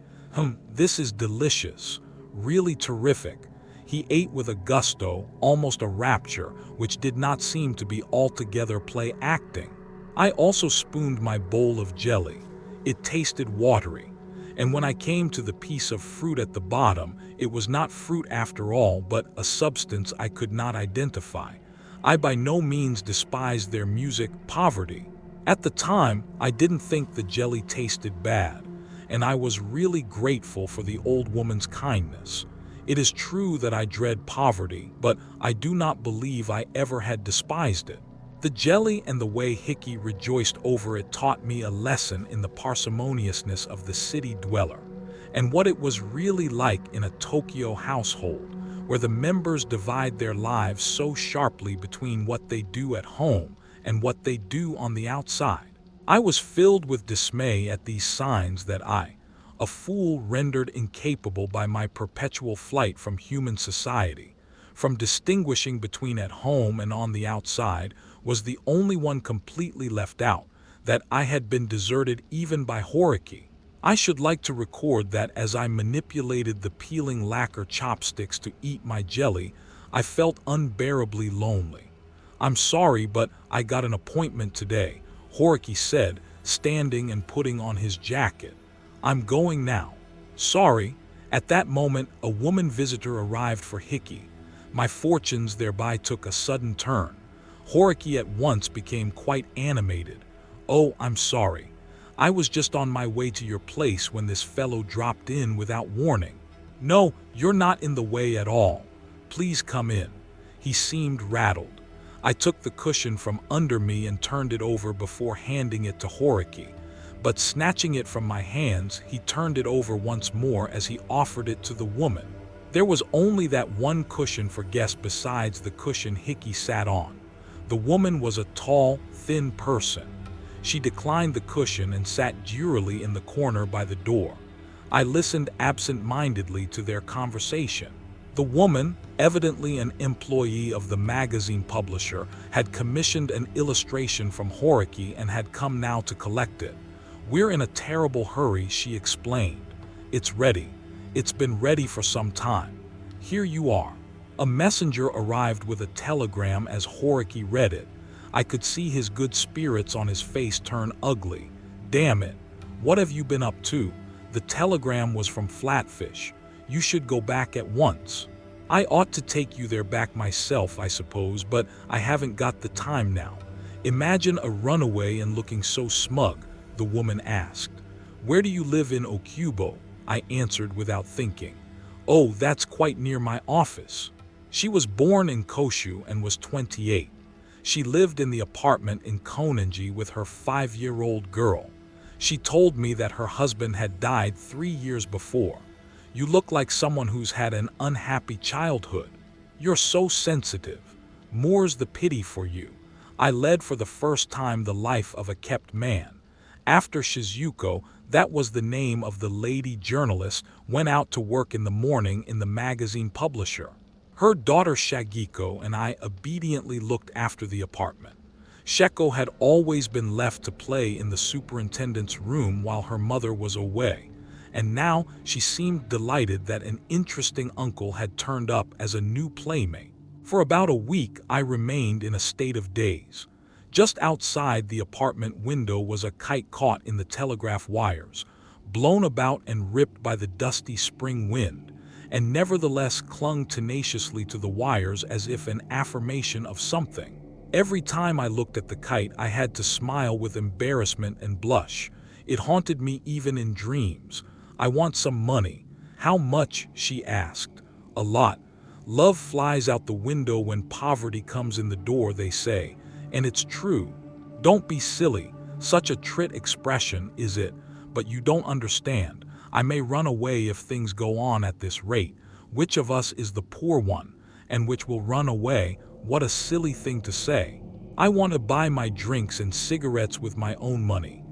This is delicious. Really terrific. He ate with a gusto, almost a rapture, which did not seem to be altogether play acting. I also spooned my bowl of jelly. It tasted watery. And when I came to the piece of fruit at the bottom, it was not fruit after all, but a substance I could not identify. I by no means despised their music, poverty. At the time, I didn't think the jelly tasted bad, and I was really grateful for the old woman's kindness. It is true that I dread poverty, but I do not believe I ever had despised it. The jelly and the way Hickey rejoiced over it taught me a lesson in the parsimoniousness of the city dweller, and what it was really like in a Tokyo household, where the members divide their lives so sharply between what they do at home and what they do on the outside. I was filled with dismay at these signs that I, a fool rendered incapable by my perpetual flight from human society, from distinguishing between at home and on the outside, was the only one completely left out, that I had been deserted even by Horiki. I should like to record that as I manipulated the peeling lacquer chopsticks to eat my jelly, I felt unbearably lonely. "I'm sorry, but I got an appointment today," Horiki said, standing and putting on his jacket. "I'm going now." "Sorry." At that moment, a woman visitor arrived for Hiki. My fortunes thereby took a sudden turn. Horiki at once became quite animated. "Oh, I'm sorry. I was just on my way to your place when this fellow dropped in without warning." "No, you're not in the way at all. Please come in." He seemed rattled. I took the cushion from under me and turned it over before handing it to Horiki. But snatching it from my hands, he turned it over once more as he offered it to the woman. There was only that one cushion for guests besides the cushion Hiki sat on. The woman was a tall, thin person. She declined the cushion and sat drearily in the corner by the door. I listened absent-mindedly to their conversation. The woman, evidently an employee of the magazine publisher, had commissioned an illustration from Horiki and had come now to collect it. "We're in a terrible hurry," she explained. "It's ready. It's been ready for some time. Here you are." A messenger arrived with a telegram as Horiki read it. I could see his good spirits on his face turn ugly. "Damn it. What have you been up to?" The telegram was from Flatfish. "You should go back at once." "I ought to take you there back myself, I suppose, but I haven't got the time now." "Imagine a runaway and looking so smug," the woman asked. "Where do you live in Okubo?" I answered without thinking. "Oh, that's quite near my office." She was born in Koshu and was 28. She lived in the apartment in Konenji with her 5-year-old girl. She told me that her husband had died 3 years before. "You look like someone who's had an unhappy childhood. You're so sensitive. More's the pity for you." I led for the first time the life of a kept man. After Shizuko, that was the name of the lady journalist, went out to work in the morning in the magazine publisher. Her daughter Shagiko and I obediently looked after the apartment. Sheko had always been left to play in the superintendent's room while her mother was away, and now she seemed delighted that an interesting uncle had turned up as a new playmate. For about a week I remained in a state of daze. Just outside the apartment window was a kite caught in the telegraph wires, blown about and ripped by the dusty spring wind, and nevertheless clung tenaciously to the wires as if an affirmation of something. Every time I looked at the kite, I had to smile with embarrassment and blush. It haunted me even in dreams. "I want some money." "How much?" she asked. "A lot. Love flies out the window when poverty comes in the door," they say. And it's true. Don't be silly. Such a trite expression, is it? But you don't understand. I may run away if things go on at this rate. Which of us is the poor one? And which will run away? What a silly thing to say. I want to buy my drinks and cigarettes with my own money.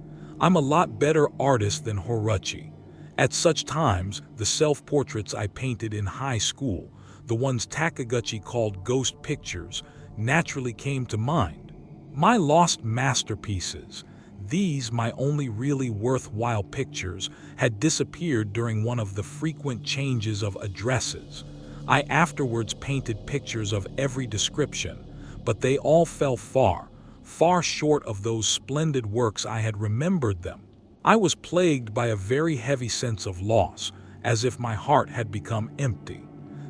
I'm a lot better artist than Horuchi. At such times, the self-portraits I painted in high school, the ones Takaguchi called ghost pictures, naturally came to mind. My lost masterpieces, these my only really worthwhile pictures, had disappeared during one of the frequent changes of addresses. I afterwards painted pictures of every description, but they all fell far, far short of those splendid works I had remembered them. I was plagued by a very heavy sense of loss, as if my heart had become empty.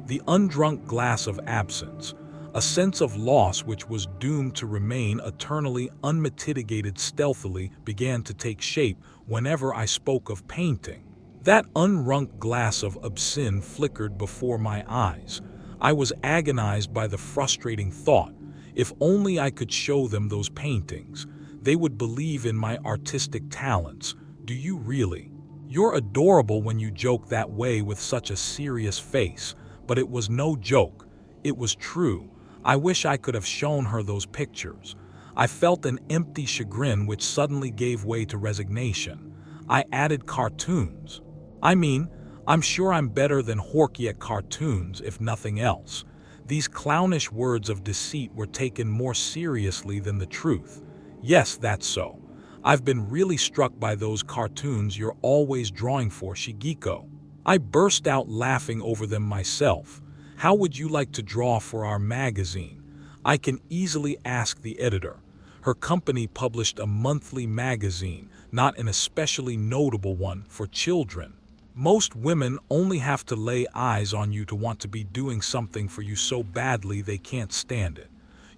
The undrunk glass of absence, a sense of loss which was doomed to remain eternally unmitigated stealthily, began to take shape whenever I spoke of painting. That unrunk glass of absinthe flickered before my eyes. I was agonized by the frustrating thought, if only I could show them those paintings, they would believe in my artistic talents. Do you really? You're adorable when you joke that way with such a serious face, but it was no joke. It was true. I wish I could have shown her those pictures. I felt an empty chagrin which suddenly gave way to resignation. I added cartoons. I mean, I'm sure I'm better than Horky at cartoons, if nothing else. These clownish words of deceit were taken more seriously than the truth. Yes, that's so. I've been really struck by those cartoons you're always drawing for, Shigeko. I burst out laughing over them myself. How would you like to draw for our magazine? I can easily ask the editor. Her company published a monthly magazine, not an especially notable one, for children. Most women only have to lay eyes on you to want to be doing something for you so badly they can't stand it.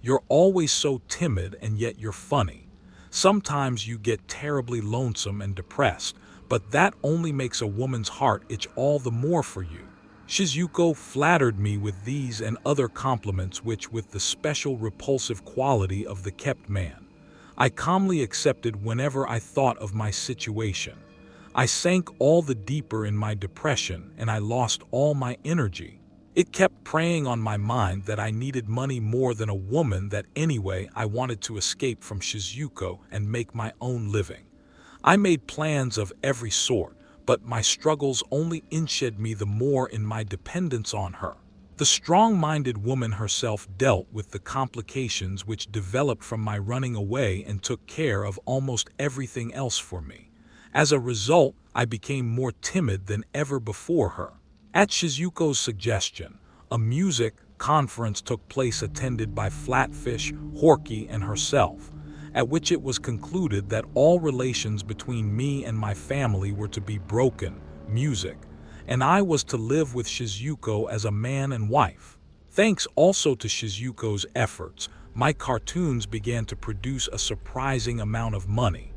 You're always so timid and yet you're funny. Sometimes you get terribly lonesome and depressed, but that only makes a woman's heart itch all the more for you. Shizuko flattered me with these and other compliments which, with the special repulsive quality of the kept man, I calmly accepted whenever I thought of my situation. I sank all the deeper in my depression and I lost all my energy. It kept preying on my mind that I needed money more than a woman, that anyway I wanted to escape from Shizuko and make my own living. I made plans of every sort, but my struggles only inched me the more in my dependence on her. The strong-minded woman herself dealt with the complications which developed from my running away and took care of almost everything else for me. As a result, I became more timid than ever before her. At Shizuko's suggestion, a music conference took place attended by Flatfish, Horky, and herself, at which it was concluded that all relations between me and my family were to be broken, music, and I was to live with Shizuko as a man and wife. Thanks also to Shizuko's efforts, my cartoons began to produce a surprising amount of money.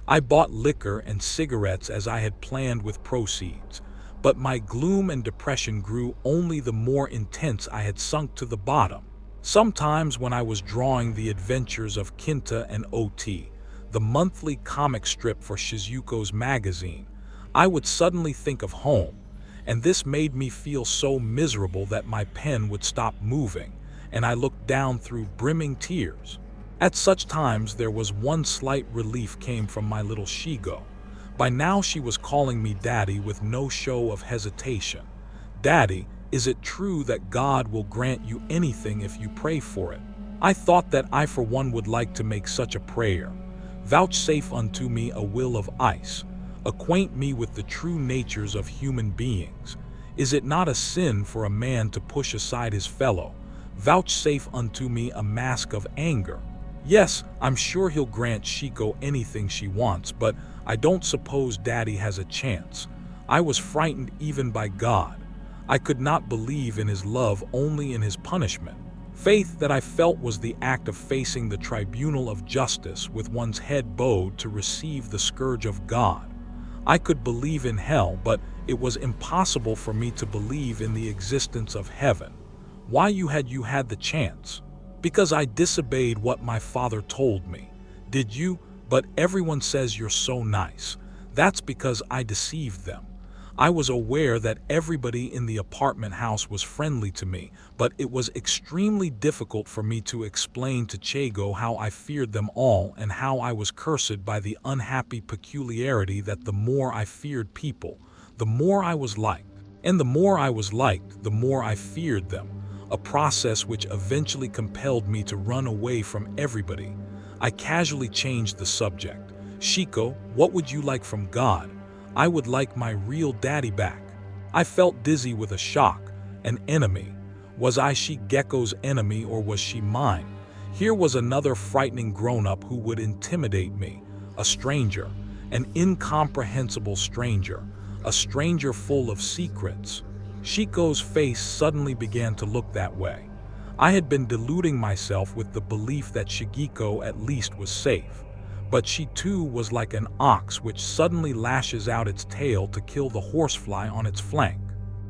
I bought liquor and cigarettes as I had planned with proceeds, but my gloom and depression grew only the more intense I had sunk to the bottom. Sometimes when I was drawing the adventures of Kinta and Ot, the monthly comic strip for Shizuko's magazine, I would suddenly think of home, and this made me feel so miserable that my pen would stop moving, and I looked down through brimming tears. At such times there was one slight relief came from my little Shigo. By now she was calling me Daddy with no show of hesitation. Daddy, is it true that God will grant you anything if you pray for it? I thought that I for one would like to make such a prayer. Vouchsafe unto me a will of ice. Acquaint me with the true natures of human beings. Is it not a sin for a man to push aside his fellow? Vouchsafe unto me a mask of anger. Yes, I'm sure he'll grant Shiko anything she wants, but I don't suppose Daddy has a chance. I was frightened even by God. I could not believe in his love, only in his punishment. Faith that I felt was the act of facing the tribunal of justice with one's head bowed to receive the scourge of God. I could believe in hell, but it was impossible for me to believe in the existence of heaven. Why you had the chance? Because I disobeyed what my father told me. Did you? But everyone says you're so nice. That's because I deceived them. I was aware that everybody in the apartment house was friendly to me, but it was extremely difficult for me to explain to Chigo how I feared them all and how I was cursed by the unhappy peculiarity that the more I feared people, the more I was liked, and the more I was liked, the more I feared them, a process which eventually compelled me to run away from everybody. I casually changed the subject. Shiko, what would you like from God? I would like my real daddy back. I felt dizzy with a shock. An enemy. Was I Shigeko's enemy or was she mine? Here was another frightening grown-up who would intimidate me. A stranger. An incomprehensible stranger. A stranger full of secrets. Shiko's face suddenly began to look that way. I had been deluding myself with the belief that Shigeko at least was safe. But she too was like an ox which suddenly lashes out its tail to kill the horsefly on its flank.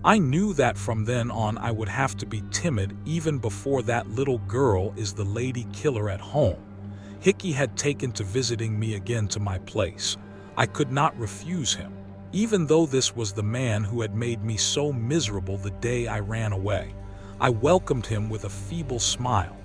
I knew that from then on I would have to be timid even before that little girl is the lady killer at home. Hickey had taken to visiting me again to my place. I could not refuse him. Even though this was the man who had made me so miserable the day I ran away, I welcomed him with a feeble smile.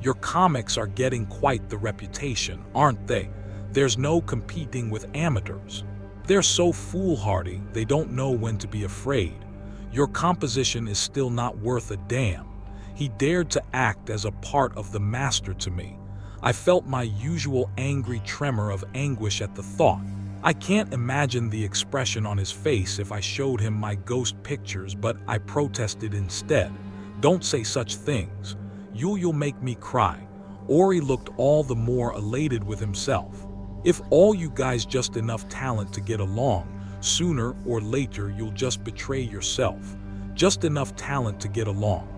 Your comics are getting quite the reputation, aren't they? There's no competing with amateurs. They're so foolhardy, they don't know when to be afraid. Your composition is still not worth a damn. He dared to act as a part of the master to me. I felt my usual angry tremor of anguish at the thought. I can't imagine the expression on his face if I showed him my ghost pictures, but I protested instead. Don't say such things. You'll make me cry. Ori looked all the more elated with himself. If all you guys just enough talent to get along, sooner or later you'll just betray yourself. Just enough talent to get along.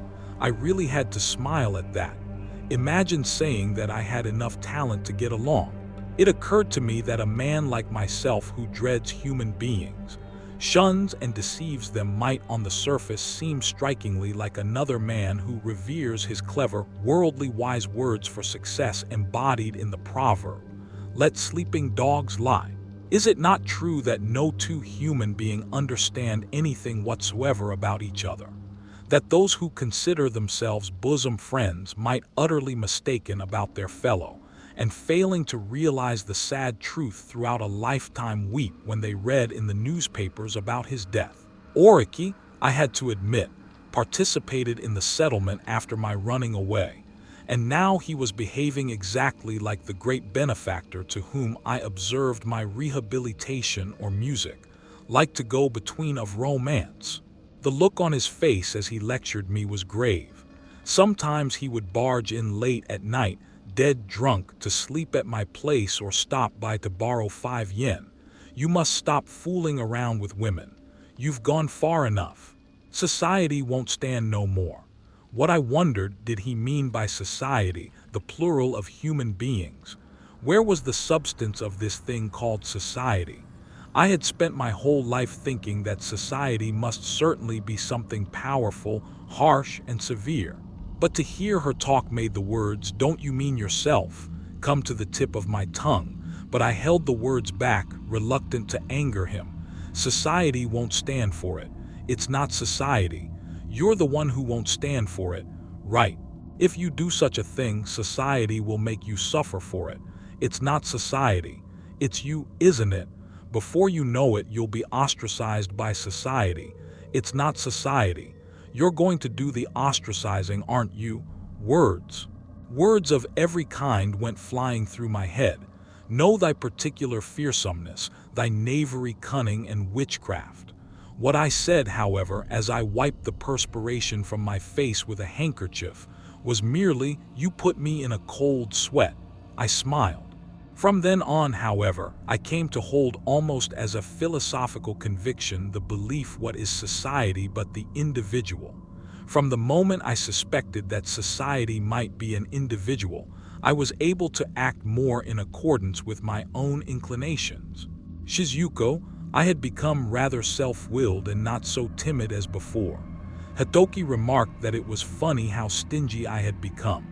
I really had to smile at that. Imagine saying that I had enough talent to get along. It occurred to me that a man like myself who dreads human beings, shuns and deceives them, might on the surface seem strikingly like another man who reveres his clever, worldly wise words for success embodied in the proverb, "Let sleeping dogs lie." Is it not true that no two human beings understand anything whatsoever about each other? That those who consider themselves bosom friends might utterly mistaken about their fellow, and failing to realize the sad truth throughout a lifetime weep when they read in the newspapers about his death. Oriki, I had to admit, participated in the settlement after my running away, and now he was behaving exactly like the great benefactor to whom I observed my rehabilitation or music, like to go between of romance. The look on his face as he lectured me was grave. Sometimes he would barge in late at night, dead drunk, to sleep at my place or stop by to borrow 5 yen. You must stop fooling around with women. You've gone far enough. Society won't stand no more. What I wondered, did he mean by society the plural of human beings? Where was the substance of this thing called society? I had spent my whole life thinking that society must certainly be something powerful, harsh, and severe. But to hear her talk made the words, "Don't you mean yourself?" come to the tip of my tongue, but I held the words back, reluctant to anger him. Society won't stand for it. It's not society. You're the one who won't stand for it. Right. If you do such a thing, society will make you suffer for it. It's not society. It's you, isn't it? Before you know it, you'll be ostracized by society. It's not society. You're going to do the ostracizing, aren't you? Words. Words of every kind went flying through my head. Know thy particular fearsomeness, thy knavery, cunning, and witchcraft. What I said, however, as I wiped the perspiration from my face with a handkerchief, was merely, "You put me in a cold sweat." I smiled. From then on, however, I came to hold almost as a philosophical conviction the belief what is society but the individual. From the moment I suspected that society might be an individual, I was able to act more in accordance with my own inclinations. Shizuko, I had become rather self-willed and not so timid as before. Hitoki remarked that it was funny how stingy I had become.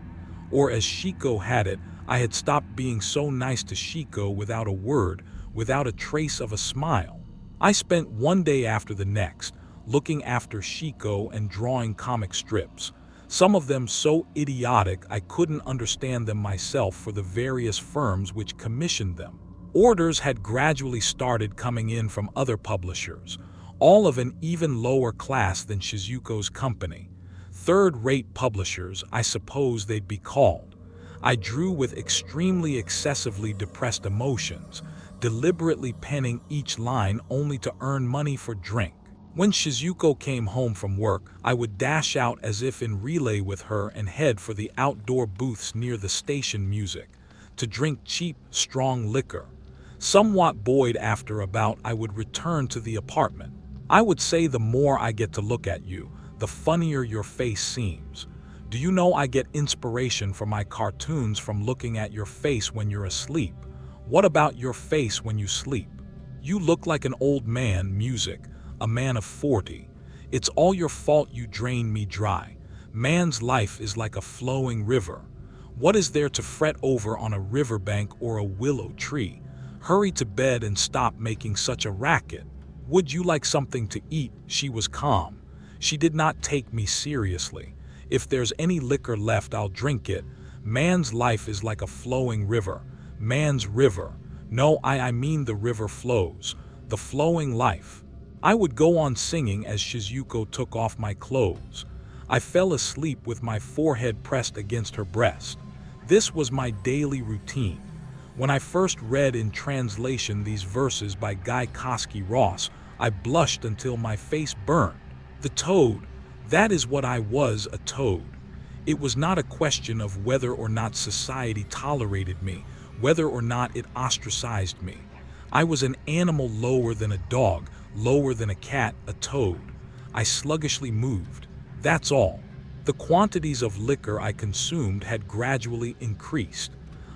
Or as Shiko had it, I had stopped being so nice to Shiko without a word, without a trace of a smile. I spent one day after the next, looking after Shiko and drawing comic strips, some of them so idiotic I couldn't understand them myself for the various firms which commissioned them. Orders had gradually started coming in from other publishers, all of an even lower class than Shizuko's company. Third-rate publishers, I suppose they'd be called. I drew with extremely excessively depressed emotions, deliberately penning each line only to earn money for drink. When Shizuko came home from work, I would dash out as if in relay with her and head for the outdoor booths near the station music, to drink cheap, strong liquor. Somewhat buoyed after a bout, I would return to the apartment. I would say, "The more I get to look at you, the funnier your face seems. Do you know I get inspiration for my cartoons from looking at your face when you're asleep? What about your face when you sleep? You look like an old man, music, a man of 40. It's all your fault you drain me dry. Man's life is like a flowing river. What is there to fret over on a riverbank or a willow tree? Hurry to bed and stop making such a racket." "Would you like something to eat?" She was calm. She did not take me seriously. "If there's any liquor left, I'll drink it. Man's life is like a flowing river. Man's river. No, I mean the river flows. The flowing life." I would go on singing as Shizuko took off my clothes. I fell asleep with my forehead pressed against her breast. This was my daily routine. When I first read in translation these verses by Guy Koski Ross, I blushed until my face burned. The toad, that is what I was, a toad. It was not a question of whether or not society tolerated me, whether or not it ostracized me. I was an animal lower than a dog, lower than a cat, a toad. I sluggishly moved. That's all. The quantities of liquor I consumed had gradually increased.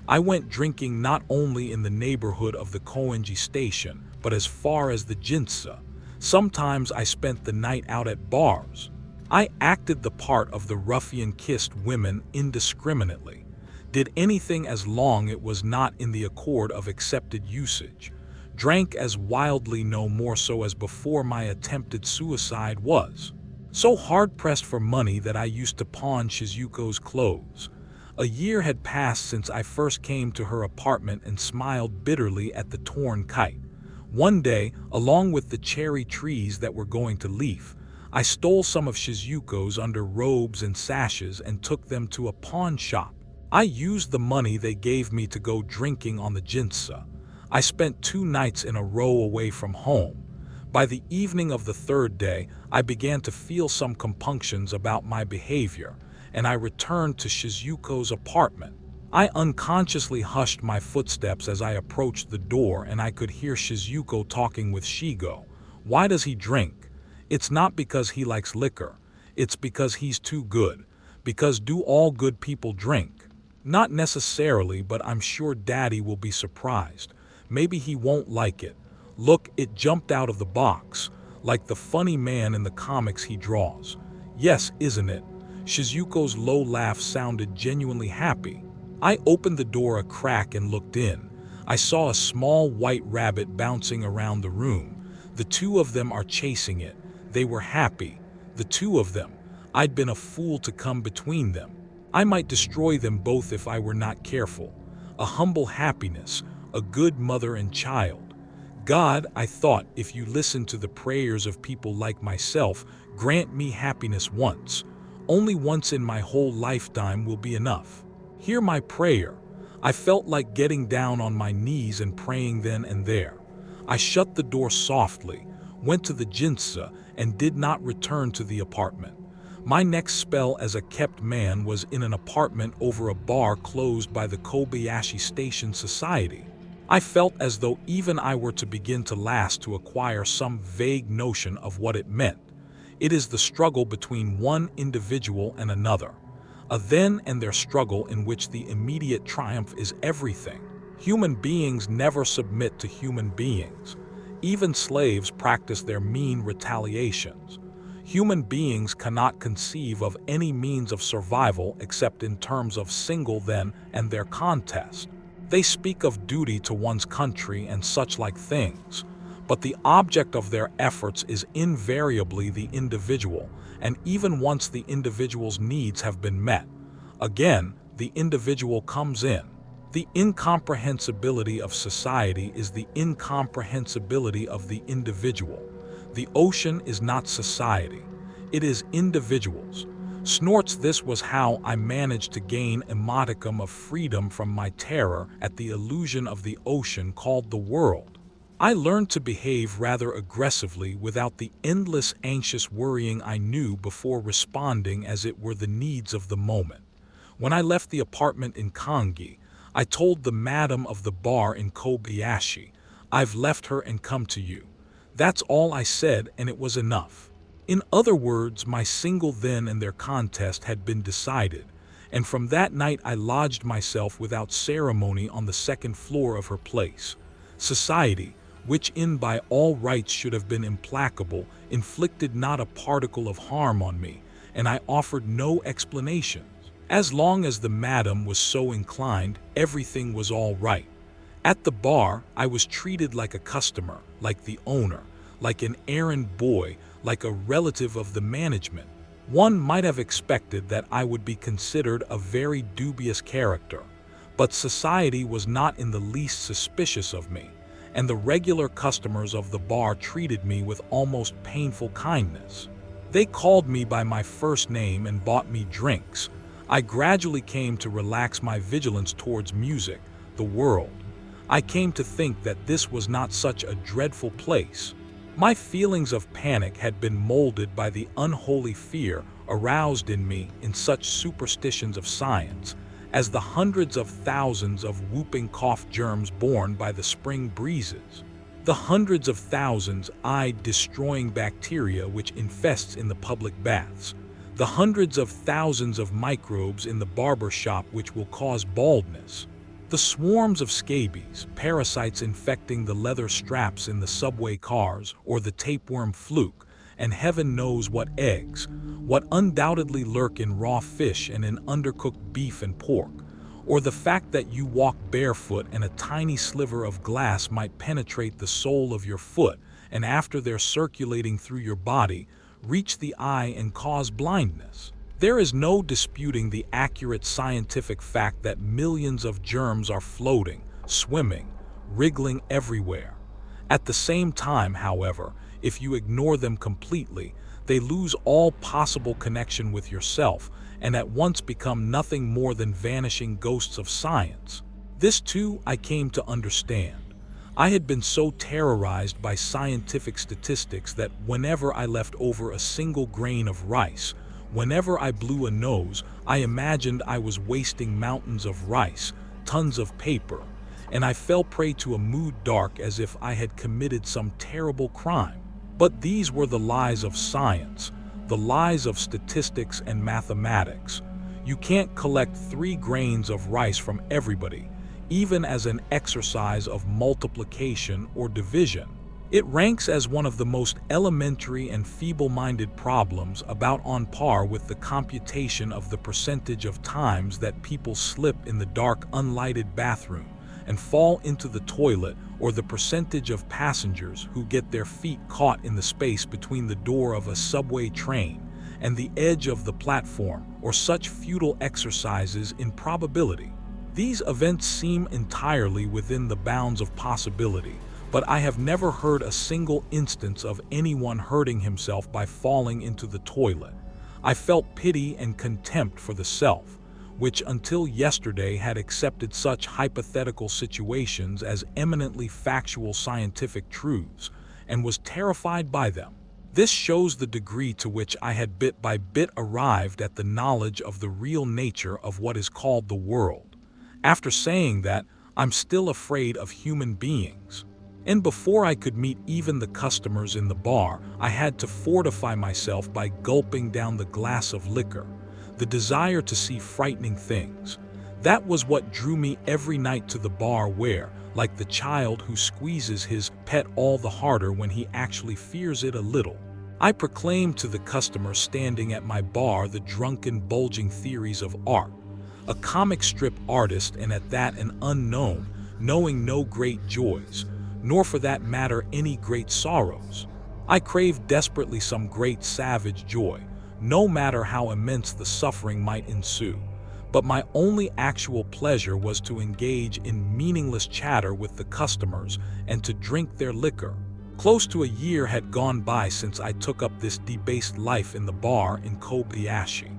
I went drinking not only in the neighborhood of the Koenji station, but as far as the Ginza. Sometimes I spent the night out at bars. I acted the part of the ruffian-kissed women indiscriminately. Did anything as long it was not in the accord of accepted usage. Drank as wildly, no more so as before my attempted suicide was. So hard-pressed for money that I used to pawn Shizuko's clothes. A year had passed since I first came to her apartment and smiled bitterly at the torn kite. One day, along with the cherry trees that were going to leaf, I stole some of Shizuko's under robes and sashes and took them to a pawn shop. I used the money they gave me to go drinking on the Ginza. I spent 2 nights in a row away from home. By the evening of the 3rd day, I began to feel some compunctions about my behavior, and I returned to Shizuko's apartment. I unconsciously hushed my footsteps as I approached the door, and I could hear Shizuko talking with Shigo. "Why does he drink? It's not because he likes liquor. It's because he's too good. Because do all good people drink?" "Not necessarily, but I'm sure Daddy will be surprised. Maybe he won't like it. Look, it jumped out of the box, like the funny man in the comics he draws." "Yes, isn't it?" Shizuko's low laugh sounded genuinely happy. I opened the door a crack and looked in. I saw a small white rabbit bouncing around the room. "The 2 of them are chasing it." They were happy. The 2 of them. I'd been a fool to come between them. I might destroy them both if I were not careful. A humble happiness, a good mother and child. God, I thought, if you listen to the prayers of people like myself, grant me happiness once. Only once in my whole lifetime will be enough. Hear my prayer. I felt like getting down on my knees and praying then and there. I shut the door softly, went to the Ginza, and did not return to the apartment. My next spell as a kept man was in an apartment over a bar closed by the Kobayashi Station Society. I felt as though even I were to begin to last to acquire some vague notion of what it meant. It is the struggle between one individual and another. A then and there struggle in which the immediate triumph is everything. Human beings never submit to human beings. Even slaves practice their mean retaliations. Human beings cannot conceive of any means of survival except in terms of single them and their contest. They speak of duty to one's country and such like things, but the object of their efforts is invariably the individual, and even once the individual's needs have been met, again, the individual comes in. The incomprehensibility of society is the incomprehensibility of the individual. The ocean is not society. It is individuals. Snorts, this was how I managed to gain a modicum of freedom from my terror at the illusion of the ocean called the world. I learned to behave rather aggressively without the endless anxious worrying I knew before responding as it were the needs of the moment. When I left the apartment in Kangi, I told the madam of the bar in Kobayashi, "I've left her and come to you." That's all I said, and it was enough. In other words, my single then and their contest had been decided, and from that night I lodged myself without ceremony on the 2nd floor of her place. Society, which in by all rights should have been implacable, inflicted not a particle of harm on me, and I offered no explanations. As long as the madam was so inclined, everything was all right. At the bar, I was treated like a customer, like the owner, like an errand boy, like a relative of the management. One might have expected that I would be considered a very dubious character, but society was not in the least suspicious of me, and the regular customers of the bar treated me with almost painful kindness. They called me by my first name and bought me drinks. I gradually came to relax my vigilance towards music, the world. I came to think that this was not such a dreadful place. My feelings of panic had been molded by the unholy fear aroused in me in such superstitions of science as the hundreds of thousands of whooping cough germs borne by the spring breezes, the hundreds of thousands eye-destroying bacteria which infests in the public baths, the hundreds of thousands of microbes in the barber shop which will cause baldness, the swarms of scabies, parasites infecting the leather straps in the subway cars or the tapeworm fluke, and heaven knows what eggs, what undoubtedly lurk in raw fish and in undercooked beef and pork, or the fact that you walk barefoot and a tiny sliver of glass might penetrate the sole of your foot and after they're circulating through your body, reach the eye and cause blindness. There is no disputing the accurate scientific fact that millions of germs are floating, swimming, wriggling everywhere. At the same time, however, if you ignore them completely, they lose all possible connection with yourself and at once become nothing more than vanishing ghosts of science. This too I came to understand. I had been so terrorized by scientific statistics that whenever I left over a single grain of rice, whenever I blew a nose, I imagined I was wasting mountains of rice, tons of paper, and I fell prey to a mood dark as if I had committed some terrible crime. But these were the lies of science, the lies of statistics and mathematics. You can't collect 3 grains of rice from everybody, even as an exercise of multiplication or division. It ranks as one of the most elementary and feeble-minded problems, about on par with the computation of the percentage of times that people slip in the dark, unlighted bathroom and fall into the toilet, or the percentage of passengers who get their feet caught in the space between the door of a subway train and the edge of the platform, or such futile exercises in probability. These events seem entirely within the bounds of possibility, but I have never heard a single instance of anyone hurting himself by falling into the toilet. I felt pity and contempt for the self, which until yesterday had accepted such hypothetical situations as eminently factual scientific truths, and was terrified by them. This shows the degree to which I had bit by bit arrived at the knowledge of the real nature of what is called the world. After saying that, I'm still afraid of human beings. And before I could meet even the customers in the bar, I had to fortify myself by gulping down the glass of liquor. The desire to see frightening things. That was what drew me every night to the bar where, like the child who squeezes his pet all the harder when he actually fears it a little, I proclaimed to the customer standing at my bar the drunken, bulging theories of art. A comic strip artist, and at that an unknown, knowing no great joys, nor for that matter any great sorrows. I craved desperately some great savage joy, no matter how immense the suffering might ensue. But my only actual pleasure was to engage in meaningless chatter with the customers and to drink their liquor. Close to a year had gone by since I took up this debased life in the bar in Kobayashi.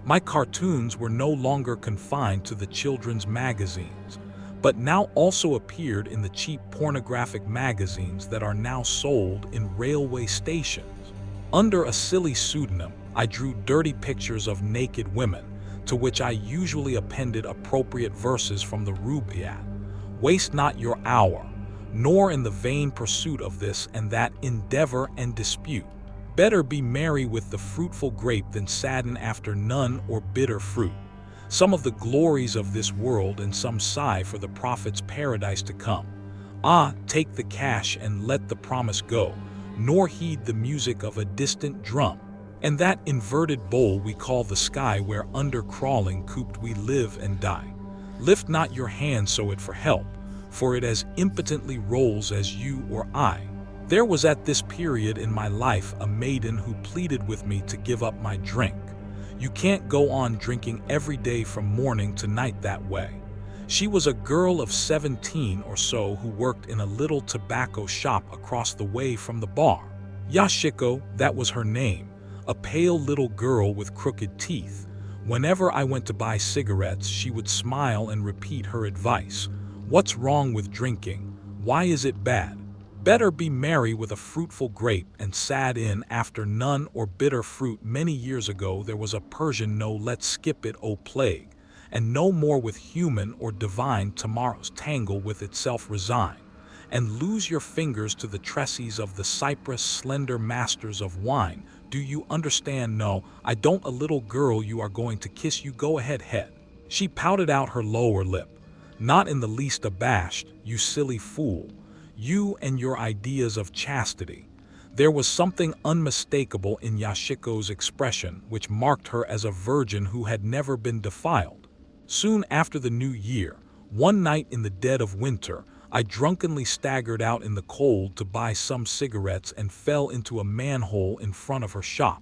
My cartoons were no longer confined to the children's magazines, but now also appeared in the cheap pornographic magazines that are now sold in railway stations. Under a silly pseudonym, I drew dirty pictures of naked women, to which I usually appended appropriate verses from the Rubaiyat. Waste not your hour, nor in the vain pursuit of this and that endeavor and dispute. Better be merry with the fruitful grape than sadden after none or bitter fruit. Some of the glories of this world and some sigh for the prophet's paradise to come. Ah, take the cash and let the promise go, nor heed the music of a distant drum. And that inverted bowl we call the sky, where under crawling cooped we live and die. Lift not your hand so it for help, for it as impotently rolls as you or I. There was at this period in my life a maiden who pleaded with me to give up my drink. You can't go on drinking every day from morning to night that way. She was a girl of 17 or so who worked in a little tobacco shop across the way from the bar. Yoshiko, that was her name, a pale little girl with crooked teeth. Whenever I went to buy cigarettes, she would smile and repeat her advice. What's wrong with drinking? Why is it bad? Better be merry with a fruitful grape and sad in after none or bitter fruit. Many years ago there was a Persian no let's skip it oh plague, and no more with human or divine tomorrows tangle with itself resign, and lose your fingers to the tresses of the cypress slender masters of wine. Do you understand? No, I don't. A little girl, you are going to kiss you, go ahead head. She pouted out her lower lip, not in the least abashed. You silly fool. You and your ideas of chastity. There was something unmistakable in Yoshiko's expression which marked her as a virgin who had never been defiled. Soon after the new year, one night in the dead of winter, I drunkenly staggered out in the cold to buy some cigarettes and fell into a manhole in front of her shop.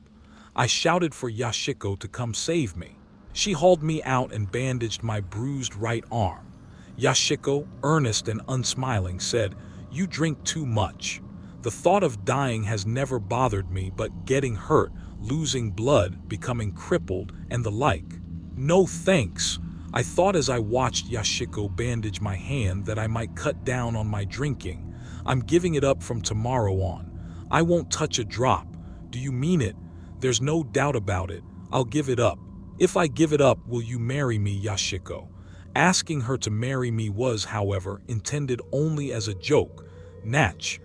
I shouted for Yoshiko to come save me. She hauled me out and bandaged my bruised right arm. Yoshiko, earnest and unsmiling, said, "You drink too much. The thought of dying has never bothered me, but getting hurt, losing blood, becoming crippled, and the like. No thanks." I thought as I watched Yoshiko bandage my hand that I might cut down on my drinking. "I'm giving it up from tomorrow on. I won't touch a drop." "Do you mean it?" "There's no doubt about it. I'll give it up." "If I give it up, will you marry me, Yoshiko?" Asking her to marry me was, however, intended only as a joke. Natch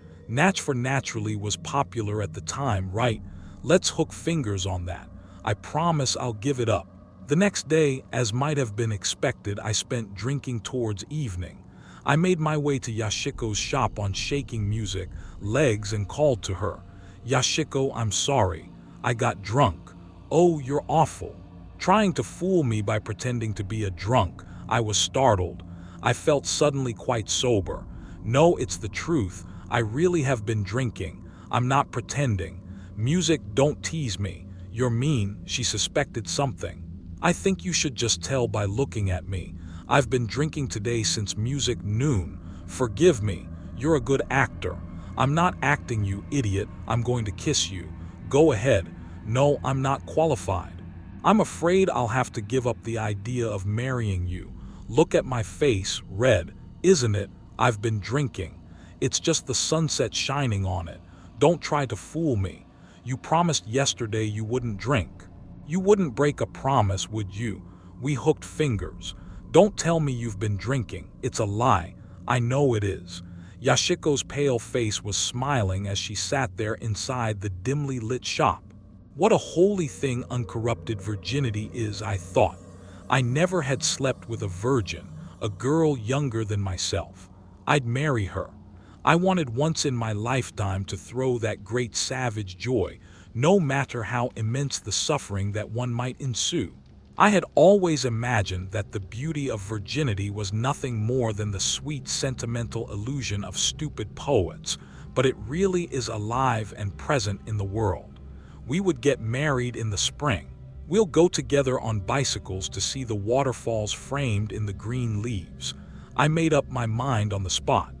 for naturally was popular at the time, right? Let's hook fingers on that. I promise I'll give it up. The next day, as might have been expected, I spent drinking towards evening. I made my way to Yoshiko's shop on shaking music, legs, and called to her. "Yoshiko, I'm sorry. I got drunk." "Oh, you're awful." Trying to fool me by pretending to be a drunk, I was startled. I felt suddenly quite sober. "No, it's the truth. I really have been drinking. I'm not pretending. Music, don't tease me. You're mean." She suspected something. "I think you should just tell by looking at me. I've been drinking today since music noon. Forgive me. You're a good actor." "I'm not acting, you idiot. I'm going to kiss you." "Go ahead." "No, I'm not qualified. I'm afraid I'll have to give up the idea of marrying you. Look at my face, red, isn't it? I've been drinking. It's just the sunset shining on it. Don't try to fool me. You promised yesterday you wouldn't drink. You wouldn't break a promise, would you?" We hooked fingers. "Don't tell me you've been drinking. It's a lie. I know it is." Yoshiko's pale face was smiling as she sat there inside the dimly lit shop. What a holy thing uncorrupted virginity is, I thought. I never had slept with a virgin, a girl younger than myself. I'd marry her. I wanted once in my lifetime to throw that great savage joy, no matter how immense the suffering that one might ensue. I had always imagined that the beauty of virginity was nothing more than the sweet sentimental illusion of stupid poets, but it really is alive and present in the world. We would get married in the spring. We'll go together on bicycles to see the waterfalls framed in the green leaves. I made up my mind on the spot.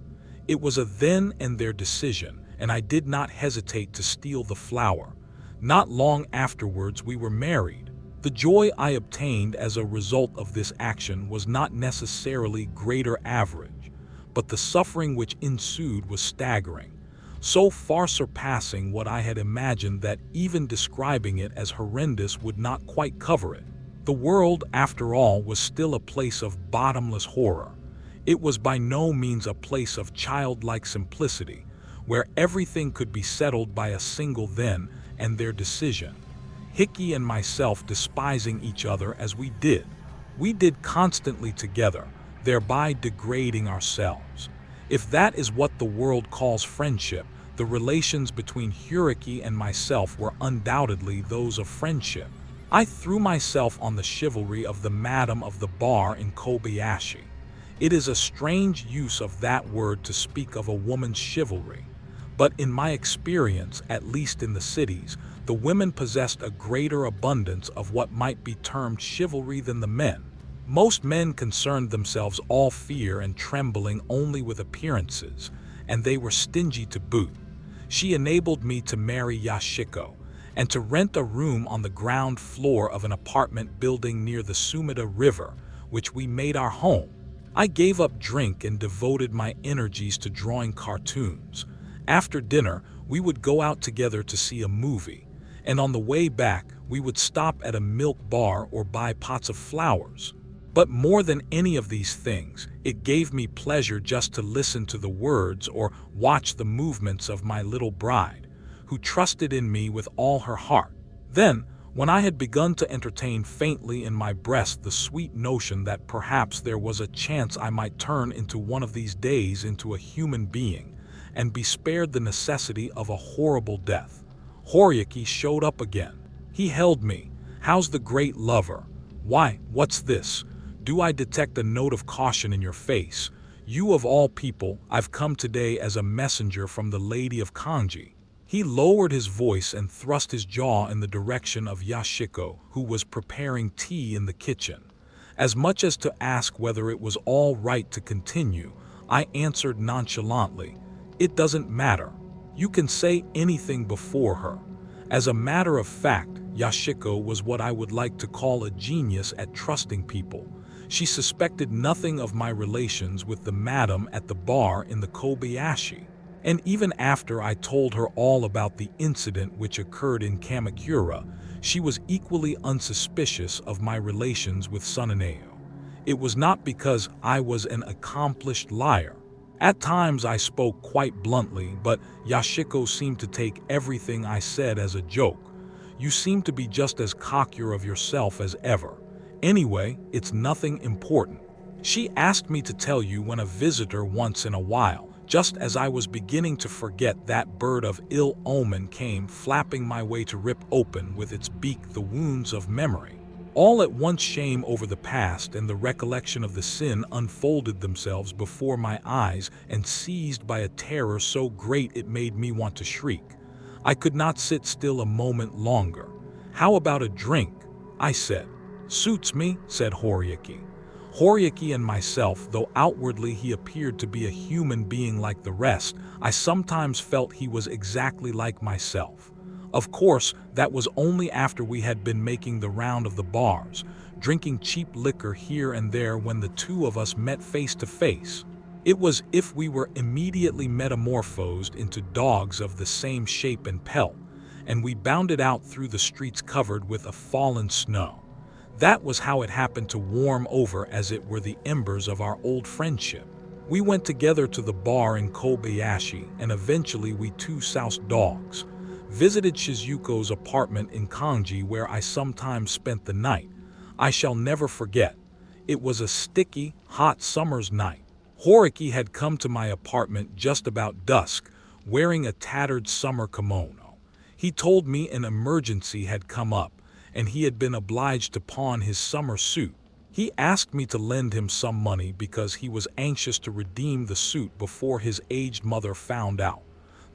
It was a then and there decision, and I did not hesitate to steal the flower. Not long afterwards we were married. The joy I obtained as a result of this action was not necessarily greater average, but the suffering which ensued was staggering, so far surpassing what I had imagined that even describing it as horrendous would not quite cover it. The world, after all, was still a place of bottomless horror. It was by no means a place of childlike simplicity, where everything could be settled by a single then and their decision. Hickey and myself despising each other as we did constantly together, thereby degrading ourselves. If that is what the world calls friendship, the relations between Hiroki and myself were undoubtedly those of friendship. I threw myself on the chivalry of the madam of the bar in Kobayashi. It is a strange use of that word to speak of a woman's chivalry, But in my experience, at least in the cities, the women possessed a greater abundance of what might be termed chivalry than the men. Most men concerned themselves all fear and trembling only with appearances, and they were stingy to boot. She enabled me to marry Yoshiko, and to rent a room on the ground floor of an apartment building near the Sumida River, which we made our home. I gave up drink and devoted my energies to drawing cartoons. After dinner, we would go out together to see a movie, and on the way back, we would stop at a milk bar or buy pots of flowers. But more than any of these things, it gave me pleasure just to listen to the words or watch the movements of my little bride, who trusted in me with all her heart. Then, when I had begun to entertain faintly in my breast the sweet notion that perhaps there was a chance I might turn into one of these days into a human being, and be spared the necessity of a horrible death, Horyuki showed up again. He held me. "How's the great lover? Why, what's this? Do I detect a note of caution in your face? You of all people, I've come today as a messenger from the Lady of Kanji." He lowered his voice and thrust his jaw in the direction of Yoshiko, who was preparing tea in the kitchen. As much as to ask whether it was all right to continue, I answered nonchalantly, "It doesn't matter. You can say anything before her." As a matter of fact, Yoshiko was what I would like to call a genius at trusting people. She suspected nothing of my relations with the madam at the bar in the Kobayashi. And even after I told her all about the incident which occurred in Kamakura, she was equally unsuspicious of my relations with Sunaneo. It was not because I was an accomplished liar. At times I spoke quite bluntly, but Yoshiko seemed to take everything I said as a joke. "You seem to be just as cocky of yourself as ever. Anyway, it's nothing important." She asked me to tell you when a visitor once in a while, just as I was beginning to forget that bird of ill omen came flapping my way to rip open with its beak the wounds of memory. All at once shame over the past and the recollection of the sin unfolded themselves before my eyes, and seized by a terror so great it made me want to shriek. I could not sit still a moment longer. "How about a drink?" I said. "Suits me," said Horyuki. Horyuki and myself, though outwardly he appeared to be a human being like the rest, I sometimes felt he was exactly like myself. Of course, that was only after we had been making the round of the bars, drinking cheap liquor here and there when the two of us met face to face. It was as if we were immediately metamorphosed into dogs of the same shape and pelt, and we bounded out through the streets covered with a fallen snow. That was how it happened to warm over as it were the embers of our old friendship. We went together to the bar in Kobayashi, and eventually we too soused dogs. Visited Shizuko's apartment in Kanji, where I sometimes spent the night. I shall never forget. It was a sticky, hot summer's night. Horyuki had come to my apartment just about dusk, wearing a tattered summer kimono. He told me an emergency had come up, and he had been obliged to pawn his summer suit. He asked me to lend him some money because he was anxious to redeem the suit before his aged mother found out.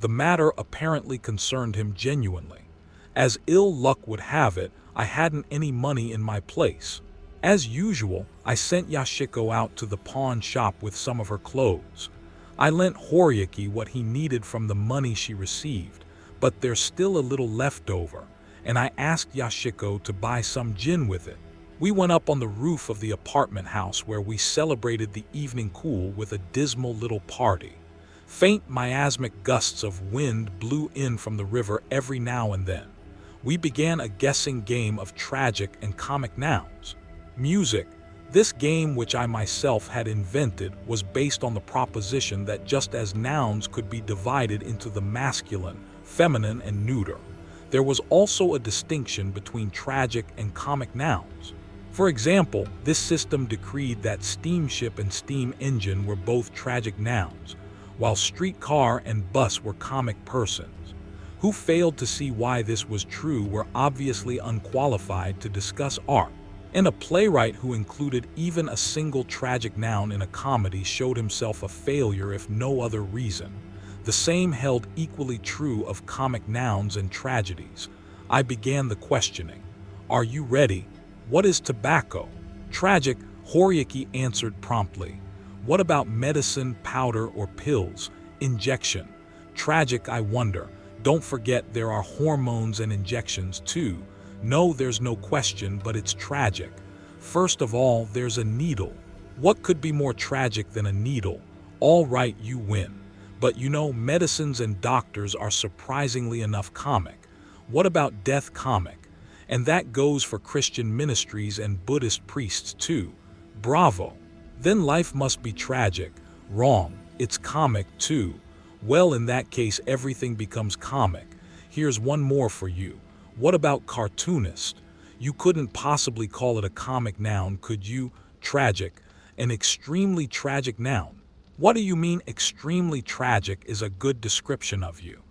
The matter apparently concerned him genuinely. As ill luck would have it, I hadn't any money in my place. As usual, I sent Yoshiko out to the pawn shop with some of her clothes. I lent Horyuki what he needed from the money she received, but there's still a little left over, and I asked Yoshiko to buy some gin with it. We went up on the roof of the apartment house where we celebrated the evening cool with a dismal little party. Faint miasmic gusts of wind blew in from the river every now and then. We began a guessing game of tragic and comic nouns. Music. This game, which I myself had invented, was based on the proposition that just as nouns could be divided into the masculine, feminine, and neuter, there was also a distinction between tragic and comic nouns. For example, this system decreed that steamship and steam engine were both tragic nouns, while streetcar and bus were comic persons. Who failed to see why this was true were obviously unqualified to discuss art, and a playwright who included even a single tragic noun in a comedy showed himself a failure if no other reason. The same held equally true of comic nouns and tragedies. I began the questioning. Are you ready? What is tobacco? Tragic, Horiyuki answered promptly. What about medicine, powder, or pills? Injection. Tragic, I wonder. Don't forget there are hormones and injections too. No, there's no question, but it's tragic. First of all, there's a needle. What could be more tragic than a needle? All right, you win. But you know, medicines and doctors are surprisingly enough comic. What about death comic? And that goes for Christian ministries and Buddhist priests too. Bravo. Then life must be tragic. Wrong. It's comic too. Well, in that case, everything becomes comic. Here's one more for you. What about cartoonist? You couldn't possibly call it a comic noun, could you? Tragic. An extremely tragic noun. What do you mean extremely tragic is a good description of you?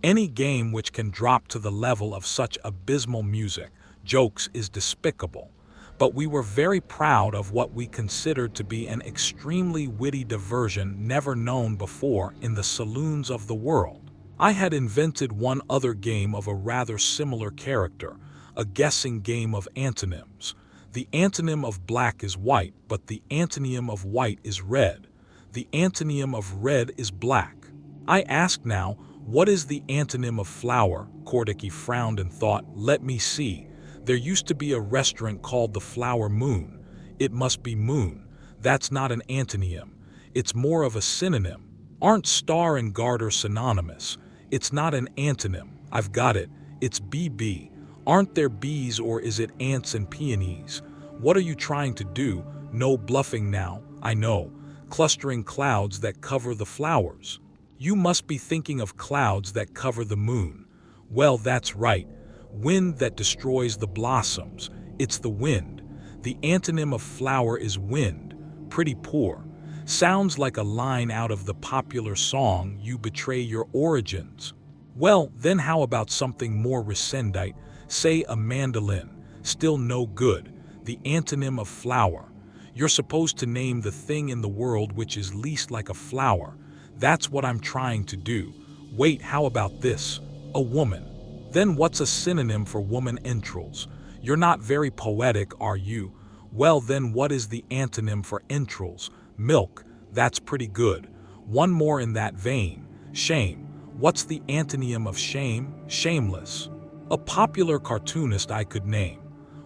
Any game which can drop to the level of such abysmal music, jokes is despicable. But we were very proud of what we considered to be an extremely witty diversion never known before in the saloons of the world. I had invented one other game of a rather similar character, a guessing game of antonyms. The antonym of black is white, but the antonym of white is red. The antonym of red is black. I ask now, what is the antonym of flower? Horiyuki frowned and thought, let me see. There used to be a restaurant called the Flower Moon. It must be moon. That's not an antonym. It's more of a synonym. Aren't star and garter synonymous? It's not an antonym. I've got it. It's BB. Aren't there bees, or is it ants and peonies? What are you trying to do? No bluffing now, I know. Clustering clouds that cover the flowers. You must be thinking of clouds that cover the moon. Well, that's right. Wind that destroys the blossoms. It's the wind. The antonym of flower is wind. Pretty poor. Sounds like a line out of the popular song, You Betray Your Origins. Well, then how about something more recendite? Say a mandolin. Still no good. The antonym of flower. You're supposed to name the thing in the world which is least like a flower. That's what I'm trying to do. Wait, how about this? A woman. Then what's a synonym for woman? Entrails. You're not very poetic, are you? Well, then what is the antonym for entrails? Milk. That's pretty good. One more in that vein. Shame. What's the antonym of shame? Shameless. A popular cartoonist I could name.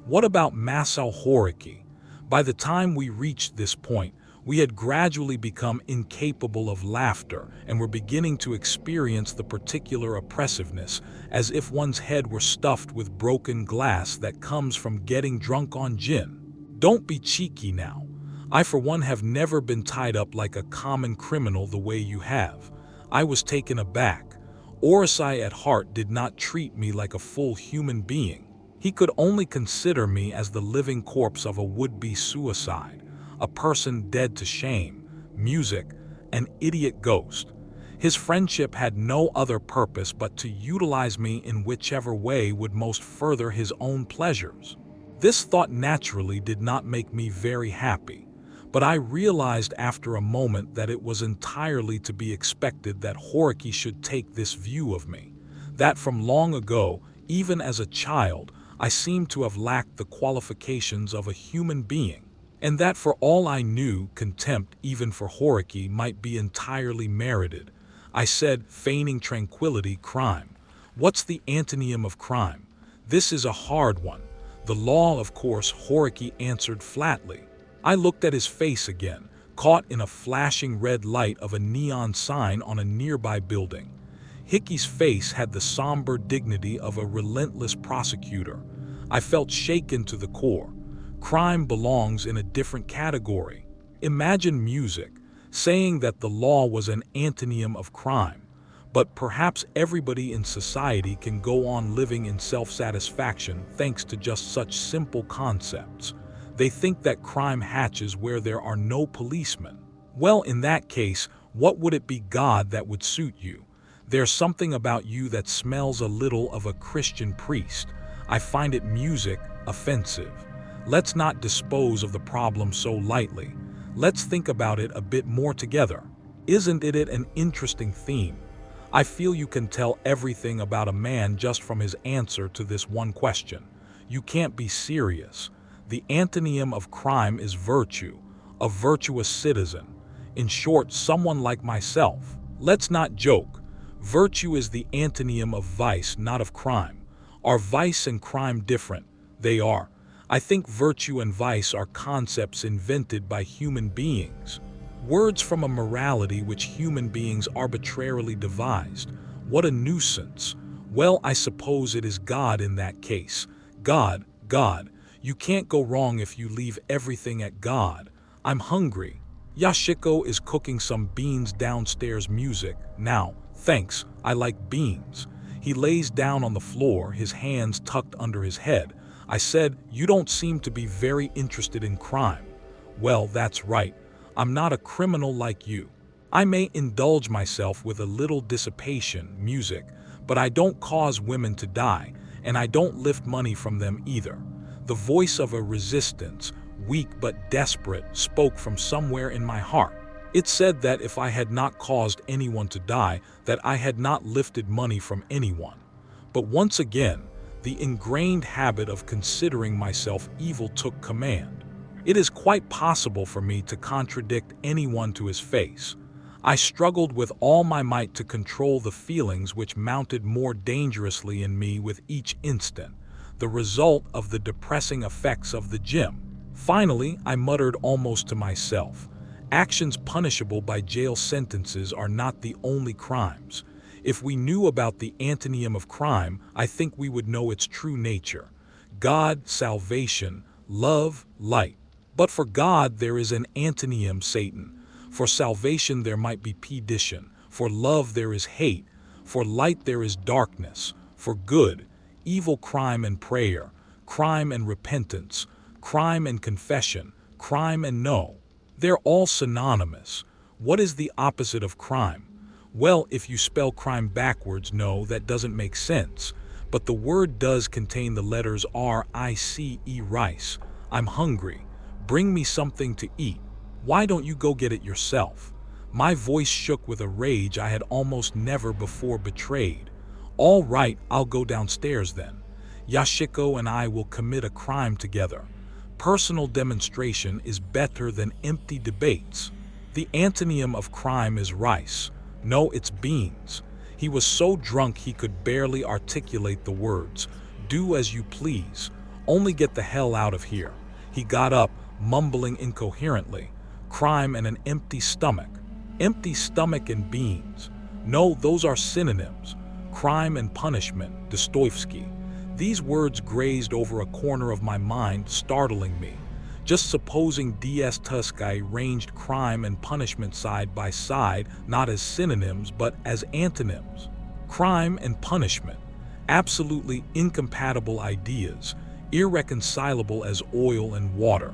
What about Masao Horiyuki? By the time we reached this point, we had gradually become incapable of laughter and were beginning to experience the particular oppressiveness, as if one's head were stuffed with broken glass that comes from getting drunk on gin. Don't be cheeky now. I for one have never been tied up like a common criminal the way you have. I was taken aback. Orosai at heart did not treat me like a full human being. He could only consider me as the living corpse of a would-be suicide, a person dead to shame, music, an idiot ghost. His friendship had no other purpose but to utilize me in whichever way would most further his own pleasures. This thought naturally did not make me very happy, but I realized after a moment that it was entirely to be expected that Horiyuki should take this view of me, that from long ago, even as a child, I seemed to have lacked the qualifications of a human being, and that for all I knew, contempt even for Horiyuki might be entirely merited. I said, feigning tranquility, crime. What's the antonym of crime? This is a hard one. The law, of course, Horiyuki answered flatly. I looked at his face again, caught in a flashing red light of a neon sign on a nearby building. Hickey's face had the somber dignity of a relentless prosecutor. I felt shaken to the core. Crime belongs in a different category. Imagine music, saying that the law was an antonym of crime. But perhaps everybody in society can go on living in self-satisfaction thanks to just such simple concepts. They think that crime hatches where there are no policemen. Well, in that case, what would it be, God, that would suit you? There's something about you that smells a little of a Christian priest. I find it music offensive. Let's not dispose of the problem so lightly. Let's think about it a bit more together. Isn't it an interesting theme? I feel you can tell everything about a man just from his answer to this one question. You can't be serious. The antonym of crime is virtue, a virtuous citizen. In short, someone like myself. Let's not joke. Virtue is the antonym of vice, not of crime. Are vice and crime different? They are. I think virtue and vice are concepts invented by human beings. Words from a morality which human beings arbitrarily devised. What a nuisance. Well, I suppose it is God in that case. God. You can't go wrong if you leave everything at God. I'm hungry. Yoshiko is cooking some beans downstairs. Music. Now, thanks, I like beans. He lays down on the floor, his hands tucked under his head. I said, you don't seem to be very interested in crime. Well, that's right. I'm not a criminal like you. I may indulge myself with a little dissipation, music, but I don't cause women to die, and I don't lift money from them either. The voice of a resistance, weak but desperate, spoke from somewhere in my heart. It said that if I had not caused anyone to die, that I had not lifted money from anyone. But once again, the ingrained habit of considering myself evil took command. It is quite possible for me to contradict anyone to his face. I struggled with all my might to control the feelings which mounted more dangerously in me with each instant, the result of the depressing effects of the gym. Finally, I muttered almost to myself, actions punishable by jail sentences are not the only crimes. If we knew about the antonym of crime, I think we would know its true nature. God, salvation, love, light. But for God there is an antonym, Satan. For salvation there might be perdition. For love there is hate. For light there is darkness. For good, evil, crime and prayer, crime and repentance, crime and confession, crime and no. They're all synonymous. What is the opposite of crime? Well, if you spell crime backwards, no, that doesn't make sense. But the word does contain the letters R-I-C-E, rice. I'm hungry. Bring me something to eat. Why don't you go get it yourself? My voice shook with a rage I had almost never before betrayed. All right, I'll go downstairs then. Yoshiko and I will commit a crime together. Personal demonstration is better than empty debates. The antonym of crime is rice. No, it's beans. He was so drunk he could barely articulate the words. Do as you please. Only get the hell out of here. He got up, mumbling incoherently. Crime and an empty stomach. Empty stomach and beans. No, those are synonyms. Crime and punishment, Dostoevsky. These words grazed over a corner of my mind, startling me. Just supposing Dostoevsky ranged crime and punishment side by side, not as synonyms but as antonyms. Crime and punishment, absolutely incompatible ideas, irreconcilable as oil and water.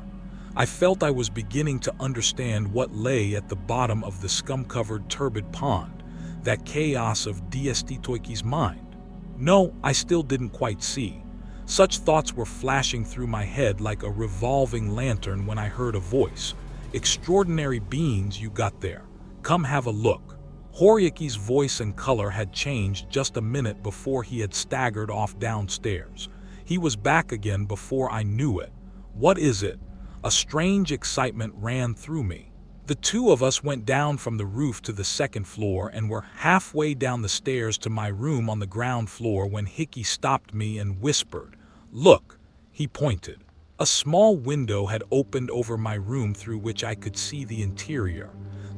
I felt I was beginning to understand what lay at the bottom of the scum-covered turbid pond, that chaos of Dostoevsky's mind. No, I still didn't quite see. Such thoughts were flashing through my head like a revolving lantern when I heard a voice. Extraordinary beans you got there. Come have a look. Horyuki's voice and color had changed just a minute before he had staggered off downstairs. He was back again before I knew it. What is it? A strange excitement ran through me. The two of us went down from the roof to the second floor and were halfway down the stairs to my room on the ground floor when Hickey stopped me and whispered, "Look," he pointed. A small window had opened over my room through which I could see the interior.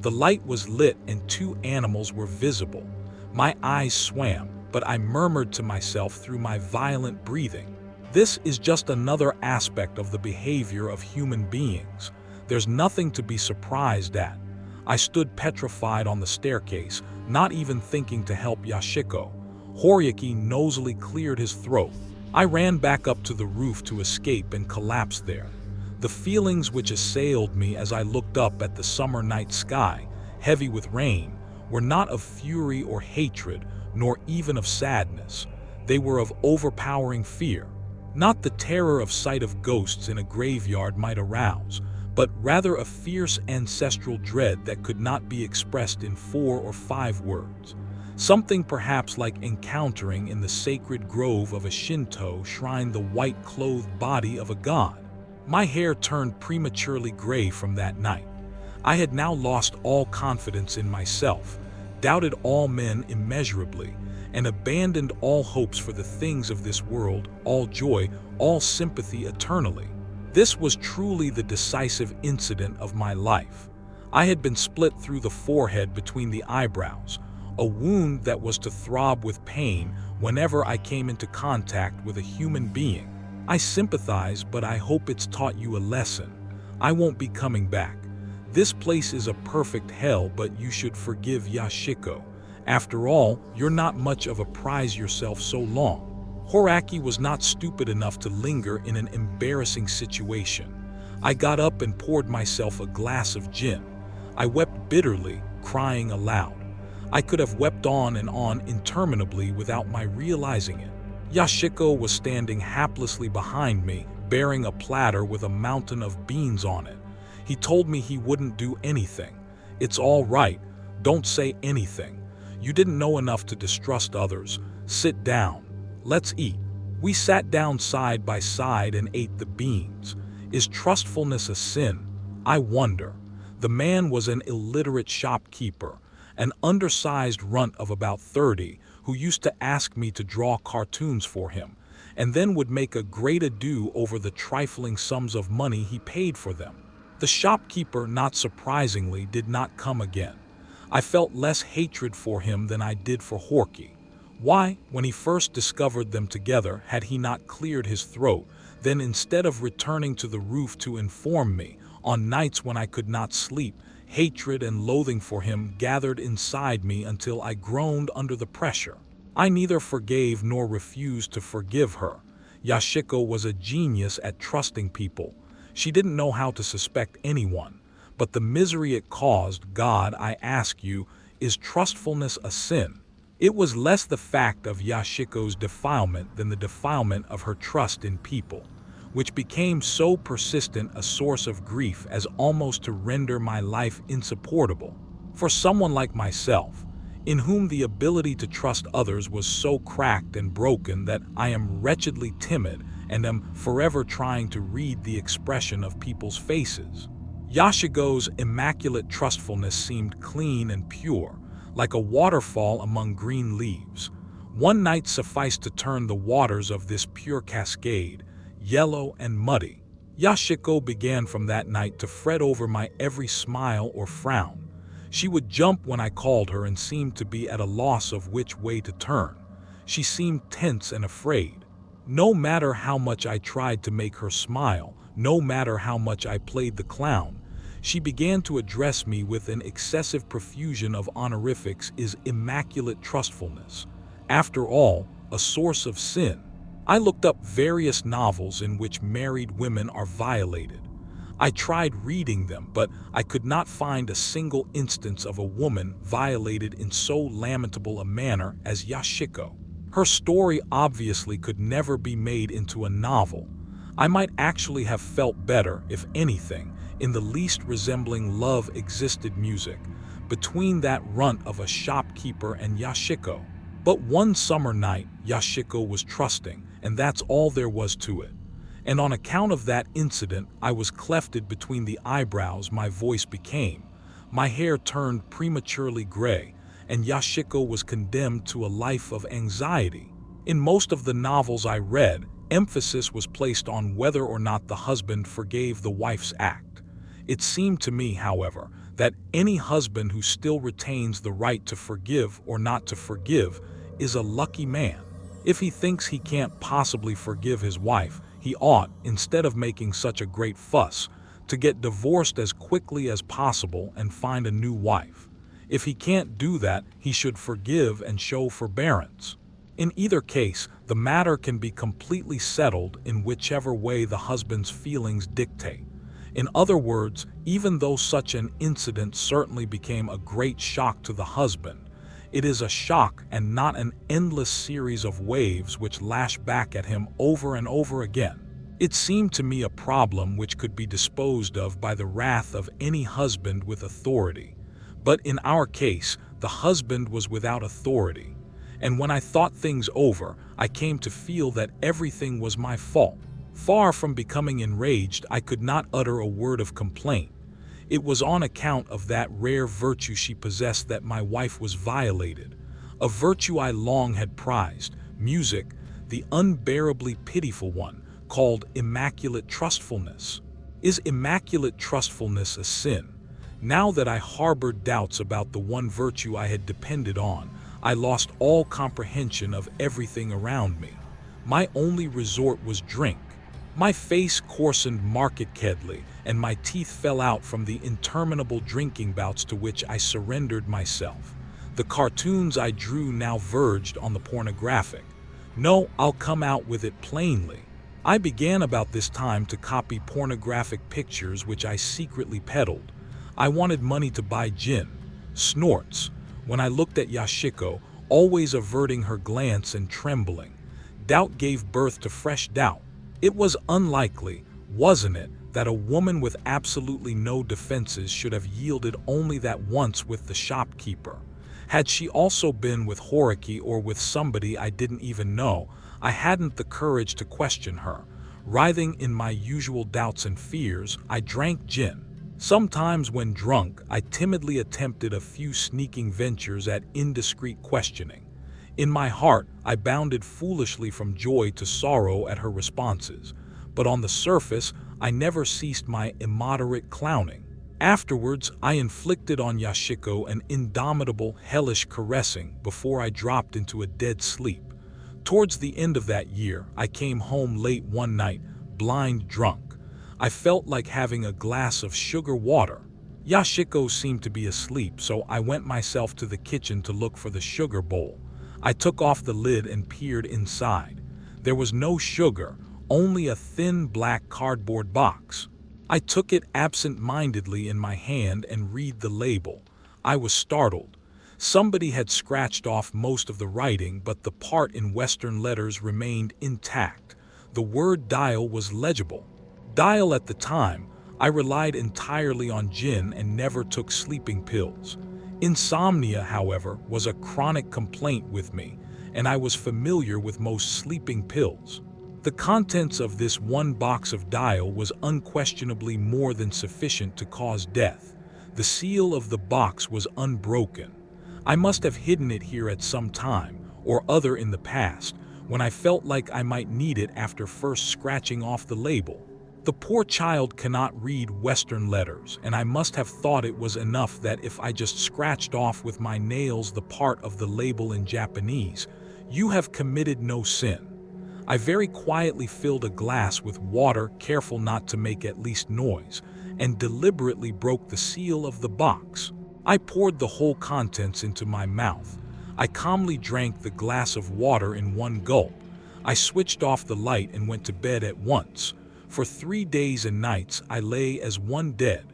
The light was lit and two animals were visible. My eyes swam, but I murmured to myself through my violent breathing, "This is just another aspect of the behavior of human beings. There's nothing to be surprised at." I stood petrified on the staircase, not even thinking to help Yoshiko. Horyuki nosily cleared his throat. I ran back up to the roof to escape and collapsed there. The feelings which assailed me as I looked up at the summer night sky, heavy with rain, were not of fury or hatred, nor even of sadness. They were of overpowering fear. Not the terror of sight of ghosts in a graveyard might arouse, but rather a fierce ancestral dread that could not be expressed in 4 or 5 words. something perhaps like encountering in the sacred grove of a Shinto shrine the white-clothed body of a god. My hair turned prematurely gray from that night. I had now lost all confidence in myself, doubted all men immeasurably, and abandoned all hopes for the things of this world, all joy, all sympathy eternally. This was truly the decisive incident of my life. I had been split through the forehead between the eyebrows, a wound that was to throb with pain whenever I came into contact with a human being. I sympathize, but I hope it's taught you a lesson. I won't be coming back. This place is a perfect hell, but you should forgive Yashiko. After all, you're not much of a prize yourself so long. Horaki was not stupid enough to linger in an embarrassing situation. I got up and poured myself a glass of gin. I wept bitterly, crying aloud. I could have wept on and on interminably without my realizing it. Yashiko was standing haplessly behind me, bearing a platter with a mountain of beans on it. He told me he wouldn't do anything. It's all right, don't say anything. You didn't know enough to distrust others. Sit down. Let's eat. We sat down side by side and ate the beans. Is trustfulness a sin? I wonder. The man was an illiterate shopkeeper, an undersized runt of about 30, who used to ask me to draw cartoons for him, and then would make a great ado over the trifling sums of money he paid for them. The shopkeeper, not surprisingly, did not come again. I felt less hatred for him than I did for Horky. Why, when he first discovered them together, had he not cleared his throat, then instead of returning to the roof to inform me, on nights when I could not sleep, hatred and loathing for him gathered inside me until I groaned under the pressure. I neither forgave nor refused to forgive her. Yashiko was a genius at trusting people. She didn't know how to suspect anyone. But the misery it caused, God, I ask you, is trustfulness a sin? It was less the fact of Yashiko's defilement than the defilement of her trust in people, which became so persistent a source of grief as almost to render my life insupportable. For someone like myself, in whom the ability to trust others was so cracked and broken that I am wretchedly timid and am forever trying to read the expression of people's faces. Yashiko's immaculate trustfulness seemed clean and pure, like a waterfall among green leaves. One night sufficed to turn the waters of this pure cascade, yellow and muddy. Yashiko began from that night to fret over my every smile or frown. She would jump when I called her and seemed to be at a loss of which way to turn. She seemed tense and afraid. No matter how much I tried to make her smile, no matter how much I played the clown, she began to address me with an excessive profusion of honorifics. Is immaculate trustfulness, after all, a source of sin? I looked up various novels in which married women are violated. I tried reading them, but I could not find a single instance of a woman violated in so lamentable a manner as Yashiko. Her story obviously could never be made into a novel. I might actually have felt better, if anything, in the least resembling love existed music, between that runt of a shopkeeper and Yashiko. But one summer night, Yashiko was trusting, and that's all there was to it. And on account of that incident, I was clefted between the eyebrows. My voice became, my hair turned prematurely gray, and Yashiko was condemned to a life of anxiety. In most of the novels I read, emphasis was placed on whether or not the husband forgave the wife's act. It seemed to me, however, that any husband who still retains the right to forgive or not to forgive is a lucky man. If he thinks he can't possibly forgive his wife, he ought, instead of making such a great fuss, to get divorced as quickly as possible and find a new wife. If he can't do that, he should forgive and show forbearance. In either case, the matter can be completely settled in whichever way the husband's feelings dictate. In other words, even though such an incident certainly became a great shock to the husband, it is a shock and not an endless series of waves which lash back at him over and over again. It seemed to me a problem which could be disposed of by the wrath of any husband with authority. But in our case, the husband was without authority. And when I thought things over, I came to feel that everything was my fault. Far from becoming enraged, I could not utter a word of complaint. It was on account of that rare virtue she possessed that my wife was violated. A virtue I long had prized, music, the unbearably pitiful one, called immaculate trustfulness. Is immaculate trustfulness a sin? Now that I harbored doubts about the one virtue I had depended on, I lost all comprehension of everything around me. My only resort was drink. My face coarsened markedly, and my teeth fell out from the interminable drinking bouts to which I surrendered myself. The cartoons I drew now verged on the pornographic. No, I'll come out with it plainly. I began about this time to copy pornographic pictures which I secretly peddled. I wanted money to buy gin, snorts. When I looked at Yoshiko, always averting her glance and trembling, doubt gave birth to fresh doubt. It was unlikely, wasn't it, that a woman with absolutely no defenses should have yielded only that once with the shopkeeper. Had she also been with Horiki or with somebody I didn't even know, I hadn't the courage to question her. Writhing in my usual doubts and fears, I drank gin. Sometimes when drunk, I timidly attempted a few sneaking ventures at indiscreet questioning. In my heart, I bounded foolishly from joy to sorrow at her responses, but on the surface, I never ceased my immoderate clowning. Afterwards, I inflicted on Yoshiko an indomitable, hellish caressing before I dropped into a dead sleep. Towards the end of that year, I came home late one night, blind drunk. I felt like having a glass of sugar water. Yoshiko seemed to be asleep, so I went myself to the kitchen to look for the sugar bowl. I took off the lid and peered inside. There was no sugar, only a thin black cardboard box. I took it absent-mindedly in my hand and read the label. I was startled. Somebody had scratched off most of the writing, but the part in Western letters remained intact. The word dial was legible. Dial at the time, I relied entirely on gin and never took sleeping pills. Insomnia, however, was a chronic complaint with me, and I was familiar with most sleeping pills. The contents of this one box of dial was unquestionably more than sufficient to cause death. The seal of the box was unbroken. I must have hidden it here at some time or other in the past, when I felt like I might need it after first scratching off the label. The poor child cannot read Western letters, and I must have thought it was enough that if I just scratched off with my nails the part of the label in Japanese, "You have committed no sin." I very quietly filled a glass with water, careful not to make at least noise, and deliberately broke the seal of the box. I poured the whole contents into my mouth. I calmly drank the glass of water in one gulp. I switched off the light and went to bed at once. For 3 days and nights I lay as one dead.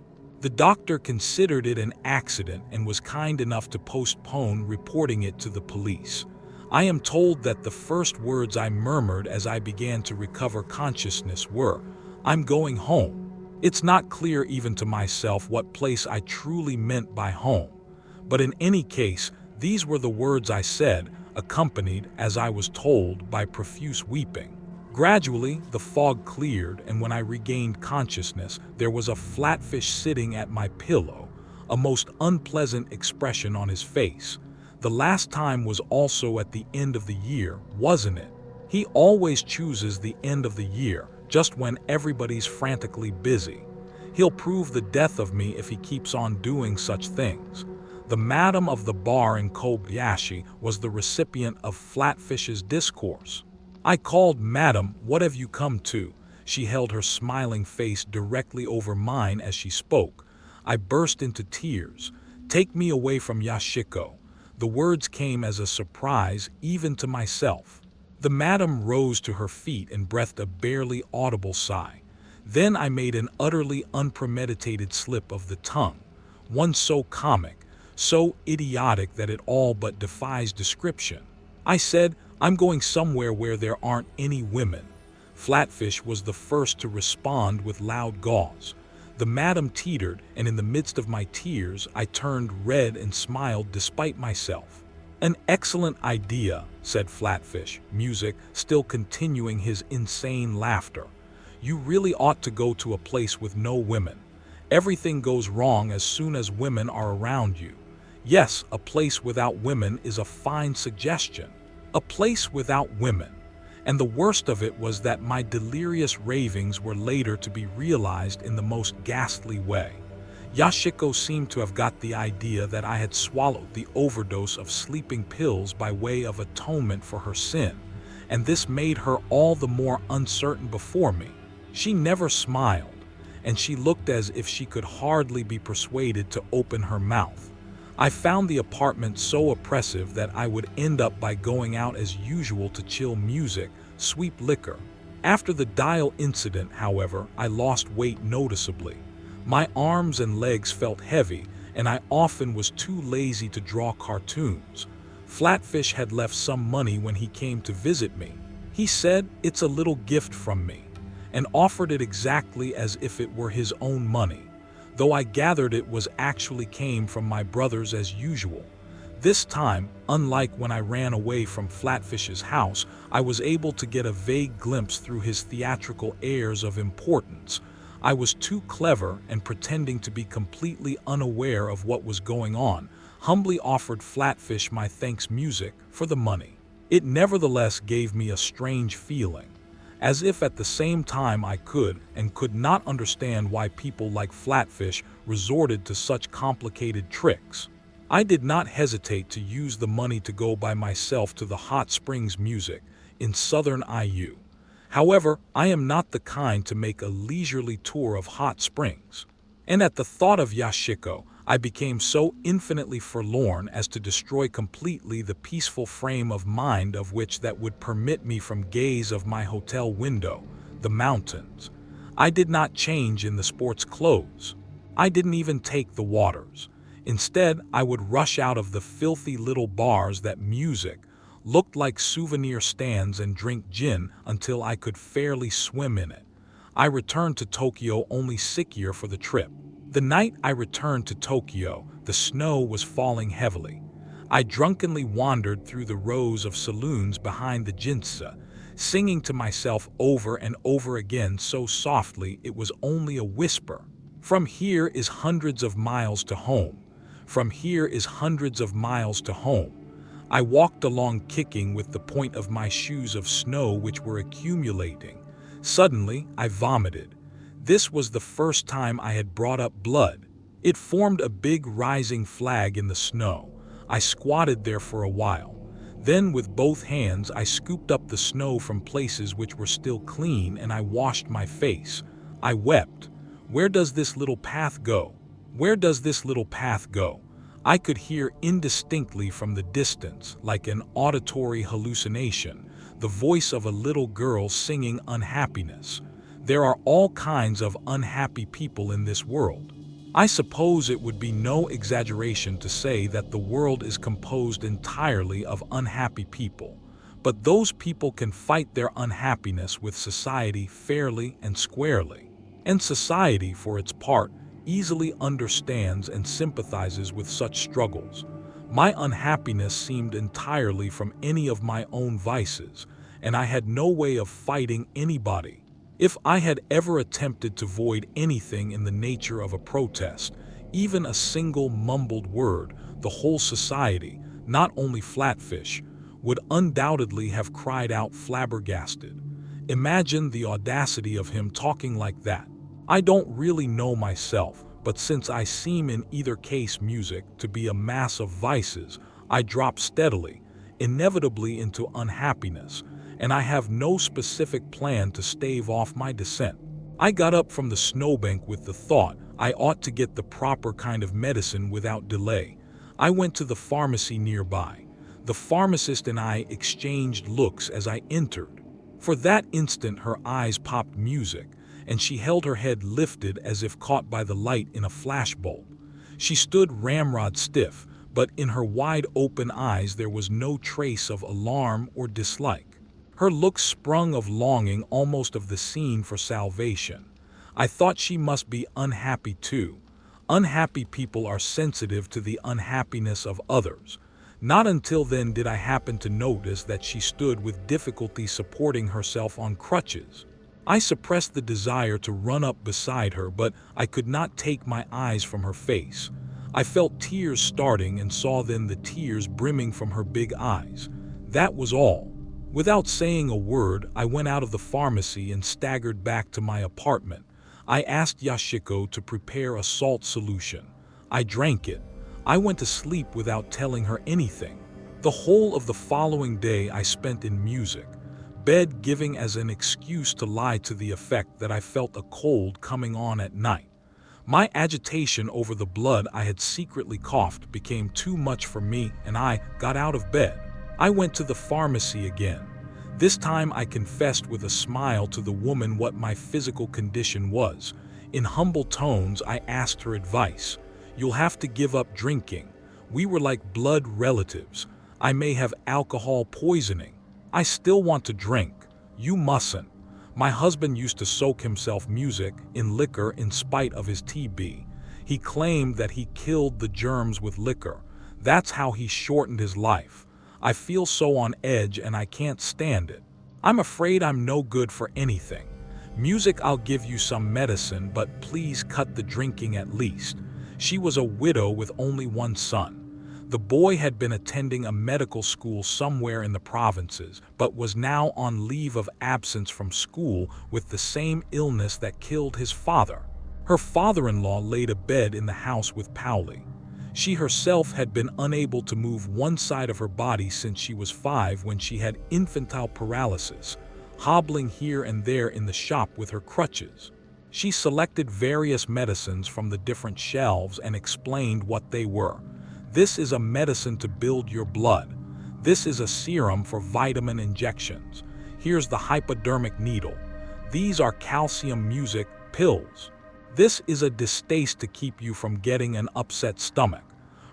The doctor considered it an accident and was kind enough to postpone reporting it to the police. I am told that the first words I murmured as I began to recover consciousness were, "I'm going home." It's not clear even to myself what place I truly meant by home. But in any case, these were the words I said, accompanied, as I was told, by profuse weeping. Gradually, the fog cleared, and when I regained consciousness, there was a flatfish sitting at my pillow, a most unpleasant expression on his face. The last time was also at the end of the year, wasn't it? He always chooses the end of the year, just when everybody's frantically busy. He'll prove the death of me if he keeps on doing such things. The madam of the bar in Kobayashi was the recipient of Flatfish's discourse. I called, "Madam, what have you come to?" She held her smiling face directly over mine as she spoke. I burst into tears. "Take me away from Yoshiko." The words came as a surprise even to myself. The madam rose to her feet and breathed a barely audible sigh. Then I made an utterly unpremeditated slip of the tongue, one so comic, so idiotic that it all but defies description. I said, "I'm going somewhere where there aren't any women." Flatfish was the first to respond with loud gauze. The madam teetered, and in the midst of my tears, I turned red and smiled despite myself. "An excellent idea," said Flatfish, Music still continuing his insane laughter. "You really ought to go to a place with no women. Everything goes wrong as soon as women are around you. Yes, a place without women is a fine suggestion. A place without women." And the worst of it was that my delirious ravings were later to be realized in the most ghastly way. Yashiko seemed to have got the idea that I had swallowed the overdose of sleeping pills by way of atonement for her sin, and this made her all the more uncertain before me. She never smiled, and she looked as if she could hardly be persuaded to open her mouth. I found the apartment so oppressive that I would end up by going out as usual to chill music, sweep liquor. After the dial incident, however, I lost weight noticeably. My arms and legs felt heavy, and I often was too lazy to draw cartoons. Flatfish had left some money when he came to visit me. He said, "It's a little gift from me," and offered it exactly as if it were his own money, though I gathered it was actually came from my brothers as usual. This time, unlike when I ran away from Flatfish's house, I was able to get a vague glimpse through his theatrical airs of importance. I was too clever, and pretending to be completely unaware of what was going on, humbly offered Flatfish my thanks music for the money. It nevertheless gave me a strange feeling, as if at the same time I could and could not understand why people like Flatfish resorted to such complicated tricks. I did not hesitate to use the money to go by myself to the hot springs music in southern IU. However, I am not the kind to make a leisurely tour of hot springs. And at the thought of Yashiko, I became so infinitely forlorn as to destroy completely the peaceful frame of mind of which that would permit me from gaze of my hotel window, the mountains. I did not change in the sports clothes. I didn't even take the waters. Instead, I would rush out of the filthy little bars that music looked like souvenir stands and drink gin until I could fairly swim in it. I returned to Tokyo only sickier for the trip. The night I returned to Tokyo, the snow was falling heavily. I drunkenly wandered through the rows of saloons behind the ginza, singing to myself over and over again so softly it was only a whisper. From here is hundreds of miles to home. From here is hundreds of miles to home. I walked along kicking with the point of my shoes of snow which were accumulating. Suddenly, I vomited. This was the first time I had brought up blood. It formed a big rising flag in the snow. I squatted there for a while. Then with both hands I scooped up the snow from places which were still clean and I washed my face. I wept. Where does this little path go? Where does this little path go? I could hear indistinctly from the distance, like an auditory hallucination, the voice of a little girl singing unhappiness. There are all kinds of unhappy people in this world. I suppose it would be no exaggeration to say that the world is composed entirely of unhappy people, but those people can fight their unhappiness with society fairly and squarely. And society, for its part, easily understands and sympathizes with such struggles. My unhappiness seemed entirely from any of my own vices, and I had no way of fighting anybody. If I had ever attempted to void anything in the nature of a protest, even a single mumbled word, the whole society, not only Flatfish, would undoubtedly have cried out flabbergasted. Imagine the audacity of him talking like that. I don't really know myself, but since I seem in either case music to be a mass of vices, I drop steadily, inevitably into unhappiness, and I have no specific plan to stave off my descent. I got up from the snowbank with the thought I ought to get the proper kind of medicine without delay. I went to the pharmacy nearby. The pharmacist and I exchanged looks as I entered. For that instant her eyes popped music, and she held her head lifted as if caught by the light in a flashbulb. She stood ramrod stiff, but in her wide open eyes there was no trace of alarm or dislike. Her look sprung of longing, almost of the scene for salvation. I thought she must be unhappy too. Unhappy people are sensitive to the unhappiness of others. Not until then did I happen to notice that she stood with difficulty supporting herself on crutches. I suppressed the desire to run up beside her, but I could not take my eyes from her face. I felt tears starting and saw then the tears brimming from her big eyes. That was all. Without saying a word, I went out of the pharmacy and staggered back to my apartment. I asked Yoshiko to prepare a salt solution. I drank it. I went to sleep without telling her anything. The whole of the following day I spent in music, bed giving as an excuse to lie to the effect that I felt a cold coming on at night. My agitation over the blood I had secretly coughed became too much for me, and I got out of bed. I went to the pharmacy again. This time I confessed with a smile to the woman what my physical condition was. In humble tones I asked her advice. You'll have to give up drinking. We were like blood relatives. I may have alcohol poisoning. I still want to drink. You mustn't. My husband used to soak himself in liquor in spite of his TB. He claimed that he killed the germs with liquor. That's how he shortened his life. I feel so on edge and I can't stand it. I'm afraid I'm no good for anything. Music, I'll give you some medicine, but please cut the drinking at least. She was a widow with only one son. The boy had been attending a medical school somewhere in the provinces, but was now on leave of absence from school with the same illness that killed his father. Her father-in-law laid abed in the house with Pauli. She herself had been unable to move one side of her body since she was 5 when she had infantile paralysis, hobbling here and there in the shop with her crutches. She selected various medicines from the different shelves and explained what they were. This is a medicine to build your blood. This is a serum for vitamin injections. Here's the hypodermic needle. These are calcium music pills. This is a distaste to keep you from getting an upset stomach.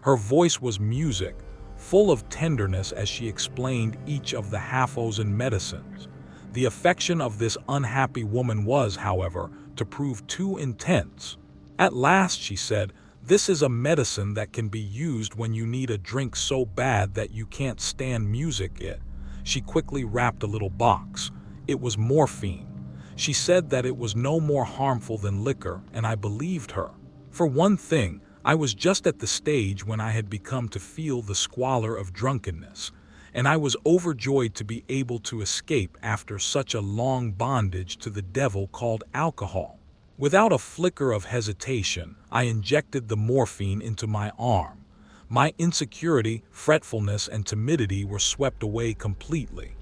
Her voice was music, full of tenderness as she explained each of the half-dozen medicines. The affection of this unhappy woman was, however, to prove too intense. At last she said, "This is a medicine that can be used when you need a drink so bad that you can't stand music." She quickly wrapped a little box. It was morphine. She said that it was no more harmful than liquor, and I believed her. For one thing, I was just at the stage when I had become to feel the squalor of drunkenness, and I was overjoyed to be able to escape after such a long bondage to the devil called alcohol. Without a flicker of hesitation, I injected the morphine into my arm. My insecurity, fretfulness, and timidity were swept away completely.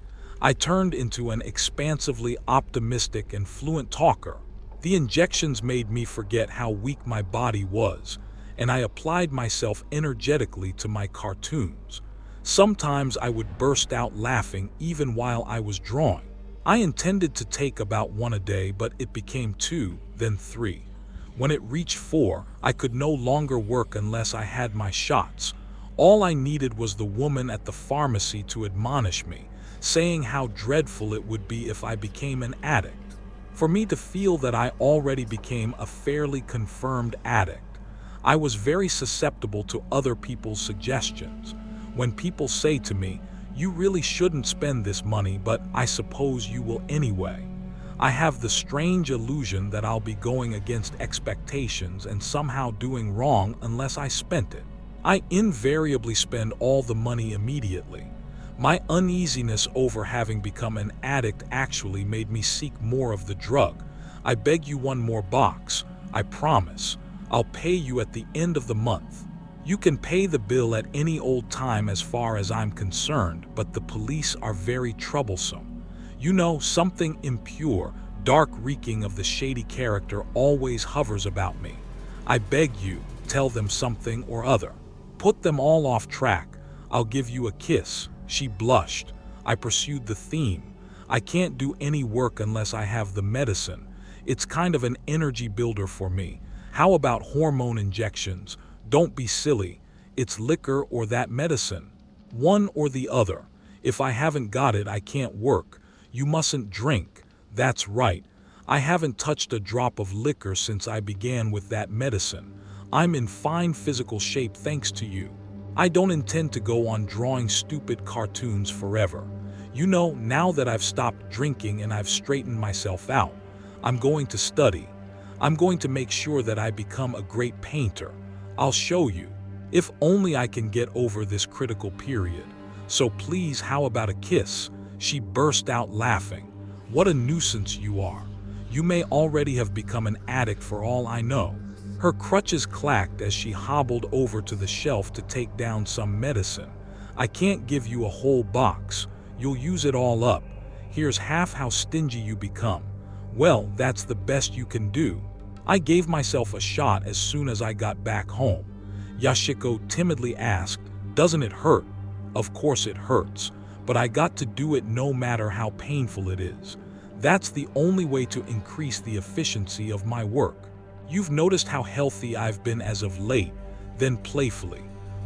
I turned into an expansively optimistic and fluent talker. The injections made me forget how weak my body was, and I applied myself energetically to my cartoons. Sometimes I would burst out laughing even while I was drawing. I intended to take about 1 a day, but it became 2, then 3. When it reached 4, I could no longer work unless I had my shots. All I needed was the woman at the pharmacy to admonish me, saying how dreadful it would be if I became an addict. For me to feel that I already became a fairly confirmed addict. I was very susceptible to other people's suggestions. When people say to me, "You really shouldn't spend this money, but I suppose you will anyway," I have the strange illusion that I'll be going against expectations and somehow doing wrong unless I spent it. I invariably spend all the money immediately. My uneasiness over having become an addict actually made me seek more of the drug. "I beg you one more box. I promise. I'll pay you at the end of the month. You can pay the bill at any old time as far as I'm concerned, but the police are very troublesome. You know, something impure, dark, reeking of the shady character always hovers about me. I beg you, tell them something or other. Put them all off track. I'll give you a kiss." She blushed. I pursued the theme. "I can't do any work unless I have the medicine. It's kind of an energy builder for me. How about hormone injections? Don't be silly. It's liquor or that medicine. One or the other. If I haven't got it, I can't work. You mustn't drink. That's right. I haven't touched a drop of liquor since I began with that medicine. I'm in fine physical shape thanks to you. I don't intend to go on drawing stupid cartoons forever. You know, now that I've stopped drinking and I've straightened myself out, I'm going to study. I'm going to make sure that I become a great painter. I'll show you. If only I can get over this critical period. So please, how about a kiss? She burst out laughing. What a nuisance you are. You may already have become an addict for all I know. Her crutches clacked as she hobbled over to the shelf to take down some medicine. I can't give you a whole box. You'll use it all up. Here's half how stingy you become. Well, that's the best you can do. I gave myself a shot as soon as I got back home. Yoshiko timidly asked, "Doesn't it hurt?" Of course it hurts, but I got to do it no matter how painful it is. That's the only way to increase the efficiency of my work. You've noticed how healthy I've been as of late, then playfully.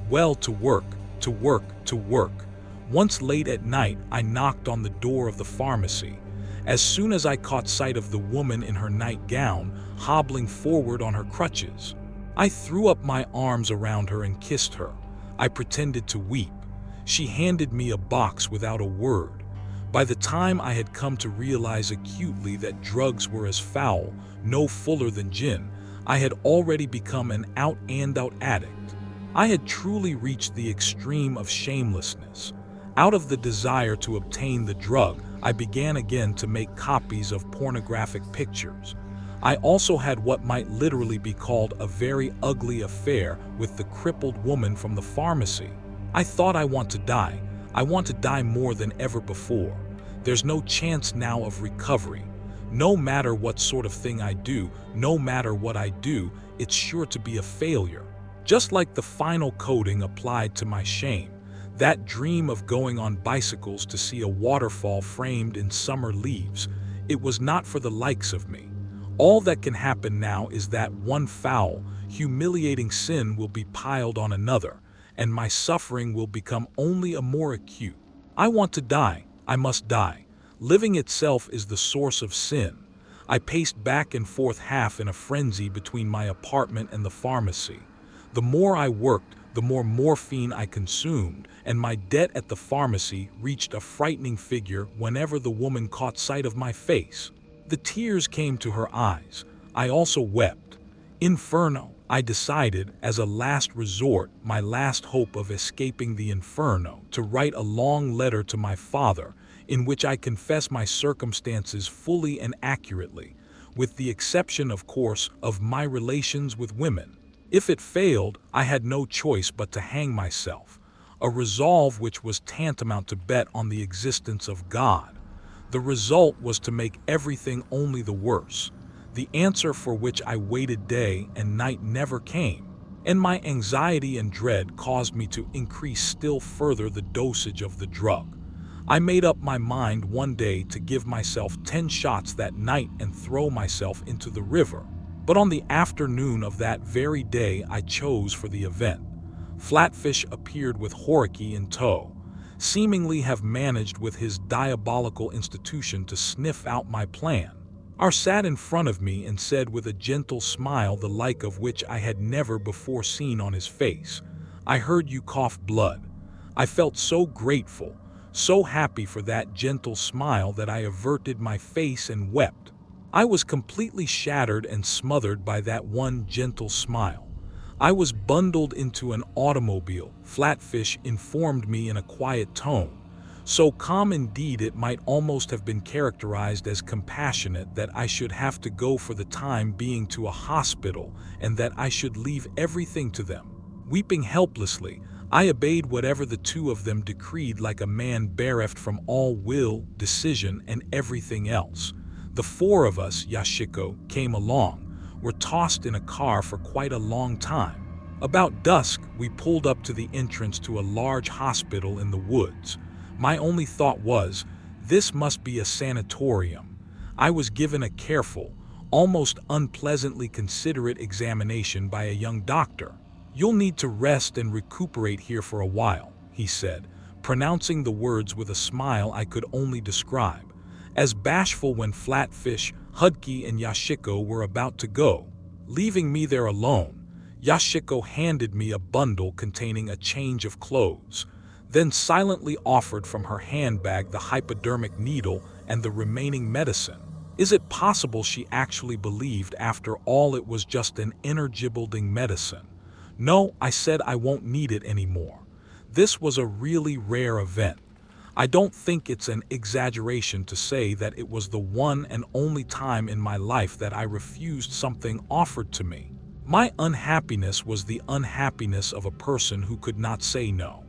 Well, to work, to work, to work. Once late at night, I knocked on the door of the pharmacy. As soon as I caught sight of the woman in her nightgown, hobbling forward on her crutches, I threw up my arms around her and kissed her. I pretended to weep. She handed me a box without a word. By the time I had come to realize acutely that drugs were as foul, no fuller than gin, I had already become an out-and-out addict. I had truly reached the extreme of shamelessness. Out of the desire to obtain the drug, I began again to make copies of pornographic pictures. I also had what might literally be called a very ugly affair with the crippled woman from the pharmacy. I thought I want to die. I want to die more than ever before. There's no chance now of recovery. No matter what sort of thing I do, no matter what I do, it's sure to be a failure. Just like the final coating applied to my shame. That dream of going on bicycles to see a waterfall framed in summer leaves, it was not for the likes of me. All that can happen now is that one foul, humiliating sin will be piled on another, and my suffering will become only a more acute. I want to die. I must die. Living itself is the source of sin. I paced back and forth half in a frenzy between my apartment and the pharmacy. The more I worked, the more morphine I consumed, and my debt at the pharmacy reached a frightening figure whenever the woman caught sight of my face. The tears came to her eyes. I also wept. Inferno, I decided, as a last resort, my last hope of escaping the inferno, to write a long letter to my father, in which I confess my circumstances fully and accurately, with the exception, of course, of my relations with women. If it failed, I had no choice but to hang myself, a resolve which was tantamount to bet on the existence of God. The result was to make everything only the worse, the answer for which I waited day and night never came, and my anxiety and dread caused me to increase still further the dosage of the drug. I made up my mind one day to give myself 10 shots that night and throw myself into the river. But on the afternoon of that very day I chose for the event, Flatfish appeared with Horiki in tow, seemingly have managed with his diabolical institution to sniff out my plan. R sat in front of me and said with a gentle smile the like of which I had never before seen on his face, "I heard you cough blood." I felt so grateful, so happy for that gentle smile that I averted my face and wept. I was completely shattered and smothered by that one gentle smile. I was bundled into an automobile, Flatfish informed me in a quiet tone, so calm indeed it might almost have been characterized as compassionate, that I should have to go for the time being to a hospital and that I should leave everything to them. Weeping helplessly, I obeyed whatever the two of them decreed like a man bereft from all will, decision, and everything else. The four of us, Yoshiko, came along, were tossed in a car for quite a long time. About dusk, we pulled up to the entrance to a large hospital in the woods. My only thought was, this must be a sanatorium. I was given a careful, almost unpleasantly considerate examination by a young doctor. "You'll need to rest and recuperate here for a while," he said, pronouncing the words with a smile I could only describe. As bashful when Flatfish, Hudki and Yoshiko were about to go. Leaving me there alone, Yoshiko handed me a bundle containing a change of clothes, then silently offered from her handbag the hypodermic needle and the remaining medicine. Is it possible she actually believed after all it was just an energy-building medicine? No, I said I won't need it anymore. This was a really rare event. I don't think it's an exaggeration to say that it was the one and only time in my life that I refused something offered to me. My unhappiness was the unhappiness of a person who could not say no.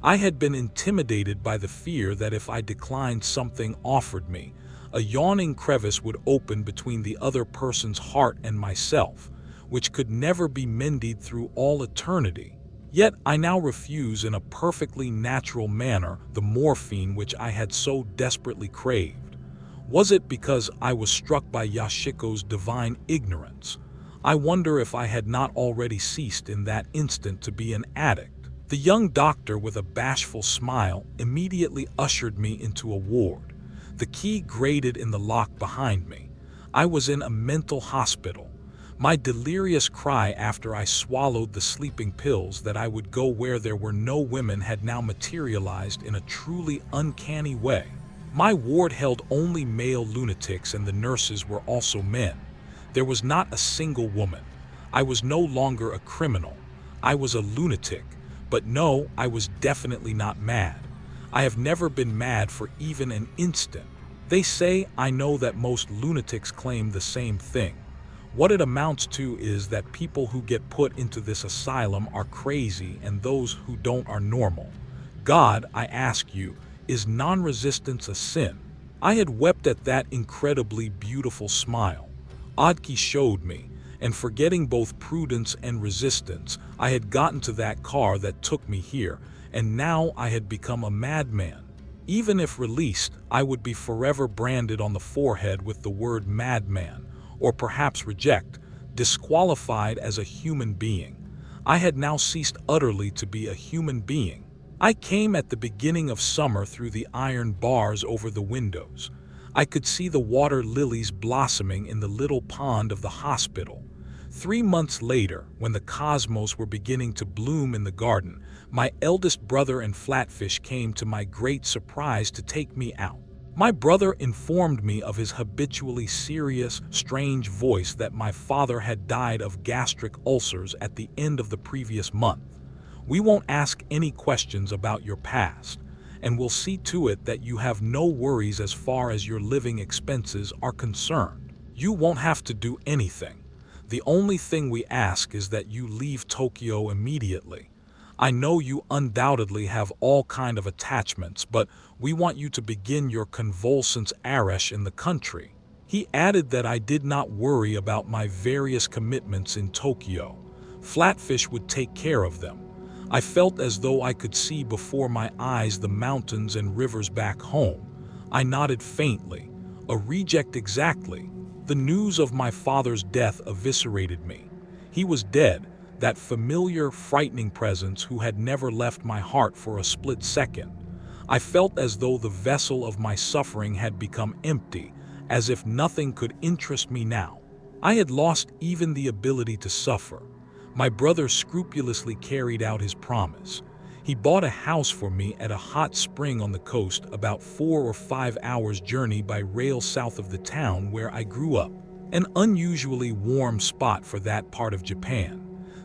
I had been intimidated by the fear that if I declined something offered me, a yawning crevice would open between the other person's heart and myself, which could never be mended through all eternity. Yet I now refuse in a perfectly natural manner the morphine which I had so desperately craved. Was it because I was struck by Yoshiko's divine ignorance? I wonder if I had not already ceased in that instant to be an addict. The young doctor, with a bashful smile, immediately ushered me into a ward. The key grated in the lock behind me. I was in a mental hospital. My delirious cry after I swallowed the sleeping pills that I would go where there were no women had now materialized in a truly uncanny way. My ward held only male lunatics, and the nurses were also men. There was not a single woman. I was no longer a criminal. I was a lunatic. But no, I was definitely not mad. I have never been mad for even an instant. They say I know that most lunatics claim the same thing. What it amounts to is that people who get put into this asylum are crazy and those who don't are normal. God, I ask you, is non-resistance a sin? I had wept at that incredibly beautiful smile. Odki showed me, and forgetting both prudence and resistance, I had gotten to that car that took me here, and now I had become a madman. Even if released, I would be forever branded on the forehead with the word madman, or perhaps reject, disqualified as a human being. I had now ceased utterly to be a human being. I came at the beginning of summer through the iron bars over the windows. I could see the water lilies blossoming in the little pond of the hospital. 3 months later, when the cosmos were beginning to bloom in the garden, my eldest brother and Flatfish came to my great surprise to take me out. My brother informed me of his habitually serious, strange voice that my father had died of gastric ulcers at the end of the previous month. We won't ask any questions about your past, and we'll see to it that you have no worries as far as your living expenses are concerned. You won't have to do anything. The only thing we ask is that you leave Tokyo immediately. I know you undoubtedly have all kind of attachments, but we want you to begin your convalescence Arash in the country. He added that I did not worry about my various commitments in Tokyo. Flatfish would take care of them. I felt as though I could see before my eyes the mountains and rivers back home. I nodded faintly. A reject exactly. The news of my father's death eviscerated me. He was dead. That familiar, frightening presence who had never left my heart for a split second. I felt as though the vessel of my suffering had become empty, as if nothing could interest me now. I had lost even the ability to suffer. My brother scrupulously carried out his promise. He bought a house for me at a hot spring on the coast, about 4 or 5 hours' journey by rail south of the town where I grew up, an unusually warm spot for that part of Japan.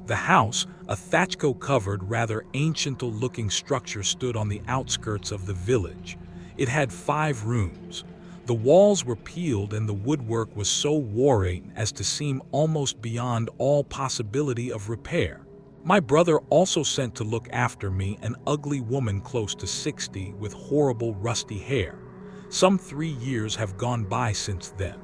The house, a thatchco-covered, rather ancient-looking structure, stood on the outskirts of the village. It had 5 rooms. The walls were peeled and the woodwork was so worn as to seem almost beyond all possibility of repair. My brother also sent to look after me an ugly woman close to 60 with horrible rusty hair. Some 3 years have gone by since then.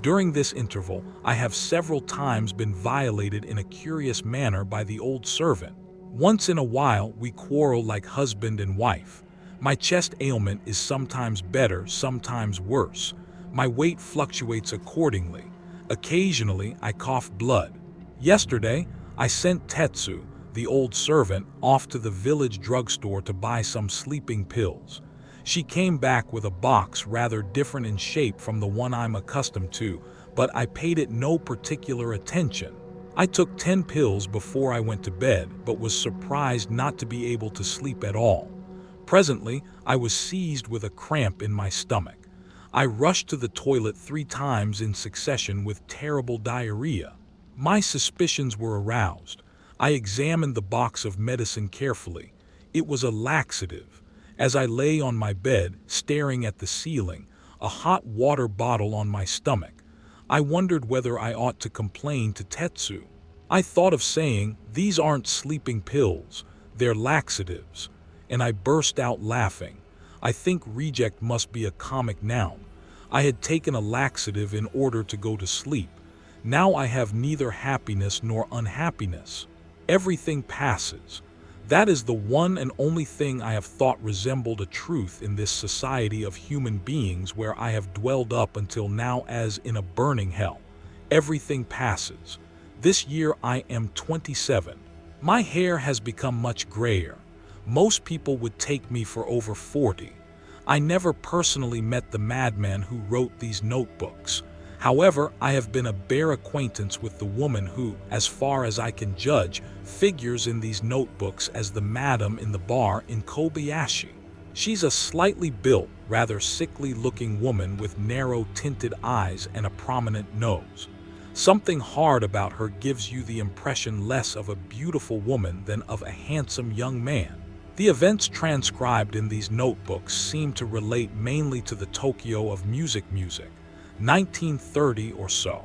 During this interval, I have several times been violated in a curious manner by the old servant. Once in a while, we quarrel like husband and wife. My chest ailment is sometimes better, sometimes worse. My weight fluctuates accordingly. Occasionally, I cough blood. Yesterday, I sent Tetsu, the old servant, off to the village drugstore to buy some sleeping pills. She came back with a box rather different in shape from the one I'm accustomed to, but I paid it no particular attention. I took 10 pills before I went to bed, but was surprised not to be able to sleep at all. Presently, I was seized with a cramp in my stomach. I rushed to the toilet 3 times in succession with terrible diarrhea. My suspicions were aroused. I examined the box of medicine carefully. It was a laxative. As I lay on my bed, staring at the ceiling, a hot water bottle on my stomach, I wondered whether I ought to complain to Tetsu. I thought of saying, "These aren't sleeping pills, they're laxatives," and I burst out laughing. I think reject must be a comic noun. I had taken a laxative in order to go to sleep. Now I have neither happiness nor unhappiness. Everything passes. That is the one and only thing I have thought resembled a truth in this society of human beings where I have dwelled up until now as in a burning hell. Everything passes. This year I am 27. My hair has become much grayer. Most people would take me for over 40. I never personally met the madman who wrote these notebooks. However, I have been a bare acquaintance with the woman who, as far as I can judge, figures in these notebooks as the madam in the bar in Kobayashi. She's a slightly built, rather sickly-looking woman with narrow-tinted eyes and a prominent nose. Something hard about her gives you the impression less of a beautiful woman than of a handsome young man. The events transcribed in these notebooks seem to relate mainly to the Tokyo of music, 1930 or so.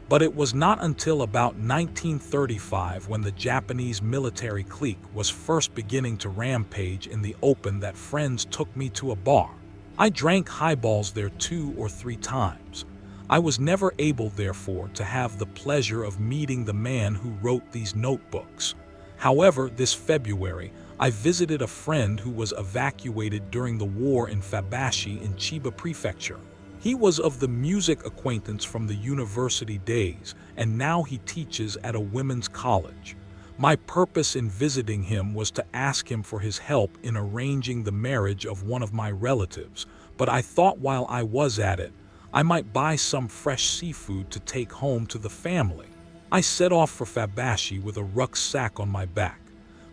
But it was not until about 1935, when the Japanese military clique was first beginning to rampage in the open, that friends took me to a bar. I drank highballs there 2 or 3 times. I was never able, therefore, to have the pleasure of meeting the man who wrote these notebooks. However, this February, I visited a friend who was evacuated during the war in Fabashi in Chiba Prefecture. He was of the music acquaintance from the university days, and now he teaches at a women's college. My purpose in visiting him was to ask him for his help in arranging the marriage of one of my relatives, but I thought while I was at it, I might buy some fresh seafood to take home to the family. I set off for Fabashi with a rucksack on my back.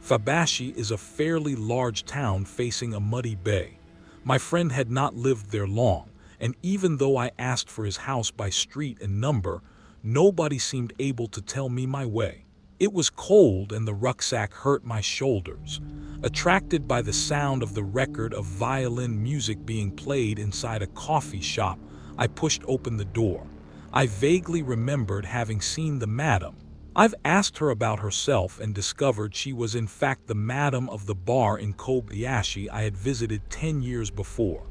Fabashi is a fairly large town facing a muddy bay. My friend had not lived there long, and even though I asked for his house by street and number, nobody seemed able to tell me my way. It was cold and the rucksack hurt my shoulders. Attracted by the sound of the record of violin music being played inside a coffee shop, I pushed open the door. I vaguely remembered having seen the madam. I've asked her about herself and discovered she was in fact the madam of the bar in Kobayashi I had visited 10 years before.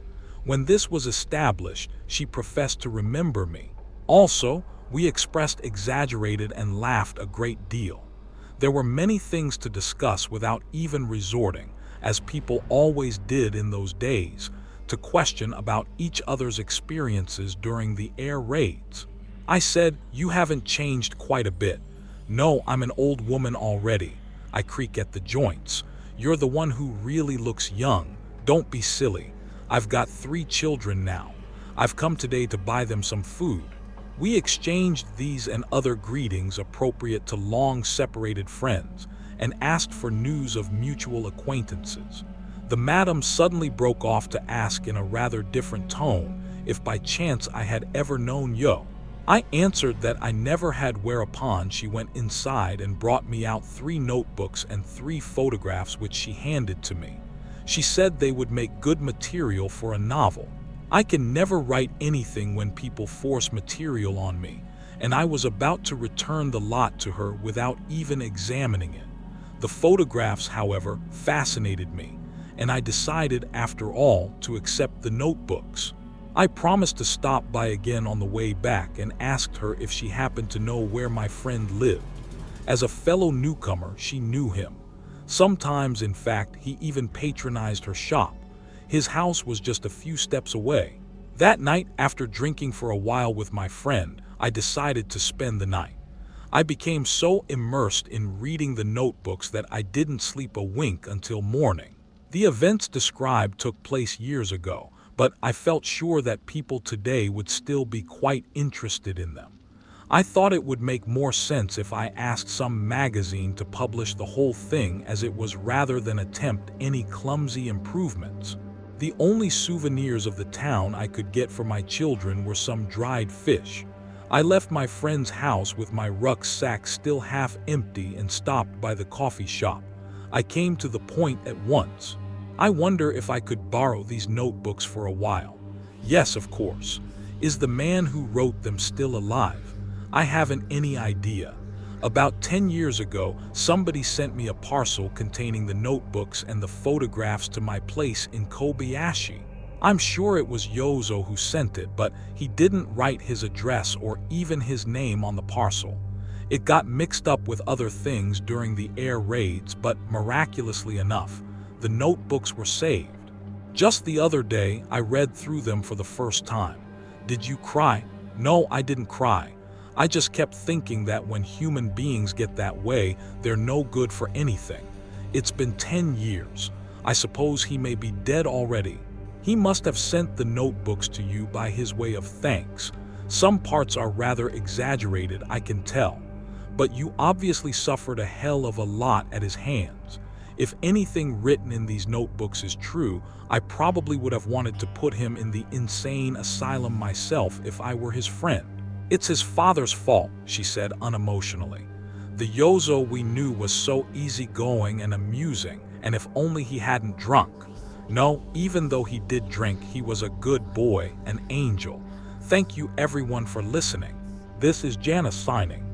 When this was established, she professed to remember me. Also, we expressed exaggerated and laughed a great deal. There were many things to discuss without even resorting, as people always did in those days, to question about each other's experiences during the air raids. I said, "You haven't changed quite a bit." "No, I'm an old woman already. I creak at the joints." "You're the one who really looks young. Don't be silly. I've got 3 children now. I've come today to buy them some food." We exchanged these and other greetings appropriate to long-separated friends, and asked for news of mutual acquaintances. The madam suddenly broke off to ask in a rather different tone if by chance I had ever known Yo. I answered that I never had, whereupon she went inside and brought me out 3 notebooks and 3 photographs which she handed to me. She said they would make good material for a novel. I can never write anything when people force material on me, and I was about to return the lot to her without even examining it. The photographs, however, fascinated me, and I decided, after all, to accept the notebooks. I promised to stop by again on the way back and asked her if she happened to know where my friend lived. As a fellow newcomer, she knew him. Sometimes, in fact, he even patronized her shop. His house was just a few steps away. That night, after drinking for a while with my friend, I decided to spend the night. I became so immersed in reading the notebooks that I didn't sleep a wink until morning. The events described took place years ago, but I felt sure that people today would still be quite interested in them. I thought it would make more sense if I asked some magazine to publish the whole thing as it was rather than attempt any clumsy improvements. The only souvenirs of the town I could get for my children were some dried fish. I left my friend's house with my rucksack still half empty and stopped by the coffee shop. I came to the point at once. I wonder if I could borrow these notebooks for a while. Yes, of course. Is the man who wrote them still alive? I haven't any idea. About 10 years ago, somebody sent me a parcel containing the notebooks and the photographs to my place in Kobayashi. I'm sure it was Yōzō who sent it, but he didn't write his address or even his name on the parcel. It got mixed up with other things during the air raids, but miraculously enough, the notebooks were saved. Just the other day, I read through them for the first time. Did you cry? No, I didn't cry. I just kept thinking that when human beings get that way, they're no good for anything. It's been 10 years. I suppose he may be dead already. He must have sent the notebooks to you by his way of thanks. Some parts are rather exaggerated, I can tell. But you obviously suffered a hell of a lot at his hands. If anything written in these notebooks is true, I probably would have wanted to put him in the insane asylum myself if I were his friend. It's his father's fault, she said unemotionally. The Yōzō we knew was so easygoing and amusing, and if only he hadn't drunk. No, even though he did drink, he was a good boy, an angel. Thank you everyone for listening. This is Janus signing.